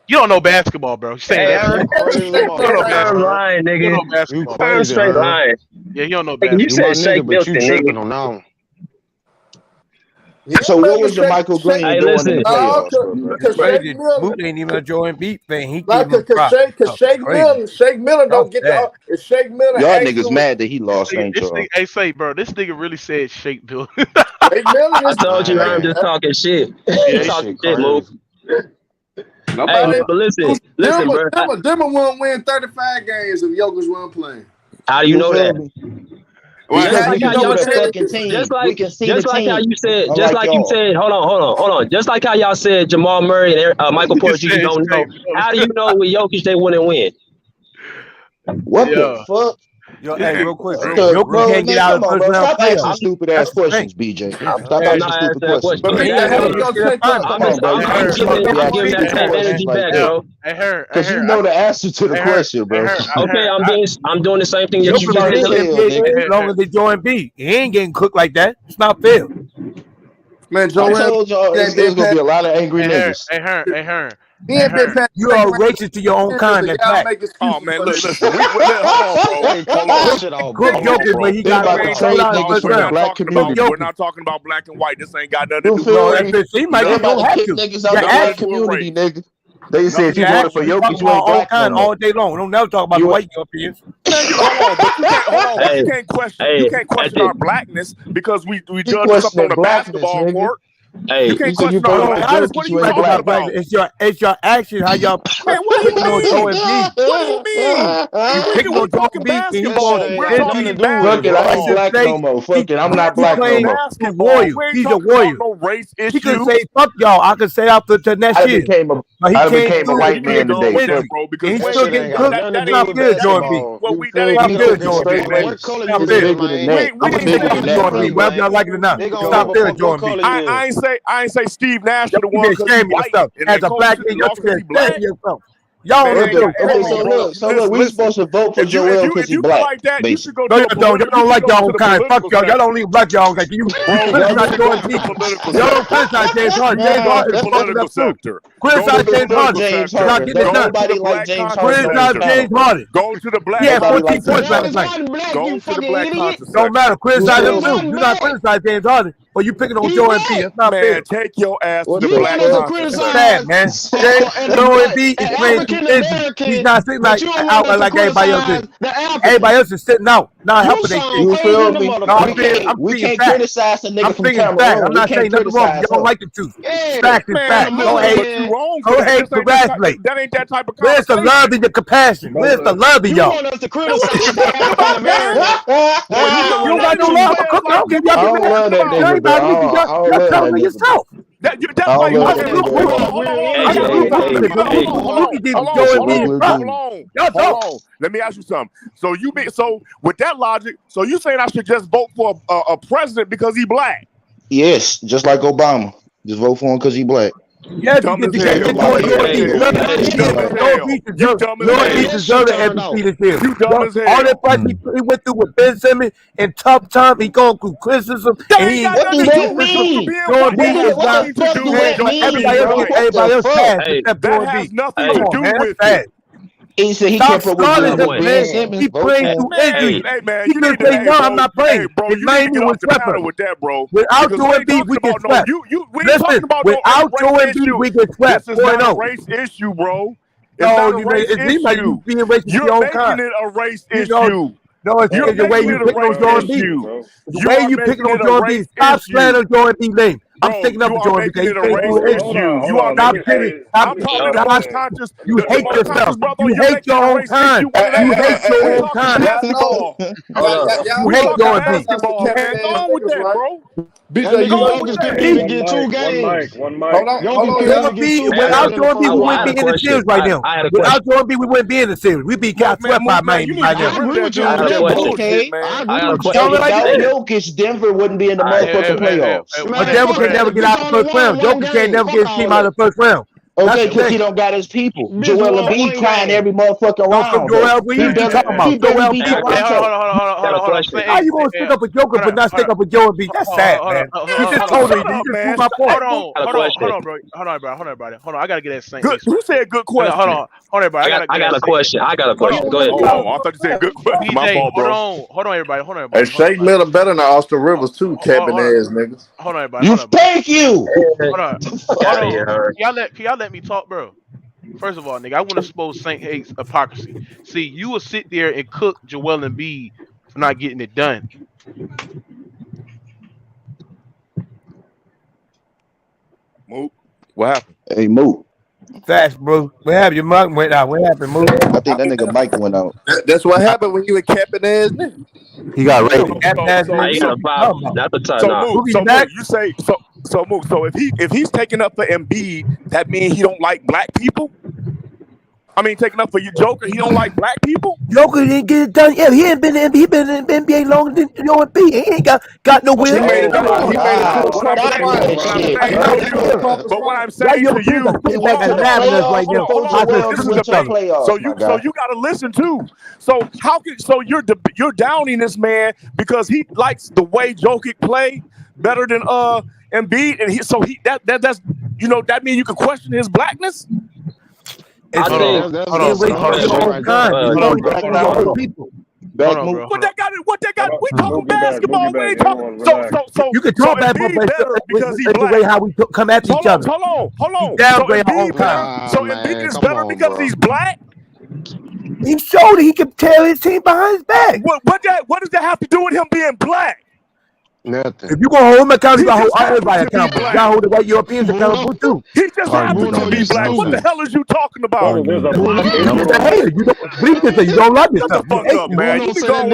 You don't know basketball, bro. Saying that. I'm lying, nigga. You crazy, straight lying. Yeah, you don't know basketball. You said Shake Milton, nigga. On now. So what was your Michael Green doing in the playoffs? Moot ain't even a Joe Embiid thing. He Shake Milton don't get the. If Shake Milton, y'all niggas mad that he lost, ain't y'all? Hey, say, bro, this nigga really said Shake Milton. I told you, I'm just talking shit. Talking shit, Moot. Hey, but listen, bro. Denver won't win 35 games if Jokic wasn't playing. How do you know that? Just like how you said, hold on. Just like how y'all said Jamal Murray and Michael Porter, you don't know. How do you know with Jokic they wouldn't win? What the fuck? Hey, real quick. Jokic can't get out of the first round. Stop asking stupid ass questions, BJ. Stop asking stupid questions. I'm giving that energy back, bro. Because you know the answer to the question, bro. Okay, I'm doing the same thing that you just did. As long as they join B, he ain't getting cooked like that. It's not fair. Man, Joel, I told y'all there's gonna be a lot of angry niggas. Hey, Herm. You are racist to your own kind. Oh man, listen. Hold on, bro. Joking, but he got black community. We're not talking about black and white. This ain't got nothing to do with He might kick niggas out the black community, nigga. They said you voted for Jokic, you ain't black all day long. Don't never talk about the white Europeans. Hold on, you can't question our blackness because we judge something on the basketball court. Hey, you can't question our blackness. What are you talking about? It's your action, how y'all man, what do you mean? What do you mean? You pick on Joe Embiid and you Fuck it, I ain't black no more. Fuck it, I'm not black no more. He's a warrior. He's a warrior. No race issue. He could say fuck y'all. I could say after the next year. I became a white man today. He's still getting cooked. That's not good, Joe Embiid. Well, we not good, Joe Embiid. I'm bigger than that. Whether y'all like it or not, stop there, Joe Embiid. I ain't say Steve Nash the one because he's white. As a black man, you Y'all Okay, don't do. so look, we supposed to vote for Joel because he black. Like that, you should go. No, you don't. Y'all don't like your own kind. Fuck y'all. Y'all don't even like your own kind. You criticize Joel Embiid. Y'all don't criticize James Harden. James Harden is political sector. Criticize James Harden. Not getting it done. Nobody like James Harden. Criticize James Harden. Go to the black. He had 14 points last night. Go to the black conscious. Don't matter. Criticize him too. Do not criticize James Harden, but you picking on Joel Embiid. That's not fair. Man, take your ass to the black conscious. It's sad, man. Joel Embiid is playing too busy. He's not sitting like out like everybody else is. Everybody else is sitting out, not helping their kids. You feel me? We can't criticize a nigga from Cameroon. I'm not saying nothing wrong. You don't like the truth. Fact is fact. Go hate. Go hate. Congratulate. That ain't that type of. Where's the love and the compassion? Where's the love in y'all? You want us to criticize America? You don't got no love for cooking. I don't give y'all. I don't love that nigga, bro. You're telling yourself. That's why you want to Hold on. Let me ask you something. So with that logic, so you saying I should just vote for a president because he black? Yes, just like Obama. Just vote for him because he black. Yeah, Lord deserve the MVP this year. All that fight he went through with Ben Simmons in tough time, he going through criticism. And he everybody else passed except Jordan B. Nothing to do with it. He said he can't put Ben Simmons. He playing through injury. He could say, no, I'm not playing. His Miami was swept. With that, bro. Without Joel Embiid, we get swept. Listen, without Joel Embiid, we get swept. This is not a race issue, bro. No, it seems like you being racist to your own kind. You're making it a race issue. No, it's because the way you picking on Joel Embiid. The way you picking on Joel Embiid. Stop slandering Joel Embiid's name. I'm sticking up for Joel Embiid. You are not kidding. You hate yourself. You hate your own kind. You hate your own kind. You hate Joel Embiid. What's wrong with that, bro? BJ, you Jokic couldn't even get 2 games. One mic. Hold on. Without Joel Embiid, we wouldn't be in the series right now. Without Joel Embiid, we wouldn't be in the series. We'd be got swept by Miami right now. I agree with you on that, okay? Without Jokic, Denver wouldn't be in the motherfucking playoffs. But Denver can never get out of the first round. Jokic can't never get his team out of the first round. Okay, because he don't got his people. Joel Embiid crying every motherfucking round. Joel, what you talking about? Joel Embiid. How you gonna stick up with Jokic but not stick up with Joel Embiid? That's sad, man. You just told me. You just proved my point. Hold on, bro. Hold on, I gotta get that same. You said good question. Hold on, everybody. I got a question. Go ahead. Oh, I thought you said good question. My fault, bro. Hold on, everybody. Hey, Shake Miller better than Austin Rivers too, capping ass niggas. Hold on, everybody. Thank you. Hold on. Can y'all let me talk, bro? First of all, nigga, I want to expose Saint hates hypocrisy. See, you will sit there and cook Joel Embiid for not getting it done. Mook, what happened? Hey, Mook. Fast, bro. What happened? Your mic went out. What happened, Mook? I think that nigga mic went out. That's what happened when you a capping ass nigga. He got raped. So Mook, so if he's taking up for Embiid, that means he don't like black people? I mean, taking up for your Joker, he don't like black people? Joker didn't get it done. Yeah, he been in the NBA longer than Joel Embiid. He ain't got no win. But what I'm saying to you, so you got to listen too. So you're downing this man because he likes the way Jokic play better than Embiid, and that's that means you can question his blackness. What that got? We talking basketball. We ain't talking. So you can talk basketball because he's black. The way how we come at each other. Hold on. So Embiid is better because he's black. He showed that he can tell his team behind his back. What does that have to do with him being black? Nothing. If you gonna hold him accountable, you gotta hold everybody accountable. You gotta hold the white Europeans accountable too. He just happens to be black. What the hell is you talking about? You're a hater. You don't believe this. You don't love yourself. Man, you don't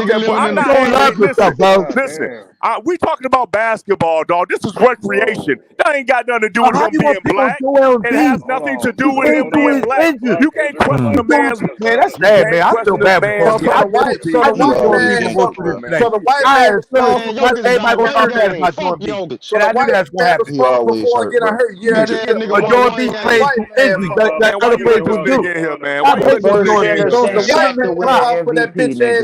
love yourself, bro. Listen, We talking about basketball, dog. This is recreation. That ain't got nothing to do with him being black. It has nothing to do with him being black. You can't question a man's. Man, that's sad, man. I feel bad for him. So the white man everybody gonna start that about Jordan B. So I knew that's gonna happen. Before getting hurt, but Jordan B plays through injuries. That other players will do.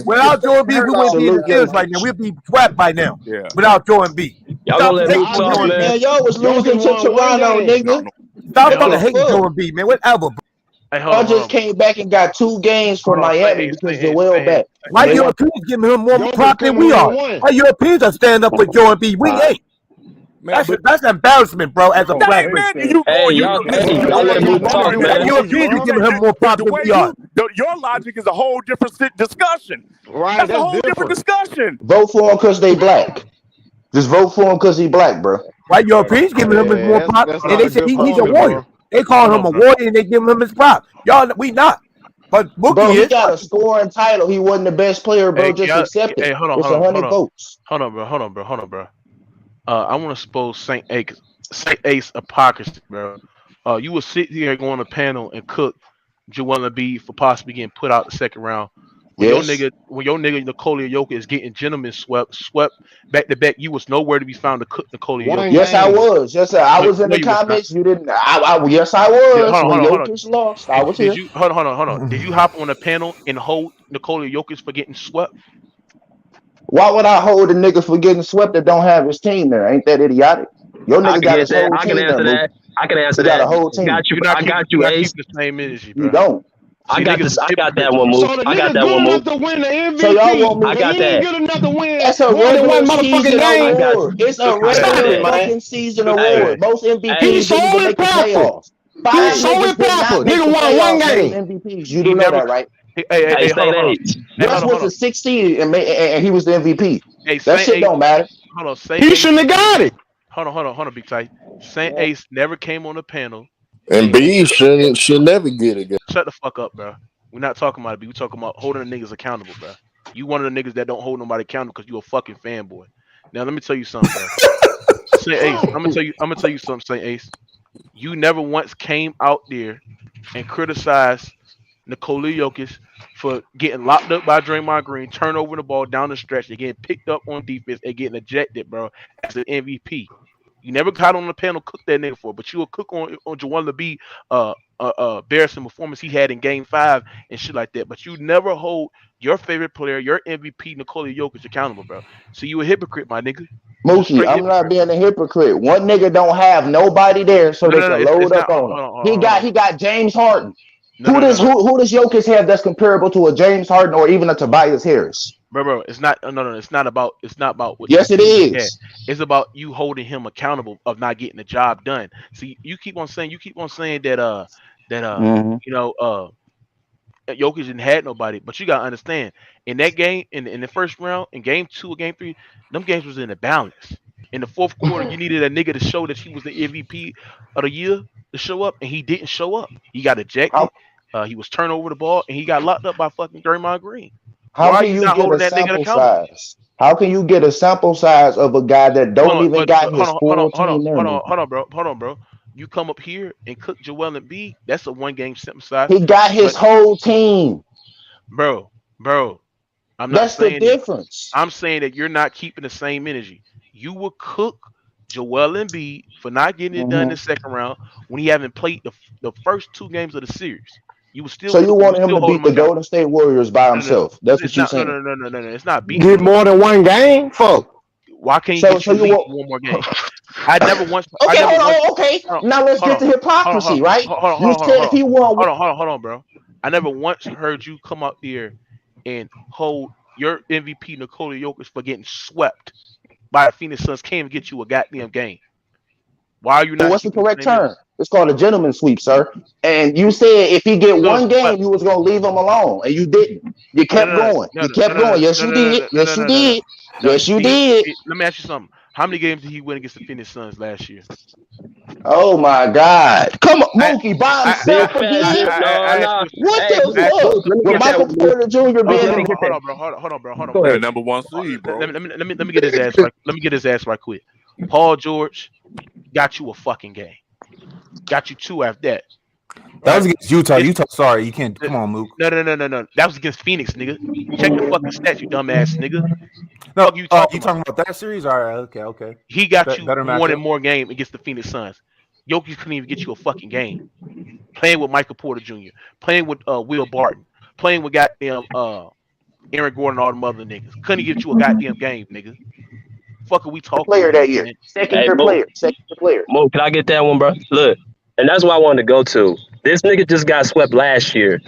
Without Jordan B, we wouldn't be in the Steelers right now. We'd be swept by now. Without Jordan B. Y'all gonna let me talk, man. Y'all was losing to Toronto, nigga. Stop fucking hating Jordan B, man. Whatever. I just came back and got 2 games for Miami because Joel back. Why Europeans giving him more props than we are? Why Europeans are standing up for Jordan B? We ain't. That's embarrassment, bro. As a black man, y'all let me talk, man. Europeans giving him more props than we are. Your logic is a whole different discussion. Right, that's a whole different discussion. Vote for him because they black. Just vote for him because he black, bro. Why Europeans giving him more props? And they say he's a warrior. They call him a warrior and they give him his props. Y'all, we not. But bro, he got a scoring title. He wasn't the best player, bro. Just accept it. Hold on, it's 100 votes. Hold on, bro. I want to expose Saint Ace hypocrisy, bro. You would sit here, go on a panel, and cook Joel Embiid for possibly getting put out the second round. When your nigga Nikola Jokic is getting gentlemen swept back to back, you was nowhere to be found to cook Nikola Jokic. Yes, I was. Yes, sir. I was in the comments. You didn't. Yes, I was. When Jokic lost, I was here. Hold on. Did you hop on a panel and hold Nikola Jokic for getting swept? Why would I hold a nigga for getting swept that don't have his team there? Ain't that idiotic? Your nigga got his whole team there. I can answer that. Got a whole team. I got you, Ace. The same energy, bro. You don't. I got that one move. So I got that one move. To win the MVP. So y'all want me? I got that. Good enough to win. That's a regular season award. It's a regular fucking season award. Most MVPs didn't make the playoffs. 5 niggas did not make the playoffs. MVPs. You do know that, right? Hey, Russ was a 16 and he was the MVP. That shit don't matter. Hold on, he shouldn't have got it. Hold on, Big Tight. Saint Ace never came on the panel. And B should never get it. Shut the fuck up, bro. We're not talking about it, B. We're talking about holding the niggas accountable, bro. You one of the niggas that don't hold nobody accountable because you a fucking fanboy. Now let me tell you something, bro. Saint Ace, I'm gonna tell you something, Saint Ace. You never once came out there and criticized Nikola Jokic for getting locked up by Draymond Green, turn over the ball down the stretch, and getting picked up on defense and getting ejected, bro, as an MVP. You never got on the panel, cook that nigga for, but you will cook on Joel Embiid, embarrassing performance he had in Game 5 and shit like that. But you never hold your favorite player, your MVP, Nikola Jokic, accountable, bro. So you a hypocrite, my nigga. Mookie, I'm not being a hypocrite. One nigga don't have nobody there, so they can load up on him. He got James Harden. Who does Jokic have that's comparable to a James Harden or even a Tobias Harris? Bro, it's not about what. Yes, it is. It's about you holding him accountable of not getting the job done. See, you keep on saying that Jokic didn't had nobody, but you gotta understand in that game, in the first round, in game 2 or game 3, them games was in the balance. In the fourth quarter, you needed a nigga to show that he was the MVP of the year to show up, and he didn't show up. He got ejected. He was turned over the ball, and he got locked up by fucking Draymond Green. How can you get a sample size? How can you get a sample size of a guy that don't even got his full team there? Hold on, bro. You come up here and cook Joel Embiid. That's a 1-game sample size. He got his whole team, bro. I'm not That's saying the difference. I'm saying that you're not keeping the same energy. You will cook Joel Embiid for not getting it done in the second round when he haven't played the first 2 games of the series. You was still. So you wanted him to beat the Golden State Warriors by himself? That's what you're saying. No. It's not beating. Get more than 1 game, fuck. Why can't you beat 1 more game? I never once. Okay. Now let's get to hypocrisy, right? You said if he won. Hold on, bro. I never once heard you come out there and hold your MVP Nikola Jokic for getting swept by the Phoenix Suns. Can't even get you a goddamn game. Why are you not? What's the correct term? It's called a gentleman's sweep, sir. And you said if he get 1 game, you was gonna leave him alone, and you didn't. You kept going. You kept going. Yes, you did. Yes, you did. Yes, you did. Let me ask you something. How many games did he win against the Phoenix Suns last year? Oh my God! Come on, Mookie by himself again. What the fuck? With Michael Porter Jr. being in. Hold on, bro. That number one seed, bro. Let me get his ass right. Let me get his ass right quick. Paul George got you a fucking game. Got you 2 after that. That was against Utah. Utah, sorry, you can't. Come on, Mook. No. That was against Phoenix, nigga. Check the fucking stats, you dumbass nigga. No, you talking about that series? All right, okay. He got you one and more game against the Phoenix Suns. Jokic couldn't even get you a fucking game. Playing with Michael Porter Jr., playing with Will Barton, playing with goddamn Aaron Gordon, all them other niggas. Couldn't get you a goddamn game, nigga. Fuck are we talking player about, that year? Man? Second year player. Mo, can I get that one, bro? Look, and that's what I wanted to go to. This nigga just got swept last year.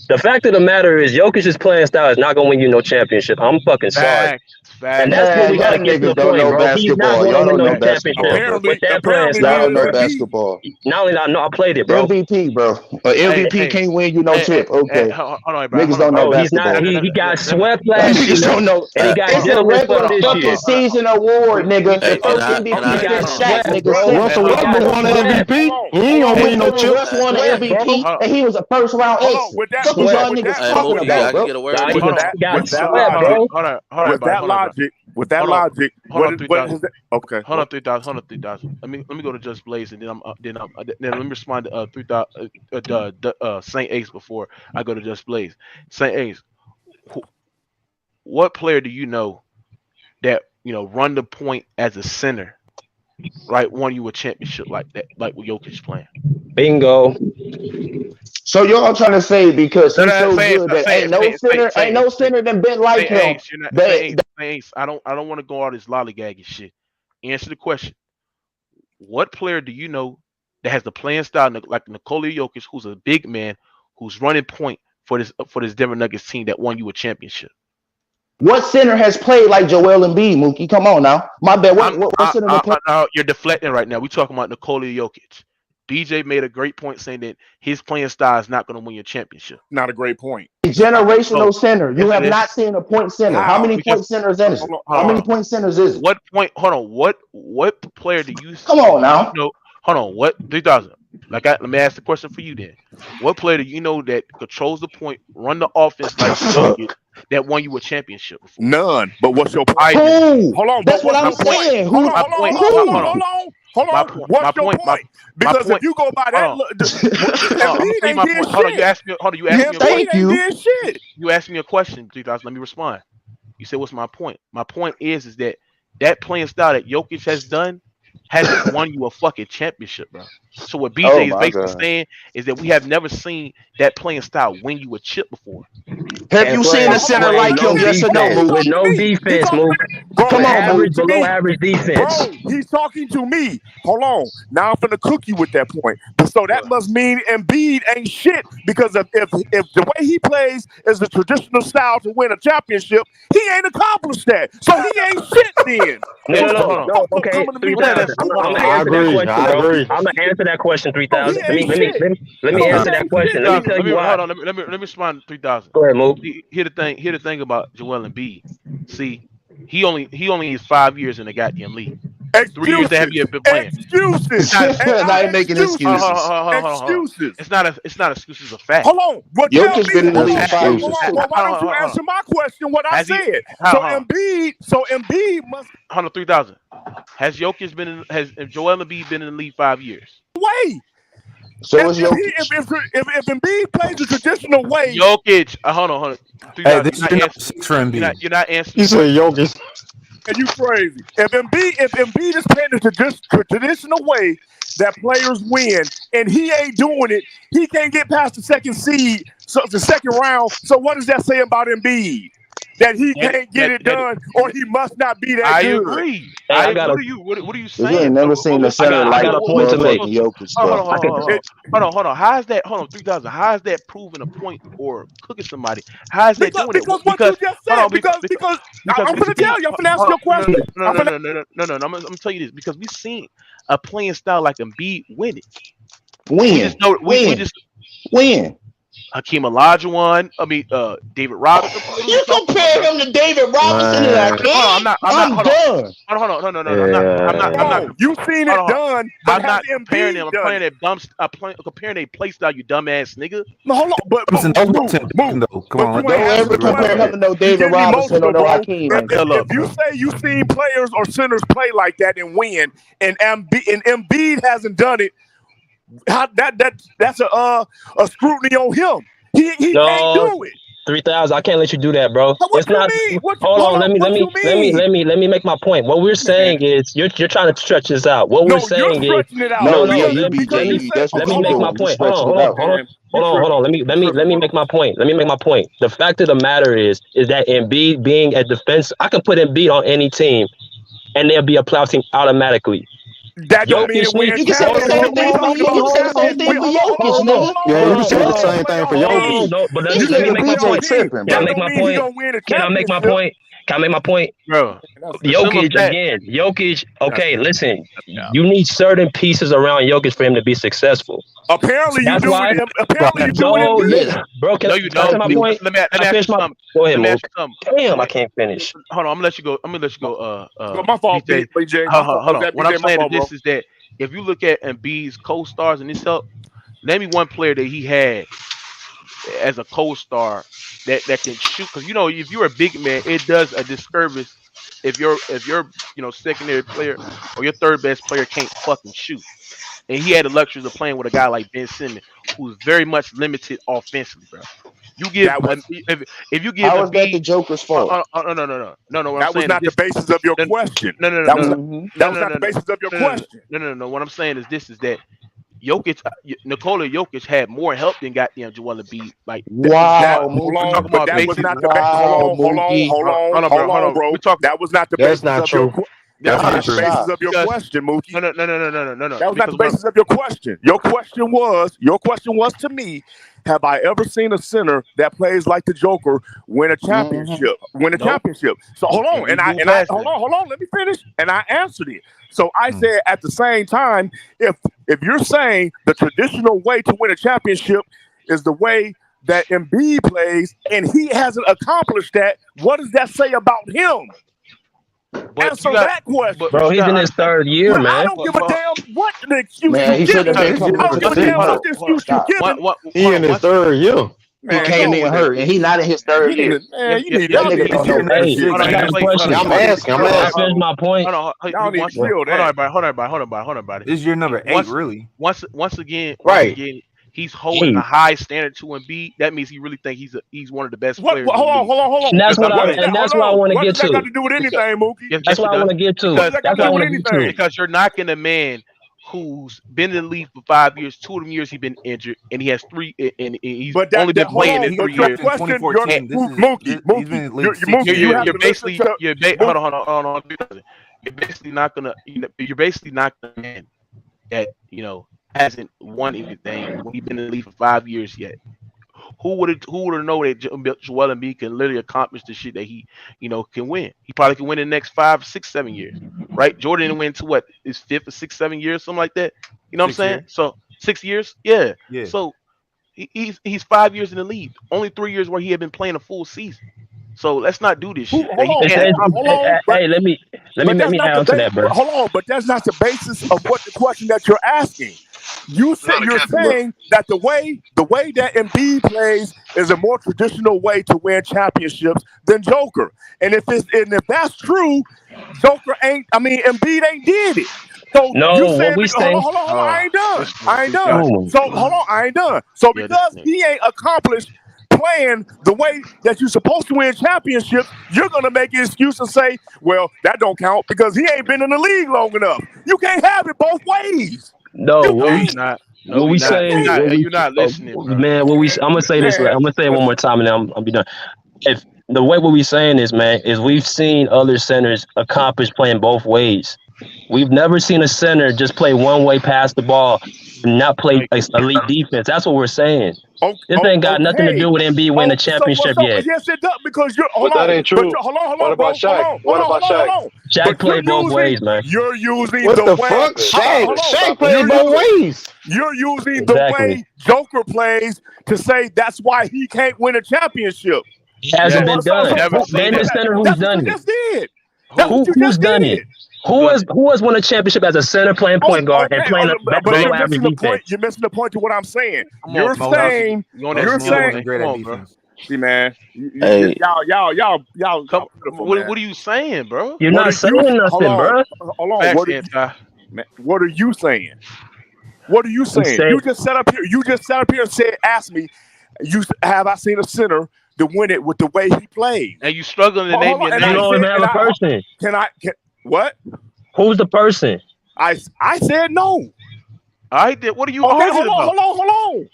The fact of the matter is, Jokic's playing style is not gonna win you no championship. I'm fucking sorry. And that's what we gotta get to the point, bro. He's not gonna win no championship with that playing style. Y'all don't know basketball. Not only I know I played it, bro. MVP, bro. MVP can't win you no chip. Okay. Hold on, bro. Niggas don't know basketball. He got swept last year. Don't know. And he got it's a regular fucking season award, nigga. The first MVP got Shaq, nigga. Russell Westbrook won an MVP. He ain't gonna win no chip. Russ won an MVP, and he was a first round ace. What y'all niggas talking about, bro? With that logic, okay. Hold on, 3,000. Let me go to Just Blaze, and then let me respond to 3,000 Saint Ace before I go to Just Blaze. Saint Ace, what player do you know that run the point as a center, right? Won you a championship like that, like with Jokic playing? Bingo. So y'all trying to say because he's so good that ain't no center that been like him. Ace, I don't want to go all this lollygagging shit. Answer the question. What player do you know that has the playing style like Nikola Jokic, who's a big man, who's running point for this Denver Nuggets team that won you a championship? What center has played like Joel Embiid, Mookie? Come on now. My bad. What center play? You're deflecting right now. We're talking about Nikola Jokic. BJ made a great point saying that his playing style is not going to win your championship. Not a great point. A generational center. You have not seen a point center. How many point centers is it? How many point centers is it? What point? Hold on. What player do you? Come on now. Hold on. What 3,000? Let me ask the question for you then. What player do you know that controls the point, run the offense like Jokic, that won you a championship before? None. But what's your point? Hold on. That's what I'm saying. Hold on. What's your point? Because if you go by that, you asked me. Thank you. You asked me a question, 3,000. Let me respond. You said, "What's my point?" My point is that playing style that Jokic has done hasn't won you a fucking championship, bro. So what BJ is basically saying is that we have never seen that playing style win you a chip before. Have you seen a center like him? Yes or no? With no defense, move. Come on, below average defense. Bro, he's talking to me. Hold on. Now I'm finna cook you with that point. So that must mean Embiid ain't shit, because if the way he plays is the traditional style to win a championship, he ain't accomplished that. So he ain't shit then. No. Okay, 3,000. I agree. I'm gonna answer that question, 3,000. Let me answer that question. Let me tell you why. Hold on. Let me respond to 3,000. Go ahead, Mo. Here the thing about Joel Embiid. See, he only is 5 years in the goddamn league. 3 years to have you been playing. Excuses. Not even making excuses. Excuses. It's not excuses. Of fact. Hold on. Well, Jokic been in the league 5 years. Well, why don't you answer my question? What I said. So Embiid must. 3,000. Has Joel Embiid been in the league 5 years? Wait. So is Jokic. If Embiid plays the traditional way, Jokic. Hold on. Hey, this is not 6 for Embiid. You're not answering. You say Jokic. And you crazy. If Embiid is playing the traditional way that players win, and he ain't doing it, he can't get past the second seed, so the second round. So what does that say about Embiid? That he can't get it done, or he must not be that good. I agree. What are you saying? You ain't never seen a center like Jokic. Hold on. How is that? Hold on, 3,000. How is that proving a point or cooking somebody? How is that doing it? Because what you just said. Because I'm gonna tell you. I'm gonna ask you a question. No. I'm gonna tell you this, because we've seen a playing style like Embiid win it. When? Hakeem Olajuwon. I mean, David Robinson. You compare him to David Robinson and Hakeem? I'm done. Hold on. No. I'm not. You seen it done, but I'm not comparing them. I'm comparing a play style. You dumbass nigga. No, hold on. But Come on. Don't ever compare him to no David Robinson or no Hakeem. If you say you seen players or centers play like that and win, and Embiid hasn't done it, that's a scrutiny on him. He can't do it. 3,000. I can't let you do that, bro. What you mean? Hold on. Let me make my point. What we're saying is you're trying to stretch this out. What we're saying is let me make my point. Hold on. Let me make my point. The fact of the matter is that Embiid being a defense, I can put Embiid on any team, and they'll be a playoff team automatically. That don't mean you can say the same thing for Jokic, nigga. Yeah, you can say the same thing for Jokic. No, but let me make my point. Can I make my point? Bro, Jokic, okay, listen. You need certain pieces around Jokic for him to be successful. Apparently you do it. Bro, can I finish my point? Let me ask you something. Go ahead, Mo. Damn, I can't finish. Hold on, I'm gonna let you go. My fault, BJ. Hold on. What I'm saying is that if you look at Embiid's co-stars and this help, name me one player that he had as a co-star that can shoot. Because if you're a big man, it does a disservice if your secondary player or your third best player can't fucking shoot. And he had the luxuries of playing with a guy like Ben Simmons, who's very much limited offensively, bro. You give if you give how was that the Joker's fault? No. That was not the basis of your question. No. That was not the basis of your question. No. What I'm saying is that Jokic, Nikola Jokic had more help than goddamn Joel Embiid. Like, wow, hold on, bro. That was not the basis of your question. That's not the basis of your question, Mookie. No. That was not the basis of your question. Your question was to me, have I ever seen a center that plays like the Joker win a championship? So hold on, hold on, let me finish. And I answered it. So I said at the same time, if you're saying the traditional way to win a championship is the way that Embiid plays, and he hasn't accomplished that, what does that say about him? Answer that question. Bro, he's in his third year, man. I don't give a damn what the excuse you give. I don't give a damn what the excuse you give. He in his third year. He came in hurt, and he not in his third year. Man, you need I'm asking. Finish my point. Hold on, buddy. This is your number 8, really. Once again, he's holding a high standard to Embiid. That means he really think he's one of the best players. Hold on. And that's what I want to get to. What's that got to do with anything, Mookie? That's what I want to get to. Because you're knocking a man who's been in the league for 5 years. 2 of them years he's been injured, and he has 3, and he's only been playing in 3 years. Mookie, hold on. You're basically not gonna. You're basically not the man that hasn't won anything when he's been in the league for 5 years yet. Who would have known that Joel Embiid can literally accomplish the shit that he can win? He probably can win in the next 5, 6, 7 years, right? Jordan didn't win to his 5th or 6th, 7 years, something like that. You know what I'm saying? So 6 years, yeah. So he's 5 years in the league. Only 3 years where he had been playing a full season. So let's not do this shit. Hey, let me answer that, bro. Hold on, but that's not the basis of what the question that you're asking. You're saying that the way that Embiid plays is a more traditional way to win championships than Joker. And if that's true, Embiid ain't did it. So no, what we saying? Hold on, I ain't done. So hold on, I ain't done. So because he ain't accomplished playing the way that you're supposed to win championships, you're gonna make an excuse and say, "Well, that don't count because he ain't been in the league long enough." You can't have it both ways. No, you're not listening, bro. Man. I'm gonna say this. I'm gonna say it one more time, and then I'll be done. If the way what we saying is, man, is we've seen other centers accomplish playing both ways. We've never seen a center just play one way, pass the ball, and not play elite defense. That's what we're saying. This ain't got nothing to do with Embiid winning a championship yet. Yes, it does, because you're But that ain't true. Hold on, What about Shaq? What about Shaq? Shaq played both ways, man. You're using What the way. fuck? Shaq played both ways. You're using the way Joker plays to say that's why he can't win a championship. It hasn't been done. Name the center who's done it. Just did. Who's done it? Who has won a championship as a center playing point guard and playing a below average defense? You're missing the point to what I'm saying. You're saying. Great at defense. See, man, y'all. What are you saying, bro? You're not saying nothing, bro. Hold on. What are you saying? What are you saying? You just sat up here and said, ask me, have I seen a center to win it with the way he played? And you struggling to name your name. You don't even have a person. What? Who's the person? I said no. I did. What are you arguing about?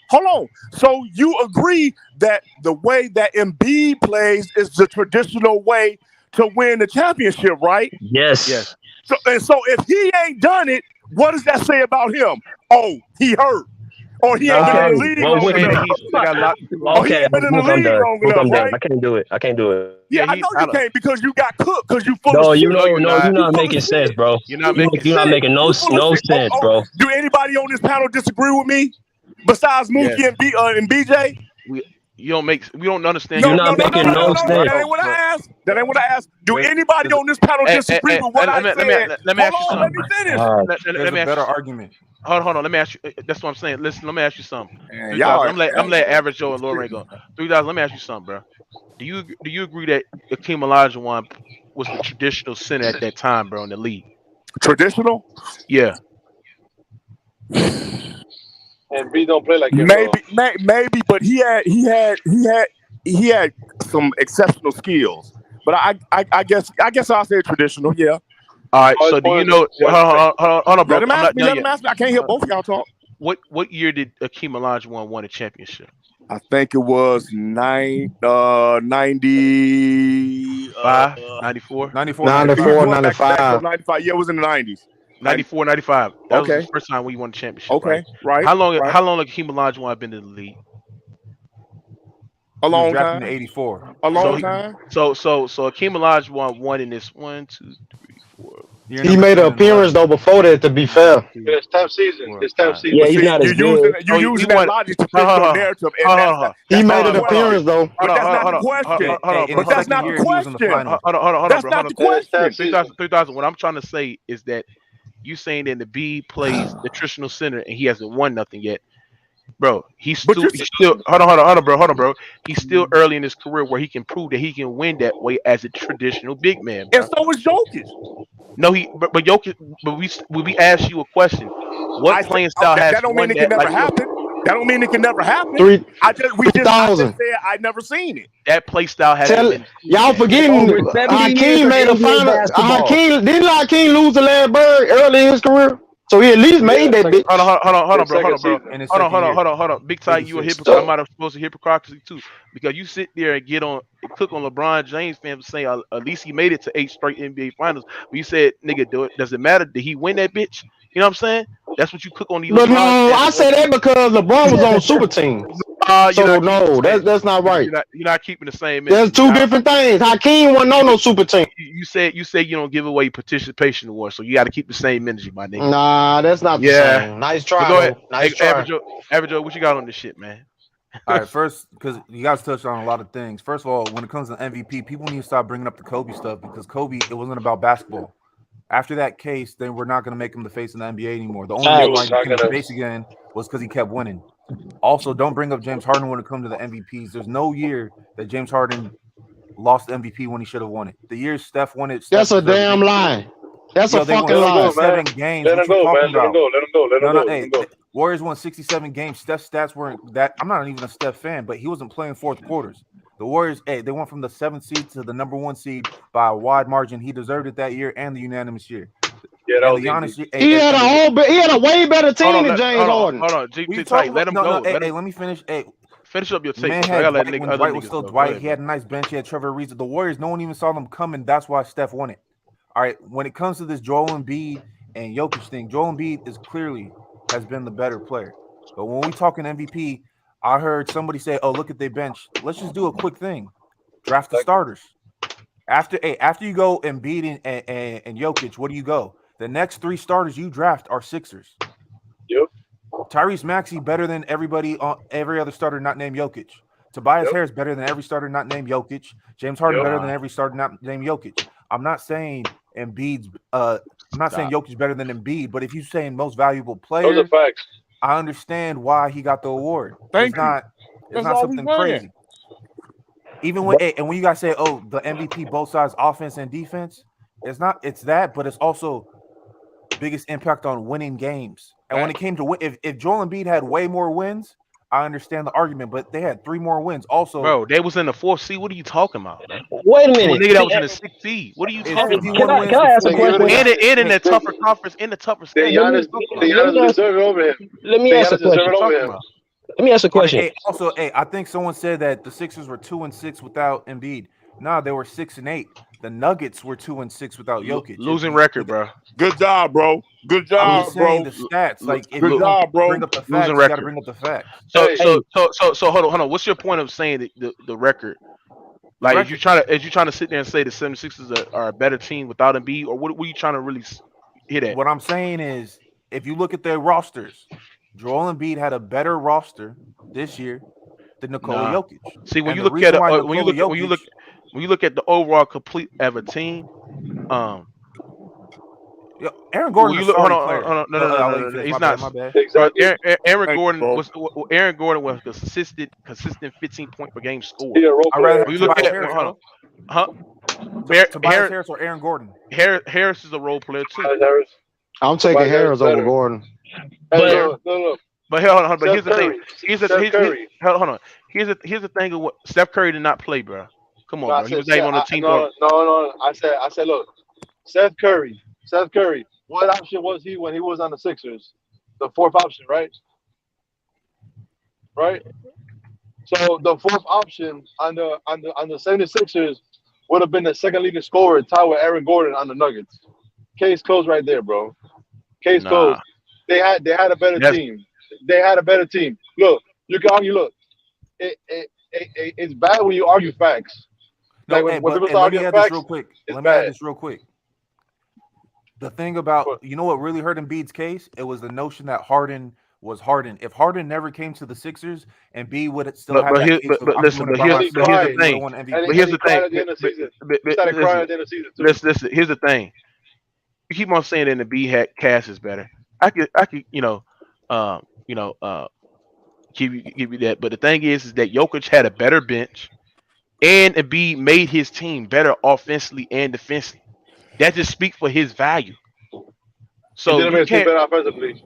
Hold on. So you agree that the way that Embiid plays is the traditional way to win the championship, right? Yes. So if he ain't done it, what does that say about him? Oh, he hurt. Or he ain't been in the league long enough. Okay, I'm done. I can't do it. Yeah, I know you can't because you got cooked because you full of shit. You're not making sense, bro. You're not making no sense, bro. Do anybody on this panel disagree with me besides Mookie and BJ? We don't understand. You're not making no sense. That ain't what I asked. Do anybody on this panel disagree with what I said? Let me ask you something. There's a better argument. Hold on. Let me ask you. That's what I'm saying. Listen, let me ask you something. I'm letting Average Joe and Lauren go. 3,000. Let me ask you something, bro. Do you agree that Akeem Olajuwon was the traditional center at that time, bro, in the league? Traditional? Yeah. And B don't play like that. Maybe, but he had some exceptional skills. But I guess I'll say traditional. Yeah. All right. So do you know? Hold on, bro. Let him ask me. I can't hear both of y'all talk. What year did Akeem Olajuwon win a championship? I think it was 95, 94, 95. Yeah, it was in the 90s. 94, 95. That was the first time we won the championship. Okay, right. How long Akeem Olajuwon been in the league? A long time. In 84. A long time. So Akeem Olajuwon won in this 1, 2, 3, 4. He made an appearance though before that. To be fair, it's tough season. Yeah, he's not as good. You're using that logic to fit your narrative. He made an appearance though. But that's not the question. But that's not the question. Hold on. That's not the question. 3,000. What I'm trying to say is that you saying that the B plays the traditional center and he hasn't won nothing yet. Bro, he's still hold on, bro. He's still early in his career where he can prove that he can win that way as a traditional big man. Bro. And so is Jokic. No, but Jokic. But we asked you a question. What playing style has? That don't mean it can never happen. That don't mean it can never happen. I just said I never seen it. That play style has. Y'all forgetting Hakeem made a final. Didn't Hakeem lose to Larry Bird early in his career? So he at least made that bitch. Hold on. Big Ty, you a hypocrite. I'm not supposed to hypocrisy too, because you sit there and cook on LeBron James fans saying at least he made it to 8 straight NBA finals. But you said, nigga, does it matter? Did he win that bitch? You know what I'm saying? That's what you cook on these. But no, I say that because LeBron was on super team. So no, that's not right. You're not keeping the same. There's two different things. Hakeem wasn't on no super team. You said you don't give away participation awards, so you got to keep the same energy, my nigga. Nah, that's not the same. Nice try. Go ahead. Nice try. Average Joe, what you got on this shit, man? All right, first, because you guys touched on a lot of things. First of all, when it comes to MVP, people need to stop bringing up the Kobe stuff because Kobe, it wasn't about basketball. After that case, then we're not going to make him the face in the NBA anymore. The only reason why he became the face again was because he kept winning. Also, don't bring up James Harden when it comes to the MVPs. There's no year that James Harden lost the MVP when he should have won it. The year Steph won it. That's a damn lie. That's a fucking lie. 7 games. Let him go, man. Let him go. Warriors won 67 games. Steph's stats weren't that. I'm not even a Steph fan, but he wasn't playing fourth quarters. The Warriors, they went from the 7th seed to the number 1 seed by a wide margin. He deserved it that year and the unanimous year. Yeah, that was he had a way better team than James Harden. Hold on. Let him go. Let me finish. Finish up your take. Man had Dwight, when Dwight was still Dwight. He had a nice bench. He had Trevor Ariza. The Warriors, no one even saw them coming. That's why Steph won it. All right, when it comes to this Joel Embiid and Jokic thing, Joel Embiid has been the better player. But when we talking MVP, I heard somebody say, "Oh, look at their bench. Let's just do a quick thing. Draft the starters." After you go Embiid and Jokic, what do you go? The next 3 starters you draft are Sixers. Yep. Tyrese Maxey better than everybody on every other starter not named Jokic. Tobias Harris better than every starter not named Jokic. James Harden better than every starter not named Jokic. I'm not saying Embiid's I'm not saying Jokic better than Embiid, but if you're saying most valuable player, those are facts. I understand why he got the award. Thank you. It's not something crazy. Even when when you guys say, "Oh, the MVP both sides, offense and defense," it's that, but it's also biggest impact on winning games. And when it came to if Joel Embiid had way more wins, I understand the argument, but they had 3 more wins. Also, bro, they was in the 4th seed. What are you talking about, man? Wait a minute. Nigga, that was in the 6th seed. What are you talking about? Can I ask a question? And in that tougher conference, in the tougher state. Giannis deserve it over him. Let me ask a question. Let me ask a question. I think someone said that the Sixers were 2-6 without Embiid. Nah, they were 6-8. The Nuggets were 2-6 without Jokic. Losing record, bro. Good job, bro. Good job, bro. The stats, like, if good job, bro. Bring up the facts, you gotta bring up the facts. So hold on. What's your point of saying the record? Like, if you're trying to sit there and say the 76ers are a better team without Embiid, or what were you trying to really hit at? What I'm saying is, if you look at their rosters, Joel Embiid had a better roster this year than Nikola Jokic. See, when you look at when you look at the overall complete of a team, Aaron Gordon. No, he's not. My bad. Exactly. Aaron Gordon was a consistent 15 point per game score. I'd rather you look at Tobias Harris or Aaron Gordon. Harris is a role player too. I'm taking Harris over Gordon. But hold on. But here's the thing. Hold on. Here's the thing of what Steph Curry did not play, bro. Come on, bro. He was not even on the team. No. I said, look, Steph Curry. What option was he when he was on the Sixers? The 4th option, right? Right. So the 4th option on the 76ers would have been the second leading scorer, tied with Aaron Gordon on the Nuggets. Case closed right there, bro. Case closed. They had a better team. They had a better team. Look, you can argue. Look, it's bad when you argue facts. Let me add this real quick. The thing about what really hurt Embiid's case, it was the notion that Harden was Harden. If Harden never came to the Sixers, Embiid would still have that case. Here's the thing. You keep on saying that Embiid cast is better. I could give you that, but the thing is that Jokic had a better bench, and Embiid made his team better offensively and defensively. That just speaks for his value. So he didn't make his team better offensively.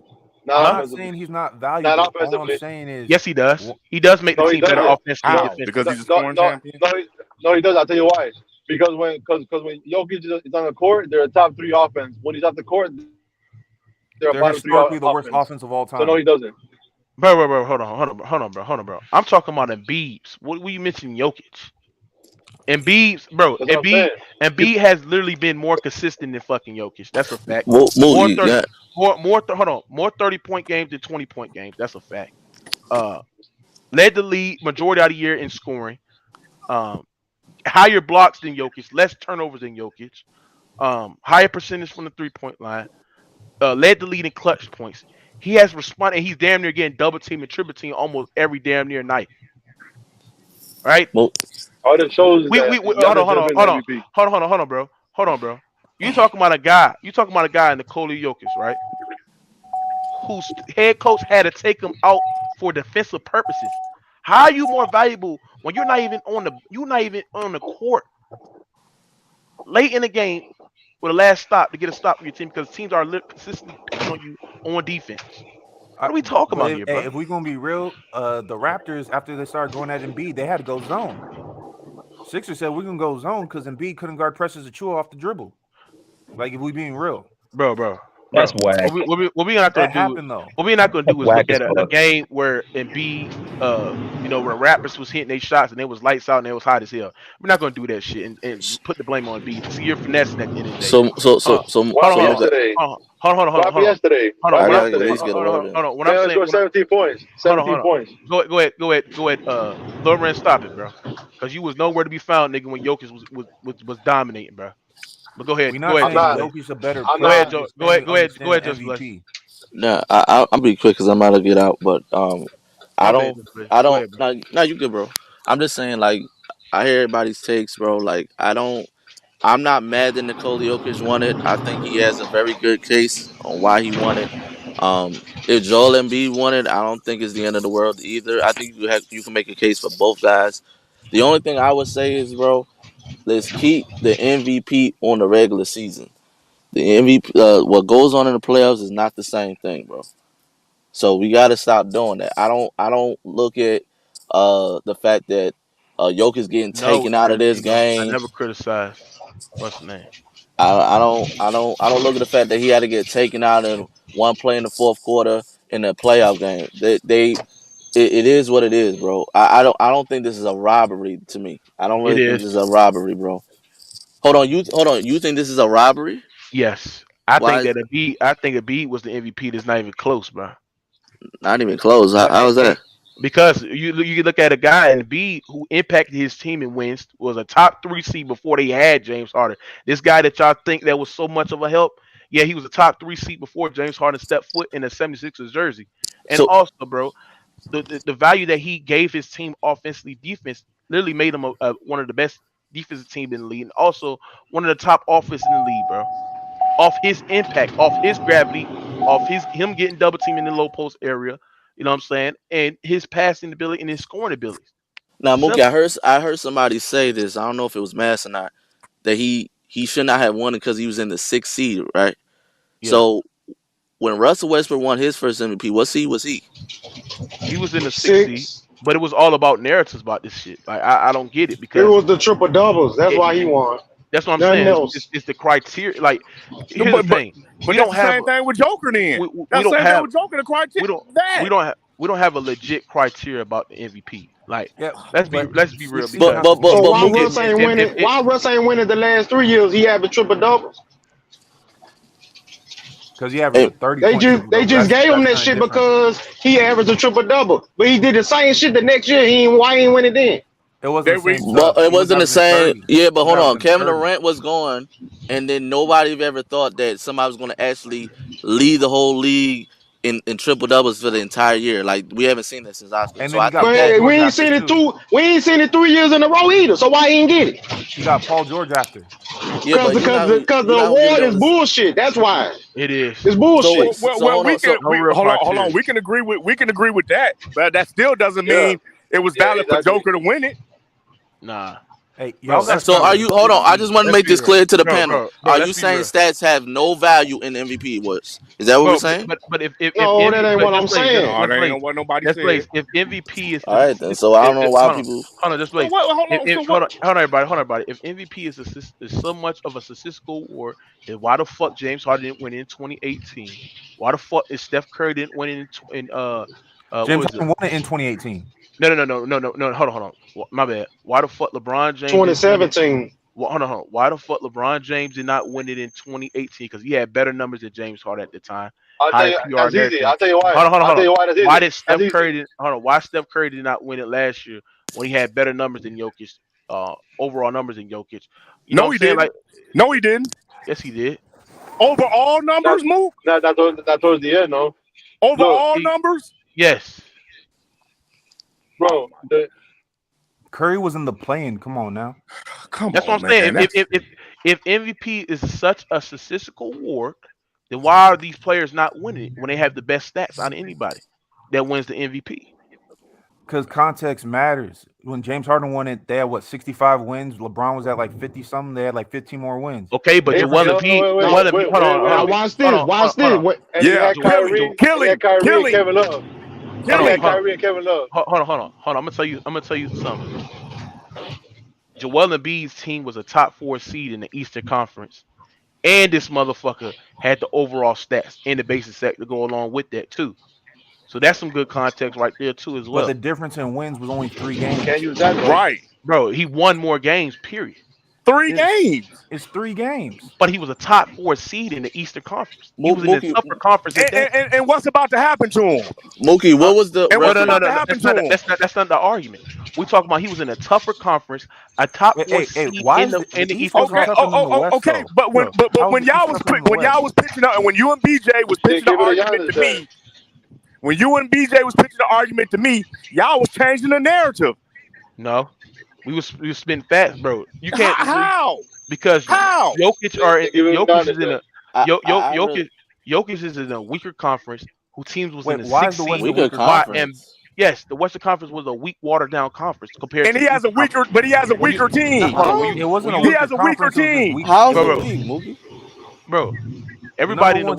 I'm not saying he's not valuable. All I'm saying is, yes, he does. He does make the team better offensively. Because he's a scoring champion. No, he does. I'll tell you why. Because when Jokic is on the court, they're a top 3 offense. When he's off the court, they're historically the worst offense of all time. So no, he doesn't. Bro, hold on, bro. I'm talking about Embiid. What were you mentioning, Jokic? Embiid has literally been more consistent than fucking Jokic. That's a fact. More 30-point games than 20-point games. That's a fact. Led the league majority of the year in scoring. Higher blocks than Jokic, less turnovers than Jokic. Higher percentage from the 3-point line. Led the lead in clutch points. He has responded. He's damn near getting double team and triple team almost every damn near night. Right? All that shows hold on, bro. Hold on, bro. You talking about a guy in Nikola Jokic, right? Whose head coach had to take him out for defensive purposes. How are you more valuable when you're not even on the court late in the game with a last stop to get a stop for your team because teams are consistently picking on you on defense? What are we talking about here, bro? If we're gonna be real, the Raptors, after they started going at Embiid, they had to go zone. Sixers said we're gonna go zone because Embiid couldn't guard Precious Achiuwa off the dribble. Like, if we being real, bro. That's whack. What we not gonna That do? happened though. What we're not gonna That's do is whack look as at a fuck. game where Embiid, where rappers was hitting their shots and it was lights out and it was hot as hell. We're not gonna do that shit and put the blame on Embiid. See, you're finessing at the end of the day. So What happened yesterday? Hold What happened yesterday? What I happened gotta go. yesterday? He's getting word in. on. When I'm Man saying, scored 17 points. hold 17 on. points. Go ahead. Loren, stop it, bro. Because you was nowhere to be found, nigga, when Jokic was dominating, bro. But go ahead, We're not saying Just not. Blaze. Jokic a better I'm Go player. ahead, not. We're Joe. just Go saying we ahead, understand Just Blaze. No, I'll be quick because I'm about to get out. But I My bad, don't, Just Blaze. I Go don't. ahead, bro. No, you good, bro. I'm just saying, like, I hear everybody's takes, bro. Like, I don't. I'm not mad that Nikola Jokic won it. I think he has a very good case on why he won it. If Joel Embiid won it, I don't think it's the end of the world either. I think you can make a case for both guys. The only thing I would say is, bro, let's keep the MVP on the regular season. The MVP, what goes on in the playoffs is not the same thing, bro. So we got to stop doing that. I don't look at the fact that Jokic getting No, taken out of this I game. never criticized. What's the name? I don't look at the fact that he had to get taken out in one play in the fourth quarter in a playoff game. It is what it is, bro. I don't think this is a robbery to me. I don't It really think is. this is a robbery, bro. Hold on. You think this is a robbery? Yes. I Why think is that Embiid was the MVP. That's not even close, bro. not even close? How And, was that? because you look at a guy and B who impacted his team and wins was a top 3 seed before they had James Harden. This guy that y'all think that was so much of a help, yeah, he was a top 3 seed before James Harden stepped foot in the 76ers jersey. And So also, bro, the value that he gave his team offensively, defense literally made him one of the best defensive team in the league, and also one of the top offenses in the league, bro. Off his impact, off his gravity, off him getting double team in the low post area. You know what I'm saying? And his passing ability and his scoring abilities. now, Mookie, Simple. I heard somebody say this. I don't know if it was Mass or not. That he should not have won it because he was in the sixth seed, right? Yeah. So when Russell Westbrook won his first MVP, what seed was he? He was in the 6 seed, 6. but it was all about narratives about this shit. Like I don't get it It because was the triple doubles. That's why he it, won. that's what I'm Nothing saying. else. It's the criteria. Like here's the But thing: we that's don't the have same thing with Joker. Then we that's the don't same thing have with Joker. The we criteria don't that. we don't have a legit criteria about the MVP. Like Yeah, let's but be real see, But because but but So but why if Mookie, Russ ain't winning? Why Russ ain't winning the last 3 years? He having triple doubles. because he averaged a hey, 30-point triple They double. just gave him That's that kind of shit different. because he averaged a triple double. But he did the same shit the next year. Why he ain't winning then? It wasn't They the same but stuff. it He was wasn't the averaging same. 30. Yeah, He but was hold on. averaging Kevin 30. Durant was gone, and then nobody ever thought that somebody was going to actually lead the whole league in triple doubles for the entire year. Like we haven't seen that since Oscar. And So then I he got think Paul that. But we George ain't after seen it too. two. We ain't seen it 3 years in a row either. So why he ain't get it? He got Paul George after. Yeah, but Because you're the not gonna give it award on is this. bullshit. That's why. it is It's So bullshit. so hold We on. can So no real hold on. criteria. We can agree with that, but that still doesn't Yeah. mean it was Yeah. valid for Exactly. Joker to win it. Nah, Hey, y'all bro. got to Let's so be stop are real. you? Hold on. I just want to Let's make be this real, clear to the bro, panel. bro, bro. Are you Let's be saying real, stats have no value in MVP awards? Is that what we're bro. saying? But if No, that MVP, ain't but what I'm saying. No, that ain't what nobody just said. Blaze. If MVP is All the right then. So I don't know why people. hold on, just So Blaze. what? Hold on. So what? Hold on, everybody. If MVP is so much of a statistical award, then why the fuck James Harden didn't win in 2018? Why the fuck is Steph Curry didn't win in what James was it? Harden won it in 2018. No. Hold on. My bad. Why the fuck LeBron James didn't win it? 2017. Well, hold on. Why the fuck LeBron James did not win it in 2018? Because he had better numbers than James Harden at the time, I'll tell higher you PR that's and easy. everything. I'll tell you why. Hold I'll on. tell you why that's Why easy. did That's Steph easy. Curry? Hold on. Why Steph Curry did not win it last year when he had better numbers than Jokic? Overall numbers than Jokic. You know No, what I'm he saying? didn't. Like, No, he didn't. yes, he did. Overall That numbers, Mook. that towards the end, no. Look, Overall numbers. Yes. bro. Curry was in the play-in. Come on now. Come That's what on, I'm saying. man. That's If MVP is such a statistical award, then why are these players not winning it when they have the best stats out of anybody that wins the MVP? Because context matters. When James Harden won it, they had what 65 wins. LeBron was at like 50 something. They had like 15 more wins. Okay, but Hey, Joel no, Embiid, Now, hold now on, watch this. Watch hold this. on. and he yeah. had Joel, Kyrie, and he had Kyrie and Kevin Love. And he had Kyrie and Kevin Love. hold on. I'm gonna tell you something. Joel Embiid's team was a top 4 seed in the Eastern Conference, And this motherfucker had the overall stats and the basic set to go along with that too. So that's some good context right there too as But the well. difference in wins was only 3 games. Can't use that though. Right. Bro, he won more games, period. 3 games. It's 3 games. But he was a top 4 seed in the Eastern Conference. He was in the Mookie, tougher conference at that. And what's about to happen to him? Mookie, what was the And what's No, about to happen to him? that's not the argument. We talking about he was in a tougher conference, a top 4 seed in the Eastern Conference. Okay, but when y'all was pitching up, and when you and BJ was pitching the argument to me, when you and BJ was pitching the argument to me, y'all was changing the narrative. No, we was spitting fast, bro. You can't how because how Jokic is in a weaker conference. Who teams was in the 6th seed? Weaker conference? Yes, the Western Conference was a weak, watered down conference compared. And he has a weaker, but he has a weaker team. It wasn't He has a weaker team. How's it weak, Mookie? Bro, everybody in the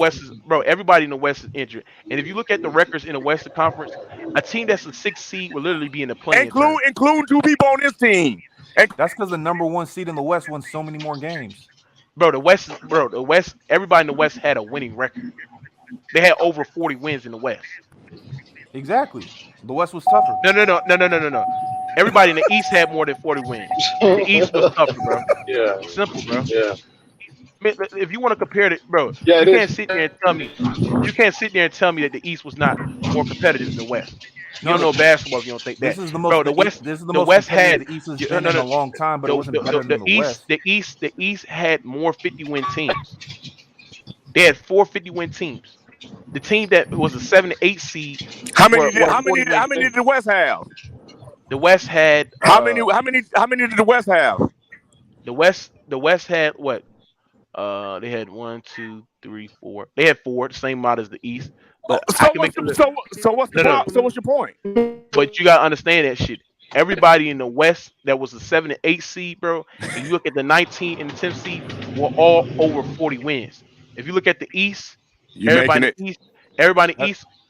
West is injured. And if you look at the records in the Western Conference, a team that's a 6th seed will literally be in the play-in tournament. Including 2 people on this team. That's because the number 1 seed in the West won so many more games. The West, everybody in the West had a winning record. They had over 40 wins in the West. Exactly. The West was tougher. No. Everybody in the East had more than 40 wins. The East was tougher, bro. Yeah. Simple, bro. Yeah. If you want to compare it, bro, yeah, you can't sit there and tell me that the East was not more competitive than the West. You don't know basketball if you don't think that. This is the most. Bro, the West. This is the West most had the East has been in a long time, but it wasn't better than the West. The East had more 50-win teams. They had 4 50-win teams. The team that was a 7 to 8 seed. How many did the West have? The West had how many did the West have? The West had what? They had 1, 2, 3, 4. They had 4, the same amount as the East. But what's your point? But you gotta understand that shit. Everybody in the West that was a 7 to 8 seed, bro, and you look at the 19 and the 10th seed, were all over 40 wins. If you look at the East, everybody East,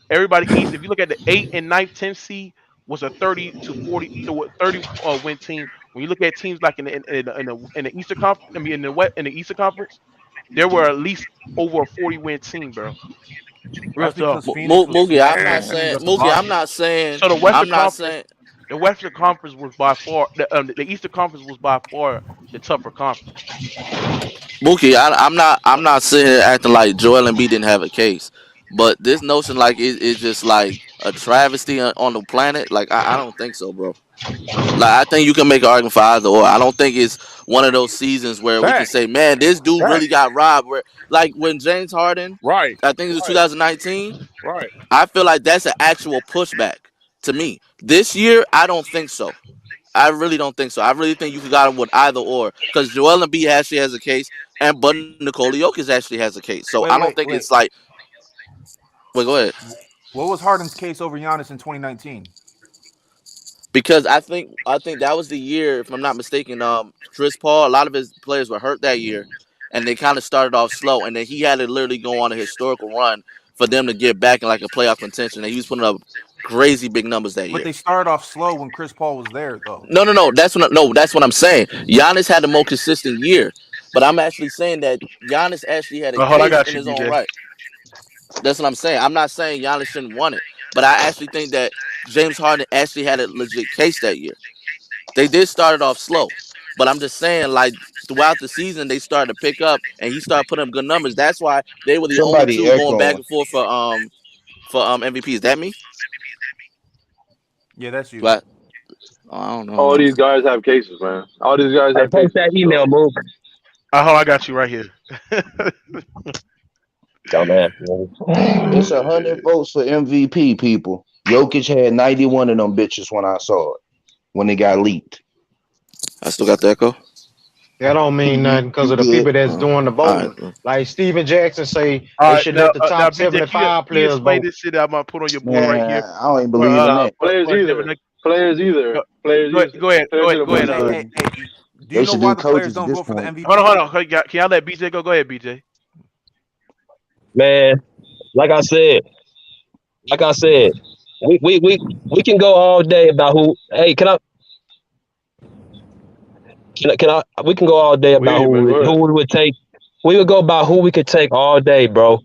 if you look at the 8 and 9, 10th seed, was a 30 to 40 win team. When you look at teams like in the Eastern Conference, in the Eastern Conference, there were at least over a 40 win team, bro. Real tough. Mookie, I'm not saying. So the Western Conference was by far the Eastern Conference was by far the tougher conference. Mookie, I'm not sitting here acting like Joel Embiid didn't have a case, but this notion like it's just like a travesty on the planet. Like I don't think so, bro. Like I think you can make an argument for either or. I don't think it's one of those seasons where we can say, man, this dude really got robbed. Where like when James Harden, I think it was 2019. Right. I feel like that's an actual pushback to me. This year, I don't think so. I really don't think so. I really think you could got him with either or because Joel Embiid actually has a case, but Nikola Jokic actually has a case. So I don't think it's like. Wait, go ahead. What was Harden's case over Giannis in 2019? Because I think that was the year, if I'm not mistaken, Chris Paul, a lot of his players were hurt that year, and they kind of started off slow, and then he had to literally go on a historical run for them to get back in like a playoff contention, and he was putting up crazy big numbers that year. But they started off slow when Chris Paul was there, though. No. That's what I'm saying. Giannis had the more consistent year, but I'm actually saying that Giannis actually had a case in his own right. That's what I'm saying. I'm not saying Giannis shouldn't want it, but I actually think that James Harden actually had a legit case that year. They did start it off slow, but I'm just saying, like, throughout the season, they started to pick up, and he started putting up good numbers. That's why they were the only two going back and forth for MVP. Is that me? Yeah, that's you. But I don't know. All these guys have cases, man. All these guys have cases. That email, move. I got you right here. It's 100 votes for MVP, people. Jokic had 91 of them bitches when I saw it, when it got leaked. I still got the echo. That don't mean nothing because of the people that's doing the voting. Right. Like Steven Jackson say, they should let the top 75 players vote. This shit I'm gonna put on your board right here. I don't even believe in that. Players either. Go ahead. Do you know why the players don't vote for the MVP? Hold on. Can I let BJ go? Go ahead, BJ. Man, like I said, we can go all day about who. Hey, we can go all day about who we would take we would go by who we could take all day, bro.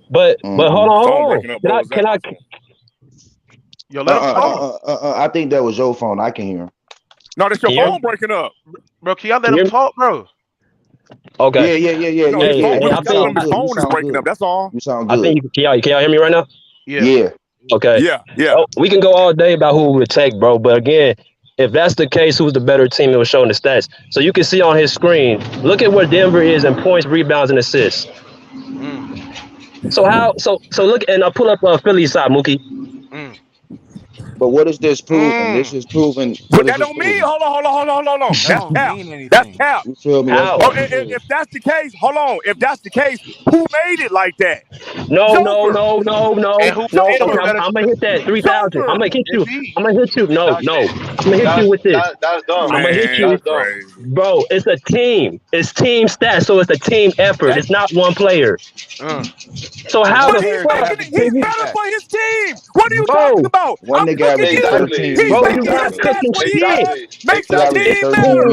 But hold on. Can I? Yo, let him talk. I think that was your phone. I can hear him. No, that's your phone breaking up, bro. Can y'all let him talk, bro? Okay. Yeah. No, his phone is breaking up. That's all. You sound good. I think can y'all hear me right now? Yeah. Okay. Yeah. Oh, we can go all day about who we would take, bro. But again, if that's the case, who's the better team? It was showing the stats. So you can see on his screen. Look at where Denver is in points, rebounds, and assists. So look, and I'll pull up Philly side, Mookie. But what is this proving? This is proving. But that don't mean. Hold on. That's cap. That's cap. You feel me? If that's the case, hold on. If that's the case, who made it like that? No. And who Okay, I'm gonna hit that 3,000. I'm gonna hit you. No. I'm gonna hit you with this. That's dumb. I'm gonna hit you, That's dumb. bro. It's a team. It's team stats, so it's a team effort. It's not one player. So how But the fuck? he's better for his team. What are you talking about? One nigga averaged 13 Bro, rebounds. you're not cooking shit. Makes the team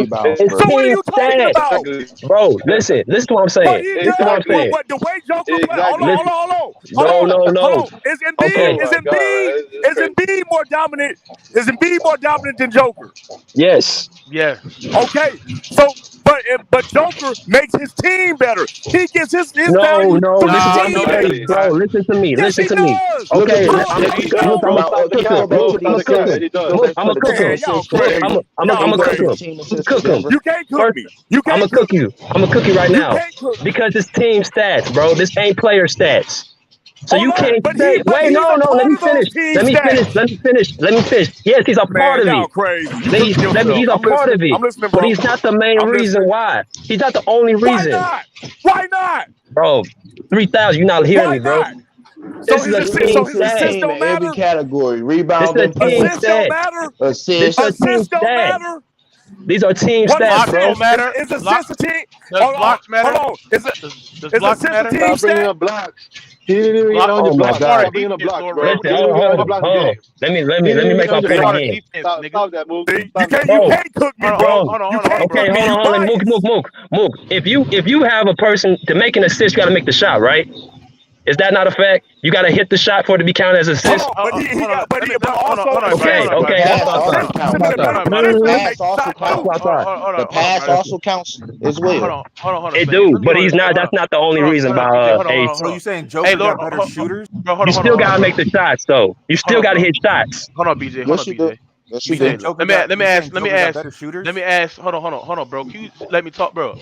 better. It's So what are you talking stats. about? Bro, listen to what I'm saying. Listen to what I'm saying. But the way Joker play, hold on. No. Is Embiid more dominant? Is Embiid more dominant than Joker? Yes. Yeah. Okay. So, but Joker makes his team better. He gets his value. No. This is what I'm saying, bro. Listen to me. Yes, Listen to me. Okay. I'm gonna cook him. I'm gonna cook him. You can't cook me. I'm gonna cook you. I'm gonna cook you right now because it's team stats, bro. This ain't player stats. So you can't say, wait, no, let me finish. Yes, he's a part of it. He's a part of it. But he's not the main reason why. He's not the only reason. Why not? Bro, 3,000, you're not hearing me, bro. This is a team stat in every category. Rebounding, assists don't matter. Assists don't matter. These are team stats, bro. Is assists a team? Does blocks matter? Hold on. Is blocks matter? Stop bringing up blocks. He didn't even get on your block. Stop bringing up blocks, bro. Let me make my point again. Stop that move. You can't cook me, bro. Hold on. Mook. If you have a person to make an assist, you got to make the shot, right? Is that not a fact? You got to hit the shot for it to be counted as an assist. Okay. The pass also counts as well. Hold on. It do, but he's not. That's not the only reason. So you saying Joker got better shooters? You still gotta make the shots, though. You still gotta hit shots. Hold on, BJ. Let me ask. Hold on, bro. Can you let me talk, bro?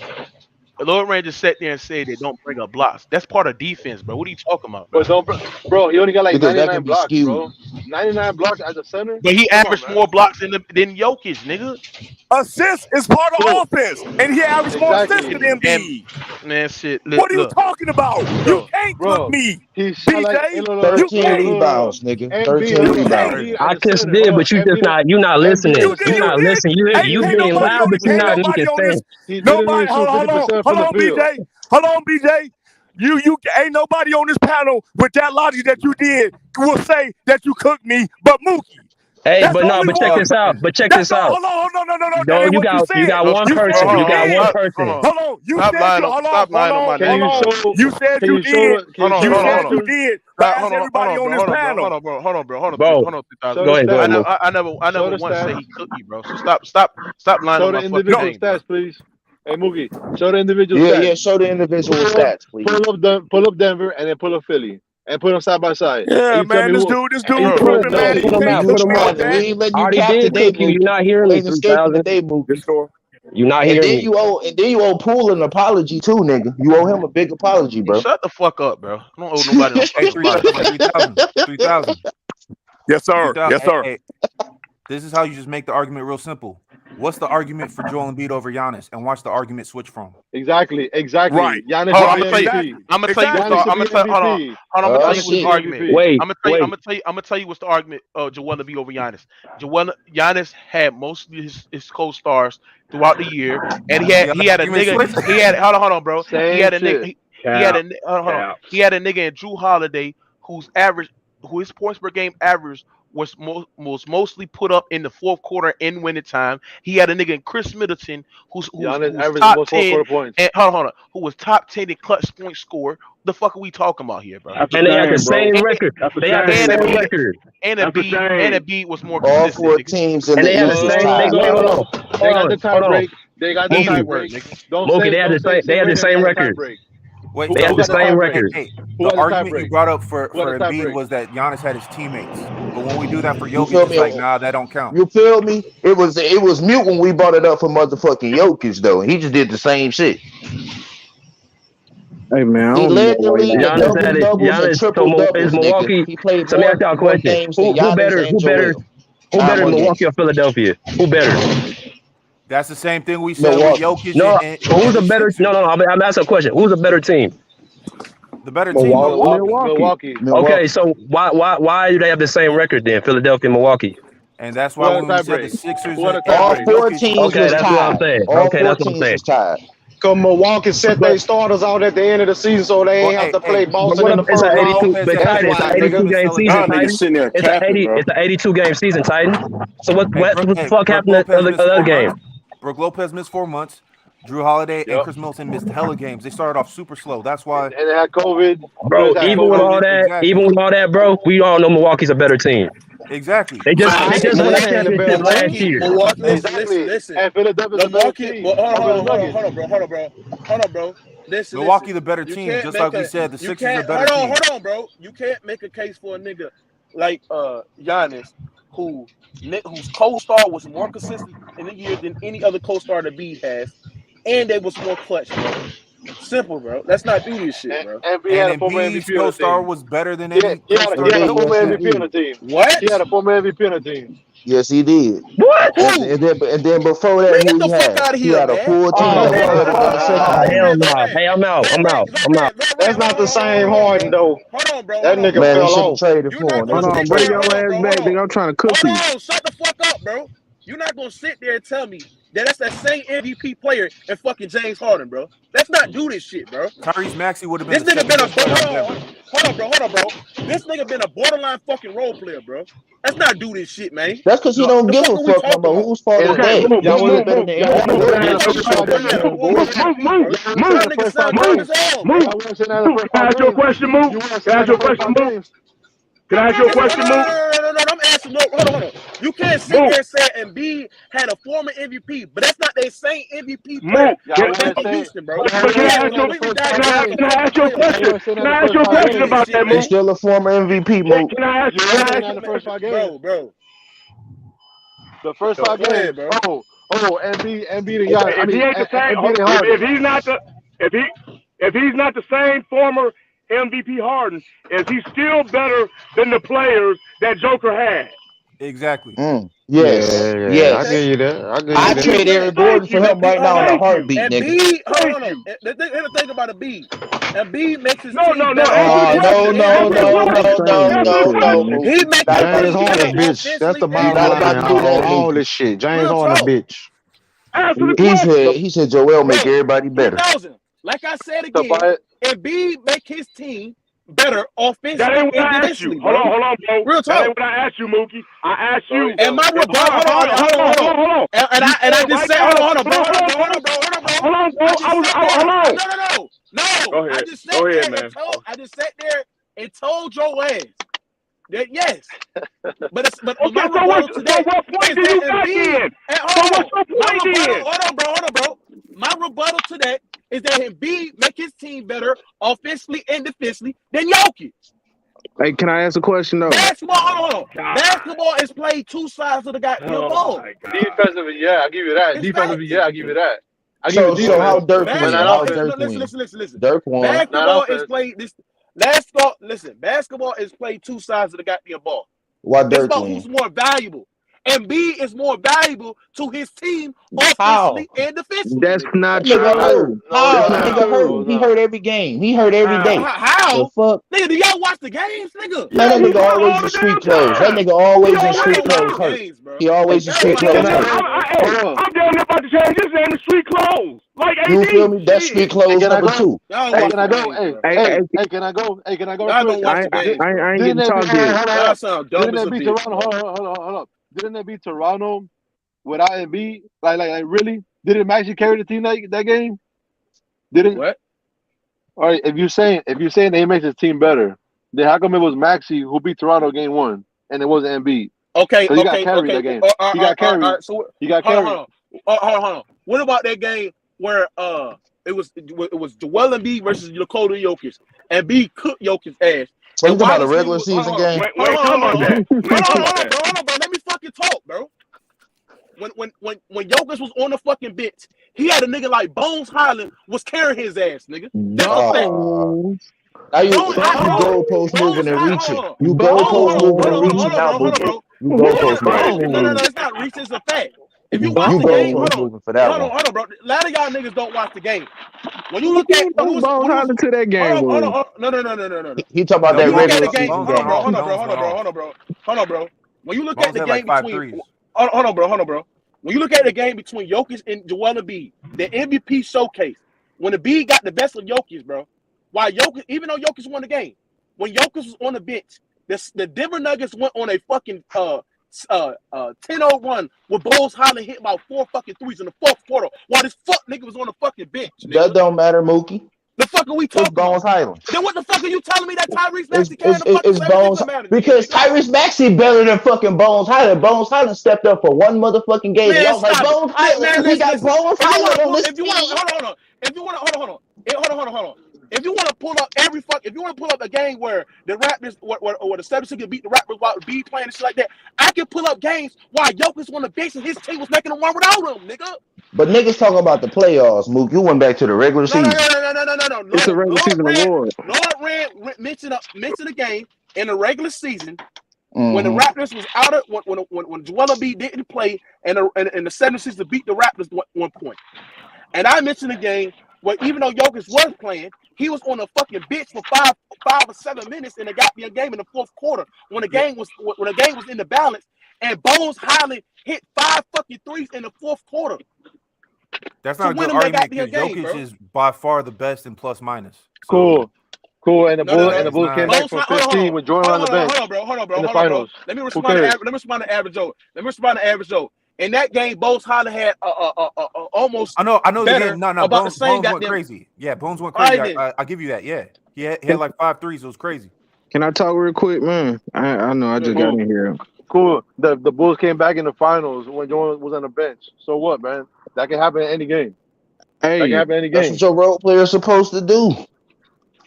The Lord Ranger sat there and said they don't bring up blocks. That's part of defense, bro. What are you talking about, bro? Bro, he only got like 99 blocks, bro. 99 blocks as a center. But he averaged more blocks than Jokic, nigga. Assist is part of offense, and he averaged more assists than Embiid. Man, shit. What are you talking about? You can't cook me, BJ. 13 rebounds, nigga. 13 rebounds. I just did, but you're not listening. You're not listening. You being loud, but you're not making sense. Nobody. Hold on, BJ. Hold on, BJ. You ain't nobody on this panel with that logic that you did will say that you cooked me, but Mookie. Hey, but check this out. Hold on. No, you got one person. Hold on. You said you did. You did. That's everybody on this panel. Hold on, bro. Go ahead. I never once said he cooked you, bro. So stop lying on my fucking name. Stats, please. Hey, Mookie, show the individual stats. Yeah, show the individual stats, please. Pull up Denver and then pull up Philly. And put them side by side. Yeah, man, this dude, tripping, man. Put them out. I already did cook you. You're not hearing me, 3,000. You're not hearing me. And then you owe Poole an apology too, nigga. You owe him a big apology, bro. Shut the fuck up, bro. I don't owe nobody no 3,000. Yes, sir. Hey, this is how you just make the argument real simple. What's the argument for Joel Embiid over Giannis? And watch the argument switch from. Exactly. Right. Giannis I'm gonna tell you what's the argument. I'm gonna tell you what's the argument of Joel Embiid over Giannis. Giannis had most of his co-stars throughout the year, and he had a nigga. Hold on, bro. He had a nigga in Drew Holiday whose average his points per game average was mostly put up in the fourth quarter in winning time. He had a nigga in Chris Middleton who's top 10 and hold on, who was top 10 in clutch point score. The fuck are we talking about here, bro? And they had the same record. They had the same record. And Embiid was more all consistent. four teams in And the they had the East. same. Hold on. They got the tie break. They got the tie break. Mookie, they had the same record. Wait, they had the same record. Hey, the argument you brought up for Embiid was that Giannis had his teammates, but when we do that for Jokic, it's like, nah, that don't count. You feel me? It was mute when we brought it up for motherfucking Jokic though. He just did the same shit. Hey man, he led the league in Giannis doubles and triple doubles. Milwaukee. He played So let me ask y'all a question: Who better? Who better, Milwaukee or Philadelphia? Who better? That's the same thing we said with Jokic. No, who's a better? No. I'm asking a question. Who's a better team? The better team, Milwaukee. Okay, so why do they have the same record then? Philadelphia and Milwaukee. And that's why when we said the Sixers, all four teams okay, that's what I'm saying. Okay, that's what I'm saying. Because Milwaukee set their starters out at the end of the season, so they ain't have to play Boston in the first round. It's an 82 game season, Titan. It's an 82 game season, Titan. So what the fuck happened to the other game? Brook Lopez missed 4 months. Drew Holiday and Chris Middleton missed hella games. They started off super slow. That's why. And they had COVID. Bro, even with all that, bro, we all know Milwaukee's a better team. Exactly. They just won a championship last year. Listen. And Philadelphia's Milwaukee. Hold on, bro. Listen. Milwaukee the better team, just like we said. The Sixers are better team. Hold on, bro. You can't make a case for a nigga like Giannis, whose co-star was more consistent in the year than any other co-star that Embiid has, and they was more clutch, bro. Simple, bro. Let's not do this shit, bro. And Embiid's co-star was better than any. He had a former MVP on the team. What? He had a former MVP on the team. Yes, he did. What? And then before that, he had a full team. Hell no. Hey, I'm out. That's not the same Harden though. Hold on, bro. That nigga fell off. Traded for him. Hold on, bring your ass back. Nigga, I'm trying to cook you. Hold on, shut the fuck up, bro. You're not gonna sit there and tell me that's that same MVP player and fucking James Harden, bro. Let's not do this shit, bro. Tyrese Maxey would have been. This nigga been hold on, bro. This nigga been a borderline fucking role player, bro. Let's not do this shit, man. That's because he don't give a fuck about whose fault is that. Y'all was better than Can I ask you a question, Mook? Can I ask you a question, Mook? Can I ask you a question, Mook? No, I'm asking. Hold on. You can't sit there and say Embiid had a former MVP, but that's not their same MVP player. Houston, bro. Can I ask you a question? Can I ask you a question about that, Mook? He's still a former MVP, Mook. Can I ask you the first 5 games, bro? The first 5 games, bro. Embiid and Giannis. If he ain't the same, if he's not the same former MVP Harden, is he still better than the players that Joker had? Exactly. Yes. I give you that. I trade Aaron Gordon for him right now in a heartbeat, nigga. Hold on. The thing about Embiid. Embiid makes his No. He makes James Harden a bitch. That's the bottom line. All this shit. James Harden a bitch. He said Joel make everybody better. Like I said again, Embiid make his team better offensively. That ain't what I asked you. Hold on, bro. Real talk. That ain't what I asked you, Mookie. I asked you. And my rebuttal. Hold on. And I just said, hold on, bro. No. I just sat there and I just sat there and told your ass that yes. But my rebuttal today what point do you got then? Hold on, bro. My rebuttal to that is that Embiid make his team better offensively and defensively than Jokic. Hey, can I ask a question though? Basketball Basketball is played two sides of the goddamn ball. Defensively, yeah, I give you that. Defensively, yeah, I give you that. So how Dirk win? Listen. Dirk won. Basketball is played Basketball is played two sides of the goddamn ball. Why Dirk it's about win? who's more valuable. Embiid is more valuable to his team offensively and defensively. That's not That nigga hurt. true. How? That's That not nigga hurt. He hurt every game. He hurt every day. How? The fuck? Nigga, do y'all watch the games, nigga? Man, that nigga always in street clothes. That nigga always in street clothes hurt. He always in street clothes hurt. I'm damn near about to change this in the street clothes. Like AD. You feel me? That's street clothes number 2. Hey, can I go? Hey, can I go? Hey, can I go? Y'all don't watch the games. I ain't getting talked yet. Y'all sound dumb Didn't as they a beat bitch. Toronto? Hold up. Didn't they beat Toronto without Embiid? Like really? Did it actually carry the team that game? Didn't what? All right, if you're saying they makes his team better, then how come it was Maxey who beat Toronto game 1 and it wasn't Embiid? Okay, he got carried that game. He got carried. So he got carried. Hold on. What about that game where it was Joel Embiid versus Nikola Jokic? Embiid cooked Jokic's ass. So you talking about a regular season game? Hold on, bro. Let me fucking talk, bro. When Jokic was on the fucking bench, he had a nigga like Bones Highland was carrying his ass, nigga. That's a fact. Now you goalpost moving and reaching. You goalpost moving and reaching now, Boogie. You goalpost moving. No, it's not reaching. It's a fact. If you watch the game, hold on, bro. A lot of y'all niggas don't watch the game. When you look at to that game, hold on. No. He talking about that regular season game. Hold on, bro. When you look at the game between, hold on, bro. When you look at the game between Jokic and Joel Embiid, the MVP showcase, when Embiid got the best of Jokic, bro. Why Jokic, even though Jokic won the game, when Jokic was on the bench, the Denver Nuggets went on a fucking 10-0 run with Bulls Highland hit about 4 fucking threes in the 4th quarter while this fuck nigga was on the fucking bench. Nigga. That don't matter, Mookie. The fuck are we talking Bones Highland. Then what the fuck are you telling me that Tyrese Maxey carrying the It's Bones because Tyrese Maxey better than fucking Bones Highland. Bones Highland stepped up for one motherfucking game. Man, Y'all like Bones Highland. We got Bones Highland on this team. Hold on. If you want to pull up a game where the Raptors or the 76ers beat the Raptors while B playing and shit like that, I can pull up games while Jokic on the bench and his team was making a run without him, nigga. But niggas talking about the playoffs, Mook. You went back to the regular season. No. It's a regular season award. Lord Rand mentioned a game in the regular season when the Raptors was out of when Joel Embiid didn't play and the 76ers beat the Raptors 1 point. And I mentioned a game where even though Jokic was playing, he was on the fucking bench for 5 or 7 minutes in the goddamn game in the 4th quarter when the game was in the balance, and Bones Highland hit 5 fucking threes in the 4th quarter. That's not a good argument because Jokic is by far the best in plus minus. So. Cool. And the Bulls came back from 15 with Jordan on the bench. Hold on, bro. In the finals. Let me respond to Average Joe. In that game, Bones Highland had almost. I know. Better No. Bones went crazy. Yeah, Bones went crazy. I give you that. Yeah, he had like 5 threes. It was crazy. Can I talk real quick, man? I know. I just got in here. Cool. The Bulls came back in the finals when Jordan was on the bench. So what, man? That can happen in any game. Hey, that can happen in any game. That's what your role player's supposed to do.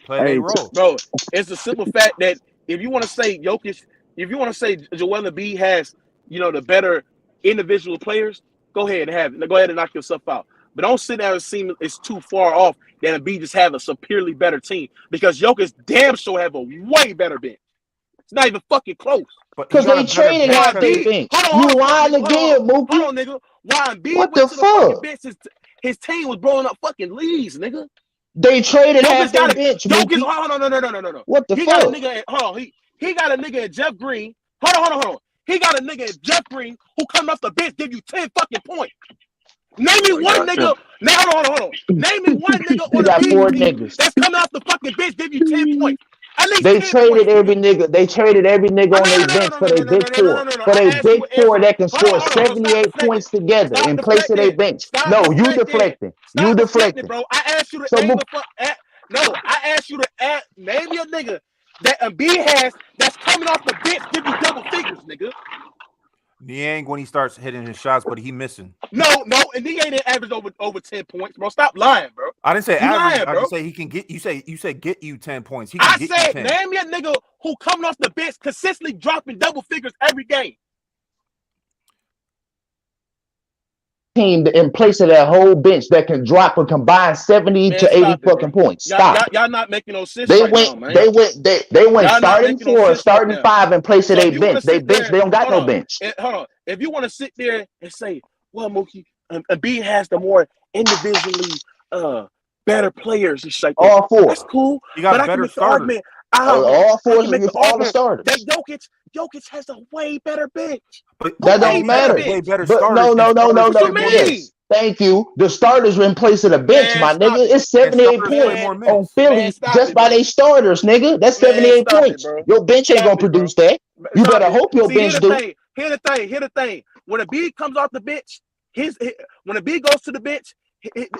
Play a role, bro. It's the simple fact that if you want to say Jokic, if you want to say Joel Embiid has, the better individual players, go ahead and knock yourself out. But don't sit there and seem it's too far off that Embiid just have a superiorly better team because Jokic damn sure have a way better bench. It's not even fucking close. Because they traded half their bench. You lying again, Mookie. Hold on, nigga. Why Embiid what went the to fuck? the fucking bench, his team was blowing up fucking leads, nigga. They traded half their bench, Mookie. No. What the fuck? Got a nigga. Hold on. He got a nigga in Jeff Green. Hold on. He got a nigga in Jeff Green who coming off the bench give you 10 fucking points. Name me one nigga. Now hold on. Name me one nigga on the team that's coming off the fucking bench give you 10 points. They traded every nigga. They traded every nigga on their bench for their big four. For their big four that can score 78 points together in place of their bench. No, you deflecting. You deflecting, bro. I asked you to name I asked you to name me a nigga that Embiid has that's coming off the bench give you double figures, nigga. Niang when he starts hitting his shots, but he missing. No, and he ain't average over 10 points, bro. Stop lying, bro. I didn't say you average. Lying, I just say he can get. You said get you 10 points. He can I get said you 10. name me a nigga who coming off the bench consistently dropping double figures every game. team in place of that whole bench that can drop a combined 70 Man, to 80 stop it, fucking bro. points. Stop. Y'all not making no sense They right now, went, man. they went Y'all not starting making no 4, sense right starting now. 5 in place of So their if you want bench. to They sit bench, there, they don't got hold no on, bench. hold on. If you want to sit there and say, well, Mookie, Embiid has the more individually better players and shit like that. All 4. That's cool. You got But I can better make the starters. argument. All 4, I can make the all the argument starters. that Jokic has a way better bench. But That don't matter. Way better But starters. no. Yes. Thank you. The starters are in place of the bench, Man, my stop nigga. it. It's 78 starters play more points minutes. on Philly Man, stop just it, by bro. their starters, nigga. That's Man, 78 stop points. it, bro. Your bench ain't Stop gonna it, bro. produce that. You Stop better it. hope your See, bench do. Here's the thing. When Embiid comes off the bench, when Embiid goes to the bench,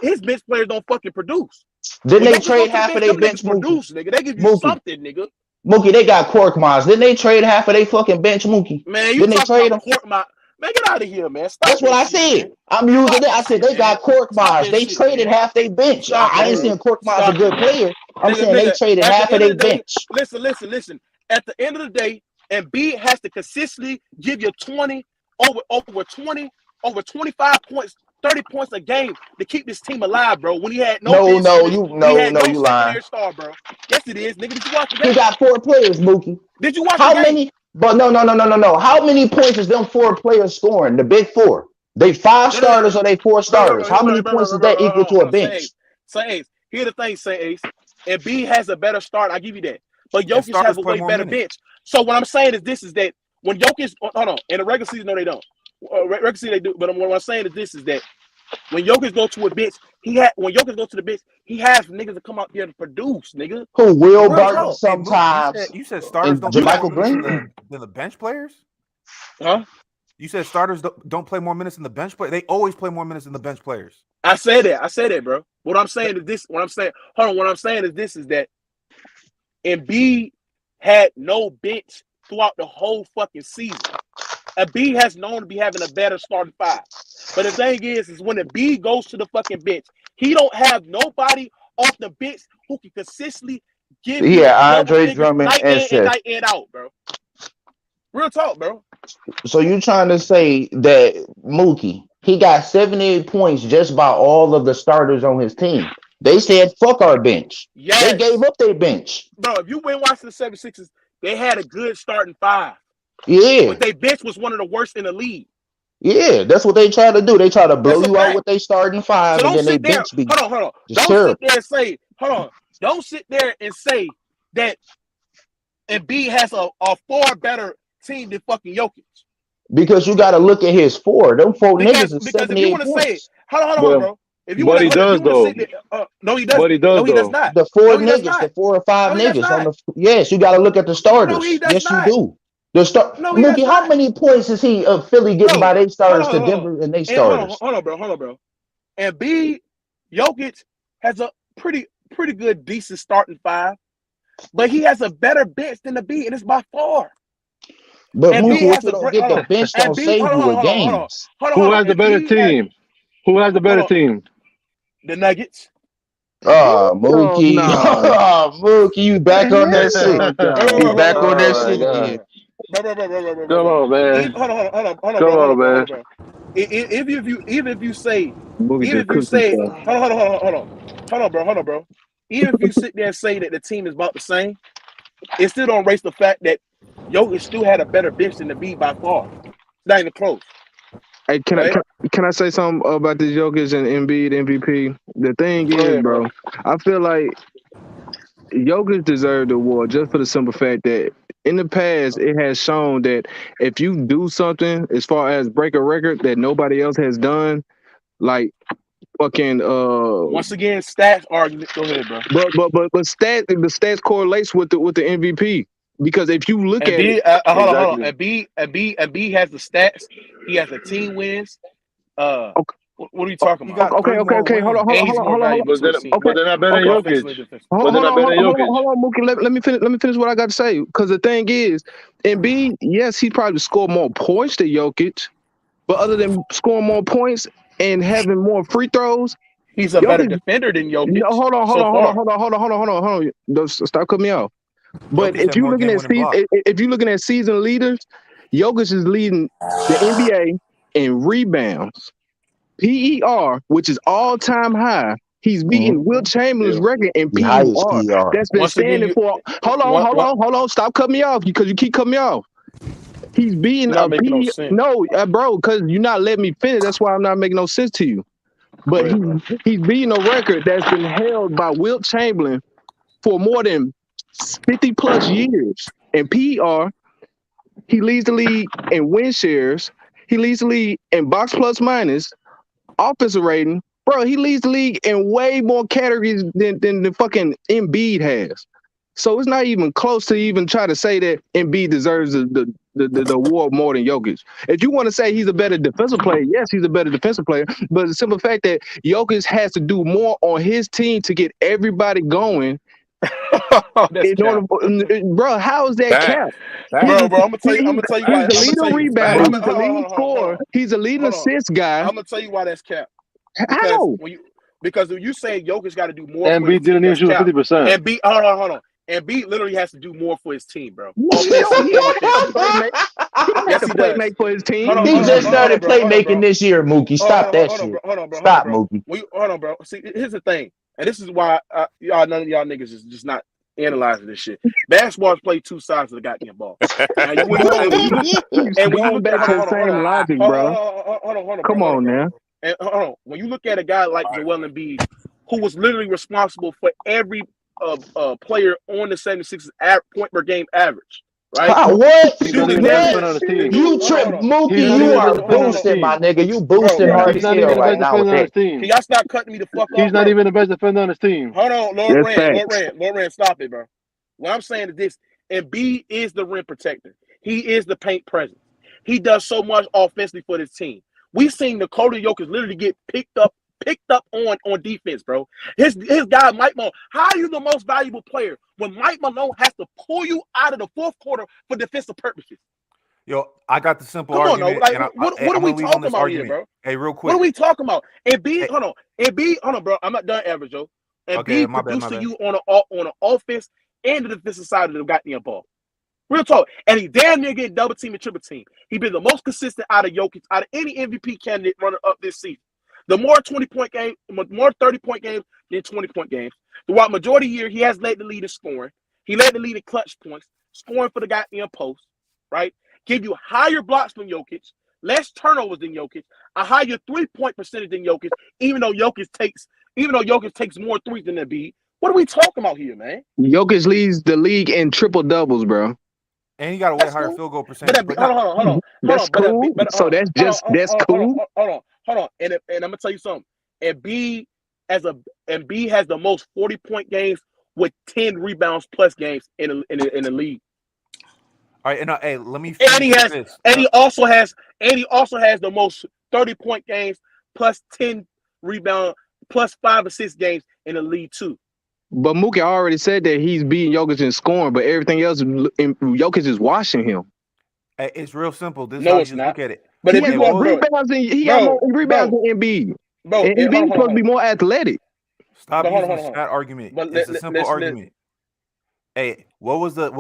his bench players don't fucking produce. Didn't When they Jokic trade goes to the half of bench, their them bench, niggas produce, nigga. They give you Mookie. something, nigga. Mookie, they got Korkmaz. Didn't they trade half of their fucking bench, Mookie? Man, you Didn't they talking trade about them? Korkmaz? Man, get out of here, man. Stop That's what that I shit, said. man. I'm using Stop it. I that said shit, they got man. Stop Korkmaz. that They shit, traded man. half their bench. Stop I it, ain't bro. saying Korkmaz Stop a good it, man. player. I'm Nigga, saying they traded at half the of end their of the day, bench. listen. At the end of the day, Embiid has to consistently give you over 25 points, 30 points a game to keep this team alive, bro. When he had no bench, You lying. secondary star, bro. Yes, it is, nigga. Did you watch the game? He got 4 players, Mookie. Did you watch How the game? many? But no. How many points is them 4 players scoring? The big 4. They 5 starters or they 4 starters? How many points is that equal to a bench? Say Ace. Here's the thing, say Ace. Embiid has a better start. I give you that. But And Jokic has a play way more better minutes. bench. So what I'm saying is that when Jokic, hold on, in the regular season, no, they don't. Regular season they do. But what I'm saying is that when Jokic go to a bench, when Jokic goes to the bench, he has niggas to come out there to produce, nigga. Who will Real Burton talk. sometimes? You said starters don't play more minutes than the bench players? Huh? You said starters don't play more minutes than the bench players? They always play more minutes than the bench players. I said that, bro. What I'm saying is this. What I'm saying is this is that Embiid had no bench throughout the whole fucking season. Embiid has known to be having a better starting 5. But the thing is when Embiid goes to the fucking bench, he don't have nobody off the bench who can consistently give you Andre Drummond night and in Seth. and night in out, bro. Real talk, bro. So you trying to say that Mookie, he got 78 points just by all of the starters on his team? They said, fuck our bench. Yes. They gave up their bench. Bro, if you went watching the 76ers, they had a good starting 5. Yeah. But their bench was one of the worst in the league. Yeah, that's what they try to do. They try to blow you out with their starting 5, So and then they there. bench be Hold on. just Don't terrible. sit there and say, Don't sit there and say that Embiid has a far better team than fucking Jokic. Because you got to look at his 4. Them 4 niggas is 78 if you want to say, hold on, bro. If you but he does though. No, he doesn't. But he does No, he does not. The 4 No, he does niggas, not. the 4 or 5 No, he does niggas on not. the. Yes, you got to look at the starters. No, he does yes, not. you do. The start. No, he does Mookie, how not. many points is he of Philly getting by their starters to Denver and they starters? Hold on, bro. And Jokic has a pretty good, decent starting 5, but he has a better bench than Embiid, and it's by far. But Mookie, what you don't get the bench don't save you with games. Who has the better team? Who has the better team? The Nuggets. Mookie. Mookie, you back on that shit. You back on that shit again. Come on, man. Hold on, man. bro. Even if you say, hold on, bro. Even if you sit there and say that the team is about the same, it still don't erase the fact that Jokic still had a better bench than Embiid by far. It's not even close. Hey, can I say something about this Jokic and Embiid MVP? The thing is, bro, I feel like Jokic deserved the award just for the simple fact that in the past it has shown that if you do something as far as break a record that nobody else has done, like fucking once again, stats argument. Go ahead, bro. But the stats correlates with the MVP. Because if you look at it, hold on. Embiid has the stats. He has the team wins. What are you talking about? Okay. Hold on. But they're not better than Jokic. Hold on, Mookie. Let me finish what I got to say. Because the thing is, Embiid, yes, he probably scored more points than Jokic, but other than scoring more points and having more free throws, he's a better defender than Jokic. No, hold on. Don't stop cutting me off. But Jokic if you're looking at season leaders, Jokic is leading the NBA in rebounds, PER, which is all-time high. He's beating Will Chamberlain's record in The highest PER. PER. That's been standing for. Hold on. Stop cutting me off because you keep cutting me off. He's beating You're not a making no PER. sense. No, bro, because you're not letting me finish. That's why I'm not making no sense to you. But he's beating a record that's been held by Wilt Chamberlain for more than 50 plus years. In PER, he leads the league in win shares. He leads the league in box plus minus, offensive rating. Bro, he leads the league in way more categories than the fucking Embiid has. So it's not even close to even try to say that Embiid deserves the award more than Jokic. If you want to say he's a better defensive player, yes, he's a better defensive player. But the simple fact that Jokic has to do more on his team to get everybody going. Bro, how is that cap? Bro, I'm gonna tell you why. He's the leading rebounder. He's the leading scorer. He's the leading assist guy. I'm gonna tell you why that's cap. How? Because you saying Jokic got to do more. Embiid didn't even shoot 50%. Embiid, hold on. Embiid literally has to do more for his team, bro. Yes, he does. For his team. He just started playmaking this year, Mookie. Stop that shit. Hold on, bro. Stop, Mookie. Hold on, bro. See, here's the thing, and this is why none of y'all niggas is just not analyzing this shit. Basketball's play two sides of the goddamn ball. And when you back to the same logic, bro. Hold on. Come on, now. And hold on. When you look at a guy like Joel Embiid, who was literally responsible for every player on the 76ers point per game average, right? What? You trip, Mookie. You are boosting, my nigga. You boosting hard as hell right now with that. Can y'all stop cutting me the fuck off? He's not even the best defender on his team. Hold on, Lord Rand, stop it, bro. What I'm saying is this: Embiid is the rim protector. He is the paint presence. He does so much offensively for this team. We've seen Nikola Jokic literally get picked up on defense, bro. His guy Mike Malone. How are you the most valuable player when Mike Malone has to pull you out of the fourth quarter for defensive purposes? Yo, I got the simple argument. What are we talking about here, bro? Hey, real quick. What are we talking about? Embiid, hold on, bro. I'm not done, average, Joe. Embiid producing you on an offense and the defensive side of the goddamn ball. Real talk. And he damn near getting double team and triple team. He's been the most consistent out of Jokic, out of any MVP candidate runner up this season. The more 20-point game, more 30-point games than 20-point games. Throughout majority of the year, he has led the lead in scoring. He led the lead in clutch points, scoring for the goddamn post, right? Give you higher blocks than Jokic, less turnovers than Jokic, a higher 3-point percentage than Jokic, even though Jokic takes more threes than Embiid. What are we talking about here, man? Jokic leads the league in triple doubles, bro. And he got a way higher field goal percentage. Hold on. That's cool. So that's cool. Hold on. And I'm gonna tell you something. Embiid has the most 40-point games with 10 rebounds plus games in the league. All right, and hey, let me. He also has the most 30-point games plus 10 rebound plus 5 assist games in the league too. But Mookie already said that he's beating Jokic in scoring, but everything else, Jokic is washing him. Hey, it's real simple. This is no, how it's you not. Look at it. But he got more rebounds than Embiid. Bro, and Embiid supposed to be more athletic. Stop using that argument. It's a simple argument. Hey, what was the